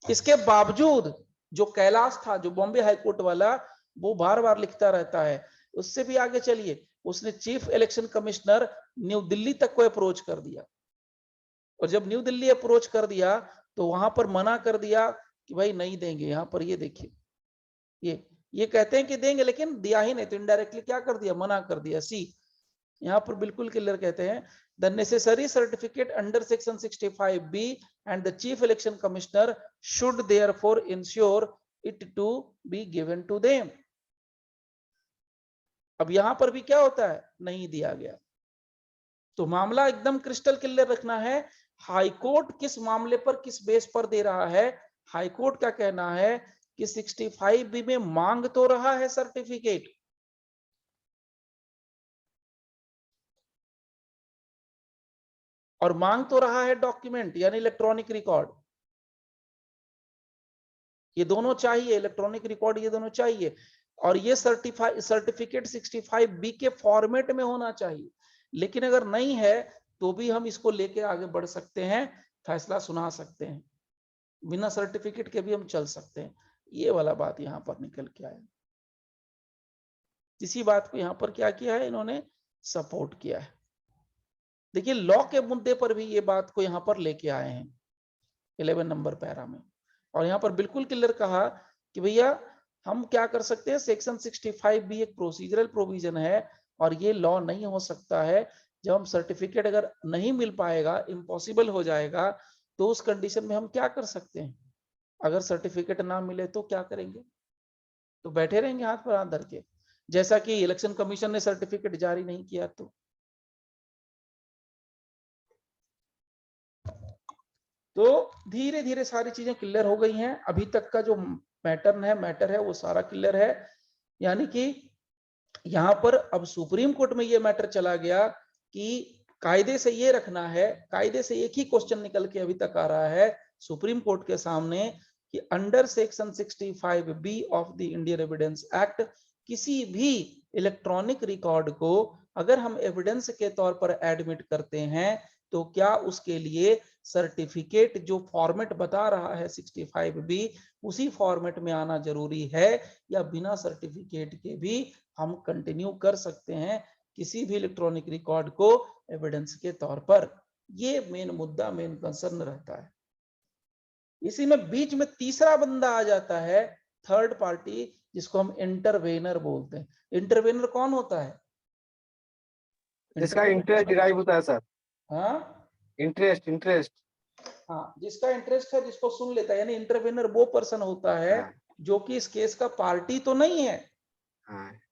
इसके बावजूद जो कैलाश था, जो बॉम्बे हाईकोर्ट वाला, वो बार बार लिखता रहता है. उससे भी आगे चलिए, उसने chief election commissioner new Delhi तक को अप्रोच कर दिया. और जब न्यू दिल्ली अप्रोच कर दिया तो वहां पर मना कर दिया कि भाई नहीं देंगे. यहाँ पर ये देखिए, ये कहते हैं कि देंगे लेकिन दिया ही नहीं, तो इनडायरेक्टली क्या कर दिया, मना कर दिया. सी यहाँ पर बिल्कुल क्लियर कहते हैं, the necessary certificate under section 65B and the chief election commissioner should therefore ensure it to be given to them. अब यहां पर भी क्या होता है, नहीं दिया गया. तो मामला एकदम क्रिस्टल क्लियर रखना है. हाईकोर्ट किस मामले पर, किस बेस पर दे रहा है. हाईकोर्ट का कहना है कि 65B में मांग तो रहा है सर्टिफिकेट, और मांग तो रहा है डॉक्यूमेंट यानी इलेक्ट्रॉनिक रिकॉर्ड. ये दोनों चाहिए, इलेक्ट्रॉनिक रिकॉर्ड ये दोनों चाहिए. और ये सर्टिफिकेट 65B के फॉर्मेट में होना चाहिए. लेकिन अगर नहीं है तो भी हम इसको लेके आगे बढ़ सकते हैं, फैसला सुना सकते हैं, बिना सर्टिफिकेट के भी हम चल सकते हैं. ये वाला बात यहां पर निकल के आया. इसी बात को यहां पर क्या किया है, इन्होंने सपोर्ट किया है. देखिए लॉ के मुद्दे पर भी ये बात को यहां पर लेके आए हैं 11 नंबर पैरा में. और यहां पर बिल्कुल क्लियर कहा कि भैया हम क्या कर सकते हैं, सेक्शन 65B एक प्रोसीजरल प्रोविजन है और ये लॉ नहीं हो सकता है. जब हम सर्टिफिकेट अगर नहीं मिल पाएगा, इम्पॉसिबल हो जाएगा, तो उस कंडीशन में हम क्या कर सकते हैं, अगर सर्टिफिकेट ना मिले तो क्या करेंगे, तो बैठे रहेंगे हाथ पर हाथ धर के, जैसा कि इलेक्शन कमीशन ने सर्टिफिकेट जारी नहीं किया. तो धीरे धीरे सारी चीजें क्लियर हो गई हैं. अभी तक का जो मैटर है वो सारा क्लियर है. यानी कि यहां पर अब सुप्रीम कोर्ट में ये मैटर चला गया कि कायदे से ये रखना है, कायदे से एक ही क्वेश्चन निकल के अभी तक आ रहा है सुप्रीम कोर्ट के सामने कि under section 65B of the Indian evidence act किसी भी इलेक्ट्रॉनिक रिकॉर्ड को अगर हम एविडेंस के तौर पर एडमिट करते हैं तो क्या उसके लिए सर्टिफिकेट जो फॉर्मेट बता रहा है 65B उसी फॉर्मेट में आना जरूरी है, या बिना सर्टिफिकेट के भी हम कंटिन्यू कर सकते हैं किसी भी इलेक्ट्रॉनिक रिकॉर्ड को एविडेंस के तौर पर. ये मेन मुद्दा, मेन कंसर्न रहता है। इसी में बीच में तीसरा बंदा आ जाता है, थर्ड पार्टी, जिसको हम इंटरवेनर बोलते हैं। इंटरवेनर कौन होता है? जिसका इंटरेस्ट डिराइव होता है सर। हाँ, इंटरेस्ट हाँ, जिसका इंटरेस्ट है, जिसको सुन लेता है, यानी इंटरवेनर वो पर्सन होता है जो कि इस केस का पार्टी तो नहीं है,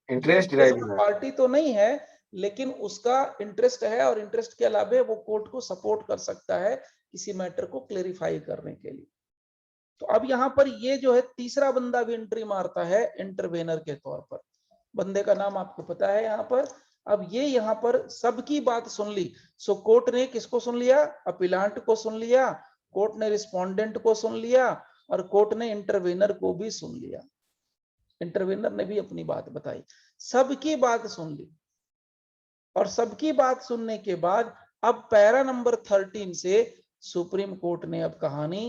इंटरेस्ट डिराइव पार्टी तो नहीं है, लेकिन उसका इंटरेस्ट है, और इंटरेस्ट के अलावा वो कोर्ट को सपोर्ट कर सकता है किसी मैटर को क्लेरिफाई करने के लिए। तो अब यहाँ पर ये जो है तीसरा बंदा भी एंट्री मारता है इंटरवेनर के तौर पर। बंदे का नाम आपको पता है यहाँ पर। अब ये यहाँ पर सबकी बात सुन ली। सो कोर्ट ने किसको सुन लिया? अपीलांट को सुन लिया, कोर्ट ने रिस्पोंडेंट को सुन लिया, और कोर्ट ने इंटरवेनर को भी सुन लिया। इंटरवेनर ने भी अपनी बात बताई, सबकी बात सुन ली, और सबकी बात सुनने के बाद अब पैरा नंबर 13 से सुप्रीम कोर्ट ने अब कहानी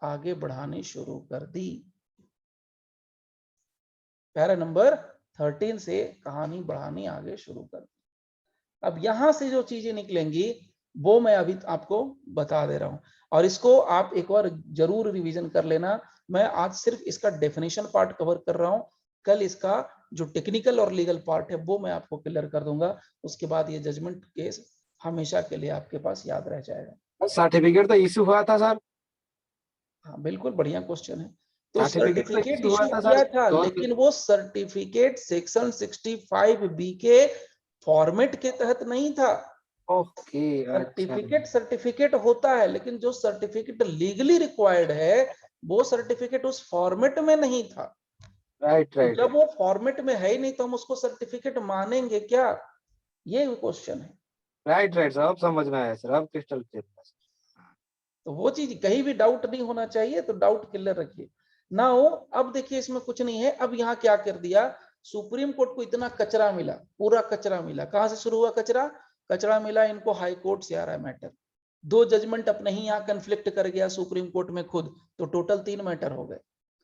आगे बढ़ानी शुरू कर दी। पैरा नंबर 13 से कहानी बढ़ानी आगे शुरू कर दी। अब यहां से जो चीजें निकलेंगी वो मैं अभी आपको बता दे रहा हूं, और इसको आप एक बार जरूर रिवीजन कर लेना। मैं आज सिर्फ इसका डेफिनेशन पार्ट कवर कर रहा हूं, कल इसका जो टेक्निकल और लीगल पार्ट है वो मैं आपको क्लियर कर दूंगा। उसके बाद ये जजमेंट केस हमेशा के लिए आपके पास याद रह जाएगा। सर्टिफिकेट तो इश्यू हुआ था सर। हाँ, बिल्कुल बढ़िया क्वेश्चन है। तो सर्टिफिकेट सर्टिफिकेट इशू किया था, लेकिन वो सर्टिफिकेट सेक्शन 65B के फॉर्मेट के तहत नहीं था। ओके, सर्टिफिकेट होता है, लेकिन जो सर्टिफिकेट लीगली रिक्वायर्ड है वो सर्टिफिकेट उस फॉर्मेट में नहीं था। राइट तो जब वो फॉर्मेट में है ही नहीं तो हम उसको सर्टिफिकेट मानेंगे क्या? ये क्वेश्चन है। राइट सर, अब समझ में आया सर, अब क्रिस्टल क्लियर। तो वो चीज कहीं भी डाउट नहीं होना चाहिए, तो डाउट क्लियर रखिए ना हो। अब देखिए इसमें कुछ नहीं है। अब यहाँ क्या कर दिया, सुप्रीम कोर्ट को इतना कचरा मिला, पूरा कचरा मिला। कहां से शुरू हुआ कचरा? कचरा मिला इनको हाई कोर्ट से आ रहा है मैटर। 2 जजमेंट अपने ही यहाँ कन्फ्लिक्ट कर गया सुप्रीम कोर्ट में खुद, तो टोटल 3 मैटर हो गए।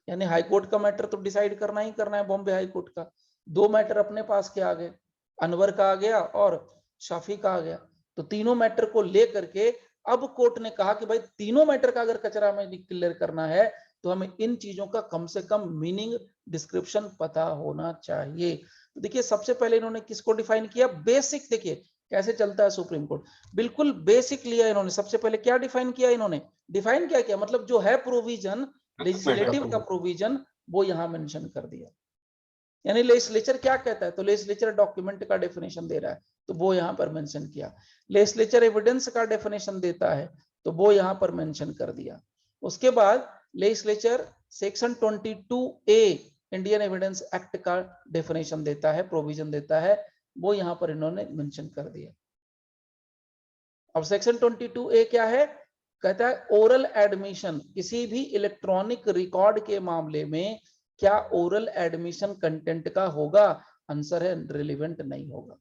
यानी हाई कोर्ट का मैटर तो डिसाइड करना ही करना है, बॉम्बे हाई कोर्ट का। 2 मैटर अपने पास के आ गए, अनवर का आ गया और शाफी का आ गया। तो तीनों मैटर को लेकर के अब कोर्ट ने कहा कि भाई तीनों मैटर का अगर कचरा में क्लियर करना है तो हमें इन चीजों का कम से कम मीनिंग डिस्क्रिप्शन पता होना चाहिए। तो देखिए सबसे पहले इन्होंने किसको डिफाइन किया? बेसिक। देखिए कैसे चलता है सुप्रीम कोर्ट, बिल्कुल बेसिक लिया इन्होंने। सबसे पहले क्या डिफाइन किया इन्होंने? डिफाइन क्या किया? मतलब जो है प्रोविजन, लेजिस्लेटिव का प्रोविजन, वो यहां मेंशन कर दिया। यानी लेजिस्लेचर क्या कहता है, तो लेजिस्लेचर डॉक्यूमेंट का डेफिनेशन दे रहा है, तो वो यहां पर मेंशन किया। लेजिस्लेचर एविडेंस का डेफिनेशन देता है, तो वो यहां पर मेंशन कर दिया। उसके बाद legislature section 22A Indian evidence Act का डेफिनेशन देता है, प्रोविजन देता है, वो यहां पर इन्होंने मेंशन कर दिया। अब सेक्शन 22A क्या है? कहता है ओरल एडमिशन, किसी भी इलेक्ट्रॉनिक रिकॉर्ड के मामले में क्या ओरल एडमिशन कंटेंट का होगा? आंसर है रिलेवेंट नहीं होगा।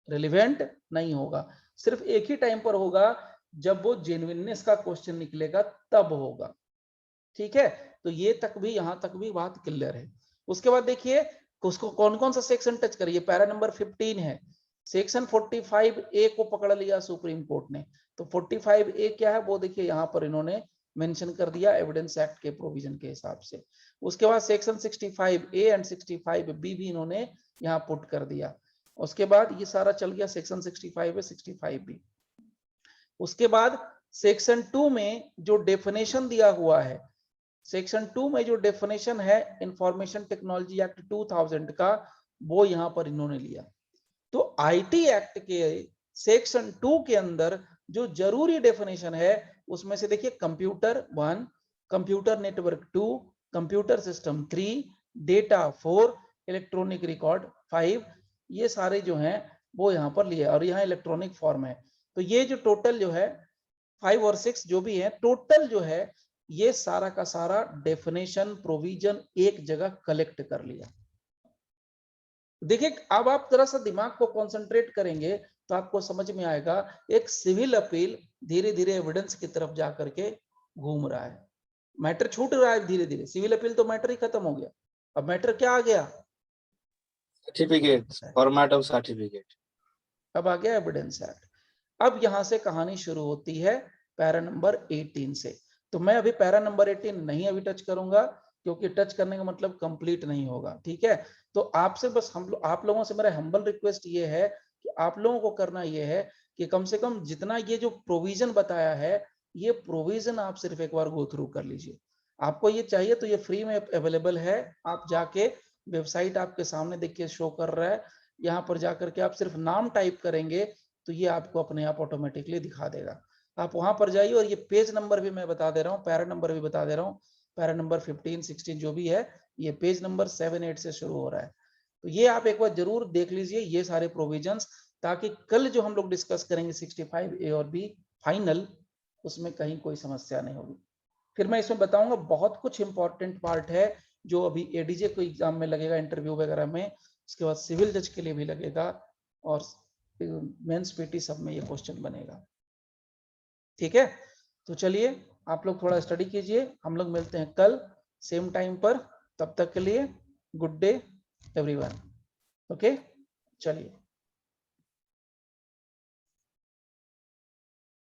रिलेवेंट नहीं होगा, सिर्फ एक ही टाइम पर होगा जब वो जेन्युइननेस का क्वेश्चन निकलेगा तब होगा। ठीक है, तो ये तक भी, यहां तक भी बात क्लियर है। उसके बाद देखिए उसको कौन कौन सा सेक्शन टच करिए। पैरा नंबर 15 है, सेक्शन 45A को पकड़ लिया सुप्रीम कोर्ट ने। तो 45A क्या है वो देखिए यहां पर इन्होंने मेंशन कर दिया एविडेंस एक्ट के प्रोविजन के हिसाब से। उसके बाद सेक्शन 65A एंड 65B भी इन्होंने यहाँ पुट कर दिया। उसके बाद ये सारा चल गया सेक्शन 65A 65B। उसके बाद सेक्शन 2 में जो डेफिनेशन दिया हुआ है, सेक्शन 2 में जो डेफिनेशन है इंफॉर्मेशन टेक्नोलॉजी एक्ट 2000 का, वो यहां पर इन्होंने लिया। तो आईटी एक्ट के सेक्शन 2 के अंदर जो जरूरी डेफिनेशन है उसमें से देखिए computer 1, computer network 2, computer system 3, data 4, electronic record 5, ये सारे जो हैं वो यहां पर लिए, और यहाँ इलेक्ट्रॉनिक फॉर्म है। तो ये जो टोटल जो है 5 और 6 जो भी है, टोटल जो है ये सारा का सारा डेफिनेशन प्रोविजन एक जगह कलेक्ट कर लिया। देखिए अब आप जरा सा दिमाग को कंसंट्रेट करेंगे तो आपको समझ में आएगा, एक सिविल अपील धीरे धीरे एविडेंस की तरफ जाकर के घूम रहा है। मैटर छूट रहा है धीरे धीरे, सिविल अपील तो मैटर ही खत्म हो गया, अब मैटर क्या आ गया? Certificate, format of certificate. अब आ गया एविडेंस एक्ट। अब यहां से कहानी शुरू होती है पैरा नंबर 18 से। तो मैं अभी पैरा नंबर 18 नहीं अभी टच करूंगा, क्योंकि टच करने का मतलब कंप्लीट नहीं होगा, ठीक है। तो आपसे बस आप लोगों से मेरा हम्बल रिक्वेस्ट ये है कि आप लोगों को करना ये है कि कम से कम जितना ये जो प्रोविजन बताया है, ये प्रोविजन आप सिर्फ एक बार गो थ्रू कर लीजिए। आपको ये चाहिए तो ये फ्री में अवेलेबल है, आप जाके वेबसाइट आपके सामने देखिए शो कर रहा है, यहाँ पर जाकर के आप सिर्फ नाम टाइप करेंगे तो ये आपको अपने आप ऑटोमेटिकली दिखा देगा। आप वहां पर जाइए, और ये पेज नंबर भी मैं बता दे रहा हूँ, पैरा नंबर भी बता दे रहा हूँ, पैरा नंबर 15, 16 जो भी है, ये पेज नंबर 7, 8 से शुरू हो रहा है। तो ये आप एक बार जरूर देख लीजिए ये सारे प्रोविजंस, ताकि कल जो हम लोग डिस्कस करेंगे 65A और B फाइनल, उसमें कहीं कोई समस्या नहीं होगी। फिर मैं इसमें बताऊंगा बहुत कुछ इंपॉर्टेंट पार्ट है जो अभी एडीजे को एग्जाम में लगेगा, इंटरव्यू वगैरह में, उसके बाद सिविल जज के लिए भी लगेगा, और मेंस पीटी सब में ये क्वेश्चन बनेगा, ठीक है। तो चलिए आप लोग थोड़ा स्टडी कीजिए, हम लोग मिलते हैं कल सेम टाइम पर, तब तक के लिए गुड डे एवरीवन, ओके, चलिए।